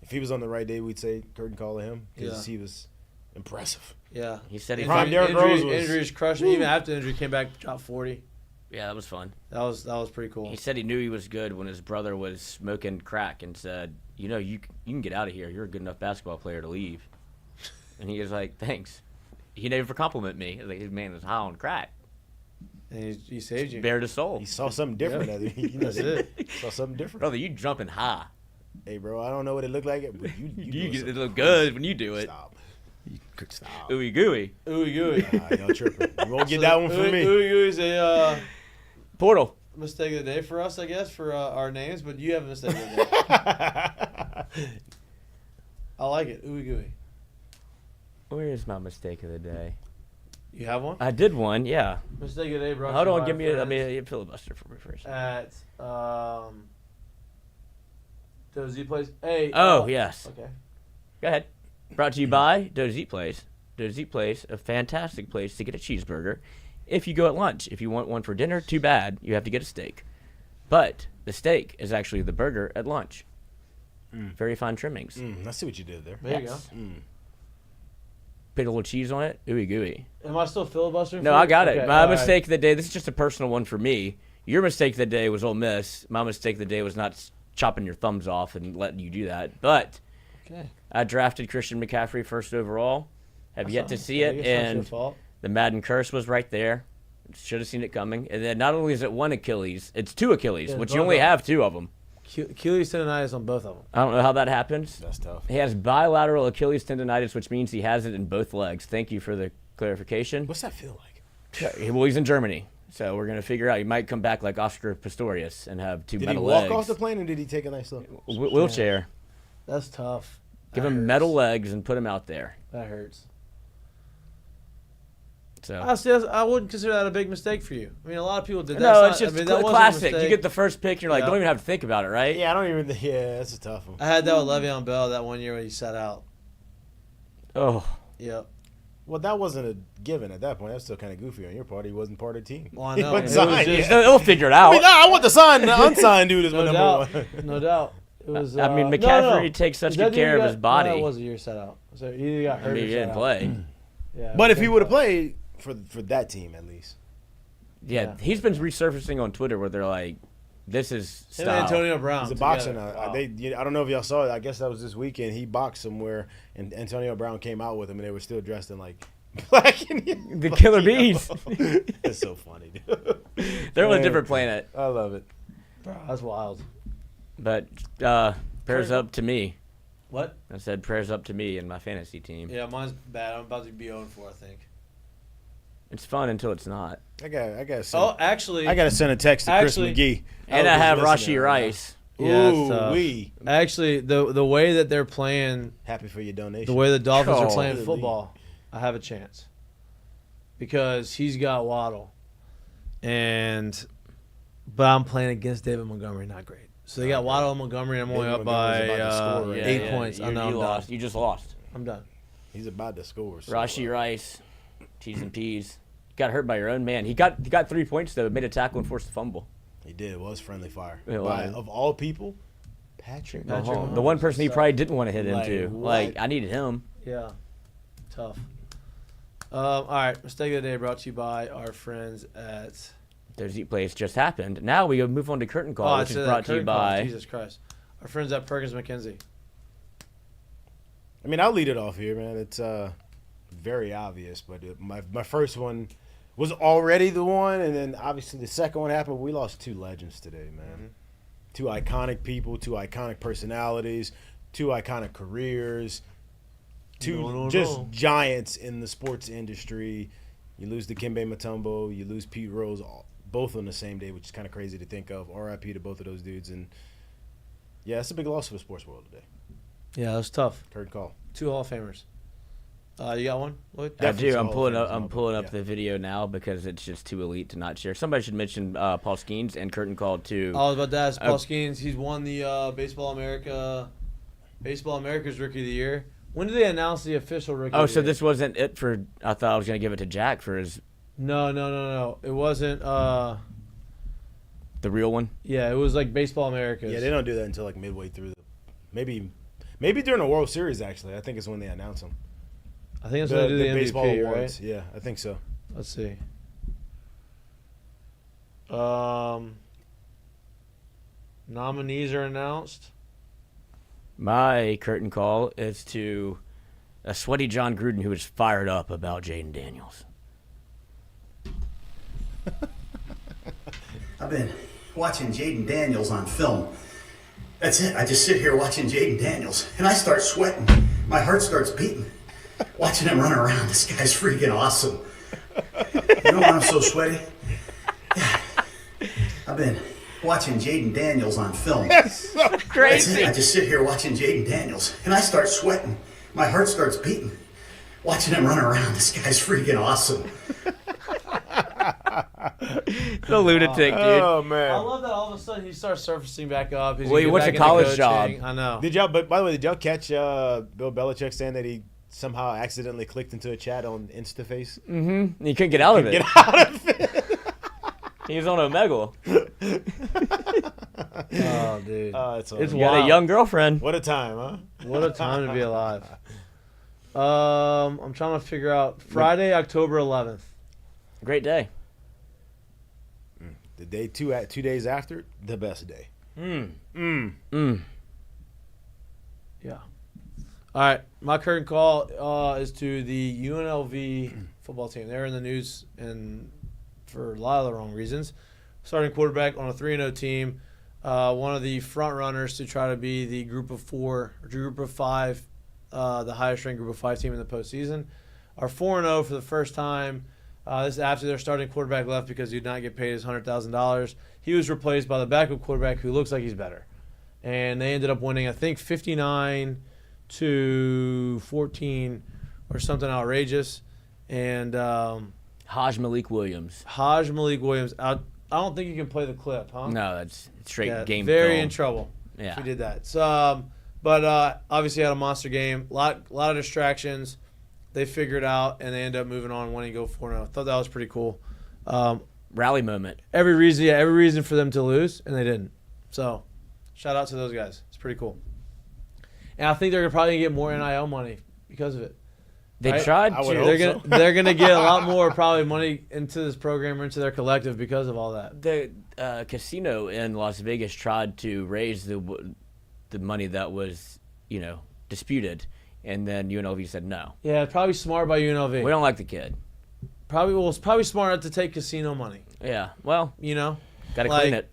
Speaker 8: If he was on the right day, we'd say curtain call to him because
Speaker 1: Yeah.
Speaker 8: he was impressive.
Speaker 1: Yeah.
Speaker 7: He said he
Speaker 8: Prime
Speaker 1: Injuries,
Speaker 8: Derrick Rose was-
Speaker 1: injuries crushed him. Even after the injury, came back, dropped 40.
Speaker 7: Yeah, that was fun.
Speaker 1: That was pretty cool.
Speaker 7: He said he knew he was good when his brother was smoking crack and said, you know, you can get out of here. You're a good enough basketball player to leave. And he was like, thanks. He never complimented me. Like, his man was high on crack.
Speaker 1: And he saved you.
Speaker 7: Bared his soul.
Speaker 8: He saw something different.
Speaker 1: Yeah.
Speaker 8: You know,
Speaker 1: That's it.
Speaker 8: He saw something different.
Speaker 7: Brother, you jumping high.
Speaker 8: Hey, bro, I don't know what it looked like. But you
Speaker 7: It look good when you do it.
Speaker 8: Stop. Stop.
Speaker 7: Ooey gooey.
Speaker 1: Ooey gooey.
Speaker 8: Y'all tripping. You won't get that one from me.
Speaker 1: Ooey gooey's a
Speaker 7: Portal.
Speaker 1: mistake of the day for us, I guess, for our names. But you have a mistake of the day. I like it. Ooey gooey.
Speaker 7: Where is my mistake of the day?
Speaker 1: You have one?
Speaker 7: I did one, yeah.
Speaker 1: Mistake of the day, bro.
Speaker 7: Hold on, give me a filibuster for me first.
Speaker 1: At Dozy Place. Hey.
Speaker 7: Yes.
Speaker 1: Okay.
Speaker 7: Go ahead. Brought to you by Dozy Place. Dozy Place, a fantastic place to get a cheeseburger. If you go at lunch, if you want one for dinner, too bad. You have to get a steak. But the steak is actually the burger at lunch. Very fine trimmings.
Speaker 8: I see what you did there.
Speaker 1: There you go.
Speaker 7: Put a little cheese on it. Ooey gooey.
Speaker 1: Am I still filibustering?
Speaker 7: No,
Speaker 1: for you?
Speaker 7: I got it.
Speaker 1: Okay,
Speaker 7: My
Speaker 1: all
Speaker 7: mistake of the day, this is just a personal one for me. Your mistake of the day was Ole Miss. My mistake of the day was not chopping your thumbs off and letting you do that. But
Speaker 1: Okay.
Speaker 7: I drafted Christian McCaffrey first overall. Have yet to see it.
Speaker 1: It's not your
Speaker 7: And
Speaker 1: fault.
Speaker 7: the Madden curse was right there. Should have seen it coming. And then not only is it one Achilles, it's two Achilles,
Speaker 1: Yeah,
Speaker 7: which
Speaker 1: both
Speaker 7: you only
Speaker 1: of them.
Speaker 7: have two of them.
Speaker 1: Achilles tendonitis on both of them.
Speaker 7: I don't know how that happens.
Speaker 8: That's tough.
Speaker 7: He has bilateral Achilles tendonitis, which means he has it in both legs. Thank you for the clarification.
Speaker 8: What's that feel like?
Speaker 7: Well, he's in Germany, so we're going to figure out. He might come back like Oscar Pistorius and have two
Speaker 8: Did he
Speaker 7: metal
Speaker 8: walk
Speaker 7: legs.
Speaker 8: off the plane or did he take a nice look?
Speaker 7: Wheelchair.
Speaker 1: That's tough.
Speaker 7: Give
Speaker 1: That
Speaker 7: him
Speaker 1: hurts.
Speaker 7: metal legs and put him out there.
Speaker 1: That hurts.
Speaker 7: So
Speaker 1: Honestly, I wouldn't consider that a big mistake for you. I mean, a lot of people did that.
Speaker 7: no,
Speaker 1: not-
Speaker 7: it's just
Speaker 1: I mean, that wasn't a
Speaker 7: classic. You
Speaker 1: mistake.
Speaker 7: get the first pick, and you're like,
Speaker 1: Yeah.
Speaker 7: don't even have to think about it, right?
Speaker 8: Yeah, I don't even. Yeah, that's a tough one.
Speaker 1: I had that with Le'Veon Bell that one year when he sat out.
Speaker 7: Oh,
Speaker 1: Yep.
Speaker 8: Well, that wasn't a given at that point. That's still kind of goofy on your part. He wasn't part of the team.
Speaker 1: Well, I
Speaker 8: He
Speaker 1: know.
Speaker 8: wasn't
Speaker 1: It was
Speaker 8: signed,
Speaker 1: just-
Speaker 8: yeah.
Speaker 7: they'll figure it
Speaker 8: I
Speaker 7: out.
Speaker 8: mean, I want the signed, the unsigned dude is my
Speaker 1: No
Speaker 8: number
Speaker 1: doubt.
Speaker 8: one.
Speaker 1: No doubt. It was.
Speaker 7: I mean,
Speaker 1: no,
Speaker 7: McCaffrey takes such
Speaker 1: Is that
Speaker 7: good
Speaker 1: the year
Speaker 7: care
Speaker 1: he
Speaker 7: of his
Speaker 1: got-
Speaker 7: body.
Speaker 1: No, that was a year set out. So he either got
Speaker 7: I
Speaker 1: hurt
Speaker 7: mean,
Speaker 1: or
Speaker 7: he
Speaker 1: set
Speaker 7: didn't
Speaker 1: out.
Speaker 7: play.
Speaker 1: Yeah.
Speaker 8: But if he
Speaker 1: big
Speaker 8: would have
Speaker 1: time.
Speaker 8: played for that team at least.
Speaker 7: Yeah, he's been resurfacing on Twitter where they're like, "This is
Speaker 1: Him
Speaker 7: style."
Speaker 1: and Antonio Brown.
Speaker 8: He's a boxer
Speaker 1: together.
Speaker 8: now.
Speaker 1: Wow.
Speaker 8: I don't know if y'all saw it. I guess that was this weekend. He boxed somewhere, and Antonio Brown came out with him, and they were still dressed in like black and
Speaker 7: The Killer Bees.
Speaker 8: It's so funny, dude.
Speaker 7: They're on a
Speaker 8: Man,
Speaker 7: different planet.
Speaker 8: I love it.
Speaker 1: Bro, that's wild.
Speaker 7: But prayers up to me.
Speaker 1: What?
Speaker 7: I said prayers up to me and my fantasy team.
Speaker 1: Yeah, mine's bad. I'm about to be 0-4, I think.
Speaker 7: It's fun until it's not.
Speaker 8: I got.
Speaker 1: Oh, actually.
Speaker 8: I got to send a text to Chris
Speaker 1: Actually-
Speaker 8: McGee.
Speaker 7: And
Speaker 8: hope
Speaker 7: I have
Speaker 8: he's listening
Speaker 7: Rashee
Speaker 8: right now.
Speaker 7: Rice.
Speaker 1: Yeah, it's
Speaker 8: Ooh,
Speaker 1: tough.
Speaker 8: wee.
Speaker 1: Actually, the way that they're playing,
Speaker 8: Happy for your donation.
Speaker 1: the way the Dolphins are
Speaker 7: Oh.
Speaker 1: playing football, I have a chance. Because he's got Waddle. But I'm playing against David Montgomery, not great. So they got Waddle and Montgomery, and I'm only
Speaker 8: David
Speaker 1: up by
Speaker 8: Montgomery's about to score right now.
Speaker 1: 8 points. I know I'm
Speaker 7: you
Speaker 1: done.
Speaker 7: lost. You just lost.
Speaker 1: I'm done.
Speaker 8: He's about to score. So
Speaker 7: Rashee Rice, T's and P's. Got hurt by your own man. He got 3 points though. Made a tackle and forced a fumble.
Speaker 8: He did. It was friendly fire.
Speaker 7: It
Speaker 8: By,
Speaker 7: was.
Speaker 8: of all people, Patrick.
Speaker 1: Mahomes.
Speaker 7: The one person he probably didn't want to hit
Speaker 8: Like,
Speaker 7: into.
Speaker 8: what?
Speaker 7: Like I needed him.
Speaker 1: Yeah. Tough. All right. Mistake of the day brought to you by our friends at.
Speaker 7: Their Z Place just happened. Now we go move on to Curtain Call, which is brought to you by.
Speaker 1: Jesus Christ. Our friends at Perkins McKenzie.
Speaker 8: I mean, I'll lead it off here, man. It's very obvious, but my first one was already the one, and then obviously the second one happened. We lost two legends today, man. Two iconic people, two iconic personalities, two iconic careers, two giants in the sports industry. You lose Dikembe Mutombo, you lose Pete Rose, both on the same day, which is kind of crazy to think of. R.I.P. to both of those dudes, and yeah, it's a big loss for the sports world today.
Speaker 1: Yeah, that was tough.
Speaker 8: Curtain call.
Speaker 1: 2 Hall of Famers. You got one, Lloyd?
Speaker 7: I
Speaker 8: Definitely
Speaker 7: do. I'm
Speaker 8: Hall of
Speaker 7: pulling
Speaker 8: Famers,
Speaker 7: up. I'm
Speaker 8: Hall of
Speaker 7: pulling
Speaker 8: Famers,
Speaker 7: up the video now because it's just too elite to not share. Somebody should mention Paul Skeens and Curtain Call too.
Speaker 1: I was about to ask Paul Skeens. He's won the Baseball America's Rookie of the Year. When did they announce the official Rookie
Speaker 7: Oh,
Speaker 1: of the
Speaker 7: so
Speaker 1: Year?
Speaker 7: this wasn't it for. I thought I was gonna give it to Jack for his
Speaker 1: No. It wasn't.
Speaker 7: the real one.
Speaker 1: Yeah, it was like Baseball America's.
Speaker 8: Yeah, they don't do that until like midway through maybe during the World Series. Actually, I think it's when they announce them.
Speaker 1: I think that's when they do the
Speaker 8: baseball
Speaker 1: MVP,
Speaker 8: awards.
Speaker 1: right?
Speaker 8: Yeah, I think so.
Speaker 1: Let's see. Nominees are announced.
Speaker 7: My Curtain Call is to a sweaty John Gruden who is fired up about Jaden Daniels.
Speaker 10: I've been watching Jaden Daniels on film, That's it. I just sit here watching Jaden Daniels, and I start sweating. My heart starts beating. Watching him run around, this guy's freaking awesome. You know why I'm so sweaty? Yeah. I've been watching Jaden Daniels on film.
Speaker 7: That's so crazy.
Speaker 10: That's it. I just sit here watching Jaden Daniels, and I start sweating. My heart starts beating. Watching him run around, this guy's freaking awesome.
Speaker 7: The lunatic, dude.
Speaker 8: Oh man!
Speaker 1: I love that all of a sudden he starts surfacing back up.
Speaker 7: Well, he wants a college job.
Speaker 1: I know.
Speaker 8: Did y'all? But by the way, did y'all catch Bill Belichick saying that he somehow accidentally clicked into a chat on InstaFace?
Speaker 7: Mm-hmm. He couldn't get out of it.
Speaker 8: Get out of it.
Speaker 7: He was on Omegle.
Speaker 1: Oh, dude.
Speaker 8: It's
Speaker 7: He got
Speaker 1: wild.
Speaker 7: a young girlfriend.
Speaker 8: What a time, huh?
Speaker 1: What a time to be alive. I'm trying to figure out Friday, October 11th.
Speaker 7: Great day.
Speaker 8: The day 2 days after, the best day.
Speaker 1: Yeah. All right. My current call is to the UNLV football team. They're in the news and for a lot of the wrong reasons. Starting quarterback on a 3-0 team. One of the front runners to try to be the group of 4 or group of 5, the highest ranked group of 5 team in the postseason. Are 4-0 for the first time. This is after their starting quarterback left because he did not get paid his $100,000. He was replaced by the backup quarterback who looks like he's better. And they ended up winning, I think, 59-14 or something outrageous. And
Speaker 7: Malik Williams.
Speaker 1: Malik Williams. I don't think you can play the clip, huh?
Speaker 7: No, that's straight game
Speaker 1: Very
Speaker 7: film.
Speaker 1: in trouble.
Speaker 7: Yeah.
Speaker 1: If he did that. So, but obviously had a monster game. Lot of distractions. They figured out, and they end up moving on, winning, go 4-0. I thought that was pretty cool.
Speaker 7: Rally moment.
Speaker 1: Every reason for them to lose, and they didn't. So, shout out to those guys. It's pretty cool. And I think they're probably going to get more NIL money because of it.
Speaker 7: They
Speaker 1: right?
Speaker 7: tried
Speaker 8: I would
Speaker 7: to.
Speaker 8: hope so.
Speaker 1: They're gonna get a lot more probably money into this program or into their collective because of all that.
Speaker 7: The casino in Las Vegas tried to raise the money that was, disputed, and then UNLV said no.
Speaker 1: Yeah, probably smart by UNLV.
Speaker 7: We don't like the kid.
Speaker 1: It's probably smart not to take casino money.
Speaker 7: Yeah, well, got to
Speaker 1: like,
Speaker 7: clean it.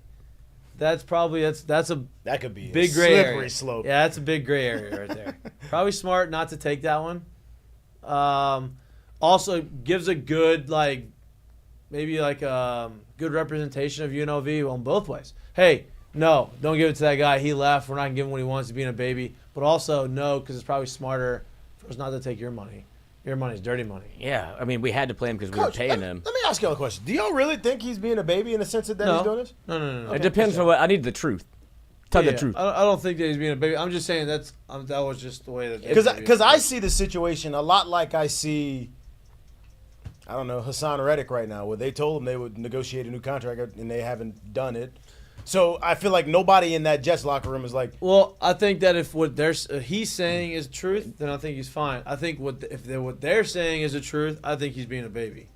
Speaker 1: That's a
Speaker 8: That could be
Speaker 1: big
Speaker 8: a
Speaker 1: gray
Speaker 8: slippery
Speaker 1: area.
Speaker 8: slope.
Speaker 1: Yeah, that's a big gray area right there. Probably smart not to take that one. Also gives a good good representation of UNLV on both ways. Hey, no, don't give it to that guy. He left. We're not giving him what he wants to being a baby. But also no, because it's probably smarter for us not to take your money. Your money's dirty money.
Speaker 7: Yeah, I mean, we had to play him because we were paying him.
Speaker 8: Let me ask y'all a question. Do y'all really think he's being a baby in the sense that he's doing this?
Speaker 1: No.
Speaker 7: It depends on what. I need the truth. Tell the truth.
Speaker 1: I don't think that he's being a baby. I'm just saying that was just the way that.
Speaker 8: Because I see the situation a lot like I see, I don't know, Hassan Reddick right now, where they told him they would negotiate a new contract and they haven't done it. So I feel like nobody in that Jets locker room is like.
Speaker 1: Well, I think that if what he's saying is truth, then I think he's fine. I think what they're saying is the truth, I think he's being a baby.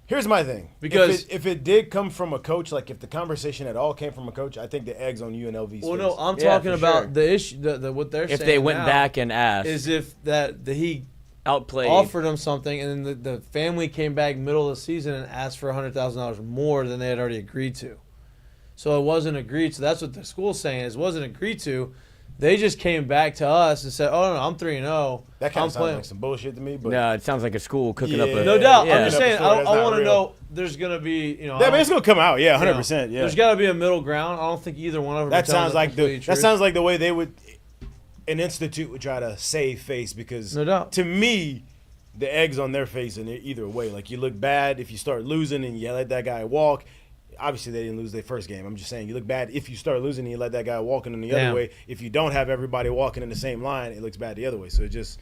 Speaker 8: Here's my thing.
Speaker 1: Because
Speaker 8: if it did come from a coach, like if the conversation at all came from a coach, I think the egg's on UNLV's
Speaker 1: Well,
Speaker 8: face.
Speaker 1: no, I'm
Speaker 7: Yeah,
Speaker 1: talking
Speaker 7: for
Speaker 1: about
Speaker 7: sure.
Speaker 1: the issue. What they're saying.
Speaker 7: If they went
Speaker 1: now
Speaker 7: back and asked,
Speaker 1: is if that he
Speaker 7: outplayed,
Speaker 1: offered him something, and then the family came back middle of the season and asked for $100,000 more than they had already agreed to. So it wasn't agreed to. That's what the school's saying is it wasn't agreed to. They just came back to us and said, "Oh no, I'm 3-0.
Speaker 8: That kind
Speaker 1: I'm
Speaker 8: of sounds
Speaker 1: playing."
Speaker 8: like some bullshit to me. But
Speaker 7: no, it sounds like a school cooking up a.
Speaker 8: Yeah.
Speaker 1: No doubt.
Speaker 7: Yeah.
Speaker 1: I'm just saying.
Speaker 8: That's
Speaker 1: I
Speaker 8: not
Speaker 1: want to
Speaker 8: real.
Speaker 1: know. There's gonna be,
Speaker 8: yeah, but it's gonna come out. Yeah, 100%. Yeah,
Speaker 1: There's got to be a middle ground. I don't think either one of them.
Speaker 8: that
Speaker 1: are telling
Speaker 8: sounds
Speaker 1: the
Speaker 8: like
Speaker 1: completely
Speaker 8: that
Speaker 1: truth.
Speaker 8: sounds like the way they would, an institute would try to save face because
Speaker 1: No doubt.
Speaker 8: to me, the egg's on their face in either way. Like you look bad if you start losing and you let that guy walk. Obviously, they didn't lose their first game. I'm just saying you look bad if you start losing and you let that guy walking in the
Speaker 1: Damn.
Speaker 8: other way. If you don't have everybody walking in the same line, it looks bad the other way. So it just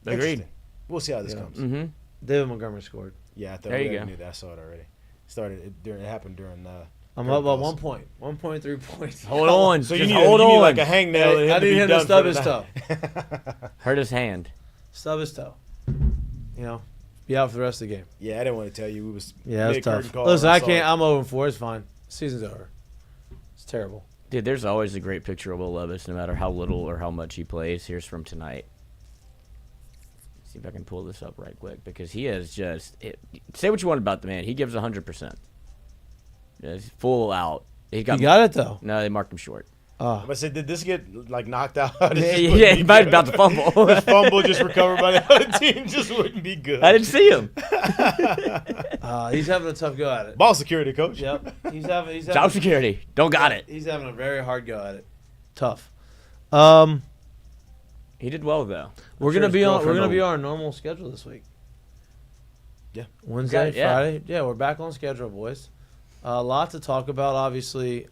Speaker 7: Agreed.
Speaker 8: interesting. We'll see how this comes.
Speaker 7: Mm-hmm.
Speaker 1: David Montgomery scored.
Speaker 8: Yeah, I thought
Speaker 7: There you
Speaker 8: we
Speaker 7: go.
Speaker 8: knew that. I saw it already. It happened during.
Speaker 1: I'm
Speaker 8: Kurt
Speaker 1: up by
Speaker 8: Bell's.
Speaker 1: 1 point. 1.3 points.
Speaker 7: Hold on.
Speaker 8: So
Speaker 7: Just
Speaker 8: you need,
Speaker 7: hold
Speaker 8: you
Speaker 7: on.
Speaker 8: need like a hangnail.
Speaker 1: Hey, I need him to stub his toe.
Speaker 7: Hurt his hand.
Speaker 1: Stub his toe. Be out for the rest of the game.
Speaker 8: Yeah, I didn't want to tell you. We was
Speaker 1: Yeah, that's
Speaker 8: mid-curtain
Speaker 1: tough.
Speaker 8: call
Speaker 1: Listen,
Speaker 8: and
Speaker 1: I
Speaker 8: saw
Speaker 1: can't.
Speaker 8: it.
Speaker 1: I'm 0-4. It's fine. Season's over. It's terrible.
Speaker 7: Dude, there's always a great picture of Will Levis, no matter how little or how much he plays. Here's from tonight. See if I can pull this up right quick because he is just. Say what you want about the man. He gives 100%. He's full out.
Speaker 1: He got it though.
Speaker 7: No, they marked him short.
Speaker 8: I said, did this get like knocked out?
Speaker 7: Yeah, he might have about to fumble.
Speaker 8: His fumble just recovered by the other team just wouldn't be good.
Speaker 7: I didn't see him.
Speaker 9: He's having a tough go at it.
Speaker 8: Ball security, coach.
Speaker 9: Yep. He's having
Speaker 7: Job security. Don't got it.
Speaker 9: He's having a very hard go at it. Tough.
Speaker 7: He did well though.
Speaker 9: We're gonna be on our normal schedule this week.
Speaker 8: Yeah.
Speaker 9: Wednesday,
Speaker 7: Yeah.
Speaker 9: Friday. Yeah, we're back on schedule, boys. A lot to talk about, obviously.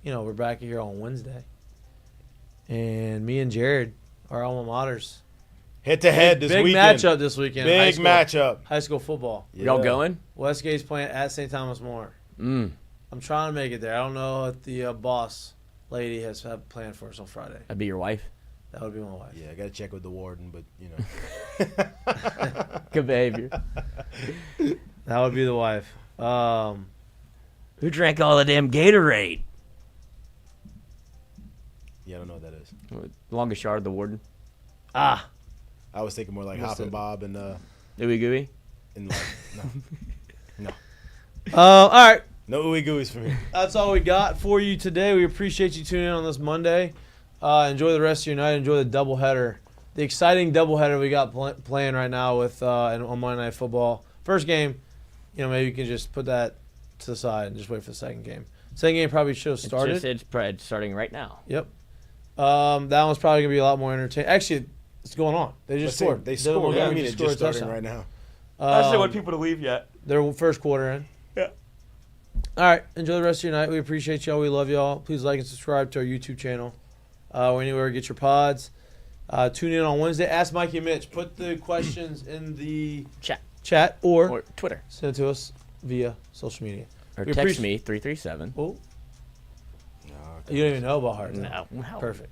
Speaker 9: We're back here on Wednesday. And me and Jared, our alma maters.
Speaker 8: Head to head this
Speaker 9: big
Speaker 8: weekend.
Speaker 9: Matchup this weekend.
Speaker 8: Big matchup.
Speaker 9: High school football.
Speaker 8: Yeah.
Speaker 7: Y'all going?
Speaker 9: Westgate's playing at St. Thomas More.
Speaker 7: I'm
Speaker 9: trying to make it there. I don't know what the boss lady has planned for us on Friday.
Speaker 7: That'd be your wife.
Speaker 9: That would be my wife.
Speaker 8: Yeah, I got to check with the warden, but, you know.
Speaker 7: Good behavior.
Speaker 9: That would be the wife.
Speaker 7: Who drank all the damn Gatorade?
Speaker 8: Yeah, I don't know what that is.
Speaker 7: Longest yard, the warden.
Speaker 8: I was thinking more like
Speaker 9: Missed
Speaker 8: Hop and
Speaker 9: it.
Speaker 8: Bob and
Speaker 7: Ooey gooey.
Speaker 8: like, no.
Speaker 9: All right.
Speaker 8: No ooey gooeys from here.
Speaker 9: That's all we got for you today. We appreciate you tuning in on this Monday. Enjoy the rest of your night. Enjoy the doubleheader. The exciting doubleheader we got playing right now with on Monday Night Football. First game, maybe you can just put that to the side and just wait for the second game. Second game probably should have started.
Speaker 7: It's starting right now.
Speaker 9: Yep. That one's probably going to be a lot more entertaining. Actually, it's going on. They just scored.
Speaker 8: They scored.
Speaker 9: Dylan
Speaker 8: I mean,
Speaker 9: Mulgrew
Speaker 8: it's
Speaker 9: scored
Speaker 8: just
Speaker 9: a
Speaker 8: starting
Speaker 9: touchdown.
Speaker 8: right now.
Speaker 7: I just don't want people to leave yet.
Speaker 9: Their first quarter in.
Speaker 7: Yeah.
Speaker 9: All right. Enjoy the rest of your night. We appreciate y'all. We love y'all. Please like and subscribe to our YouTube channel. Anywhere get your pods. Tune in on Wednesday. Ask Mikey and Mitch. Put the questions in the chat or
Speaker 7: Twitter.
Speaker 9: Send it to us via social media.
Speaker 7: Or text me 337.
Speaker 9: Oh. You don't even know about heart.
Speaker 7: No.
Speaker 9: Perfect.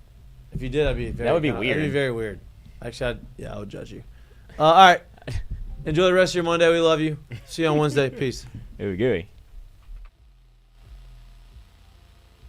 Speaker 9: If you did,
Speaker 7: That would be weird.
Speaker 9: That'd be very weird. Actually, I would judge you. All right. Enjoy the rest of your Monday. We love you. See you on Wednesday. Peace.
Speaker 7: Ooey gooey.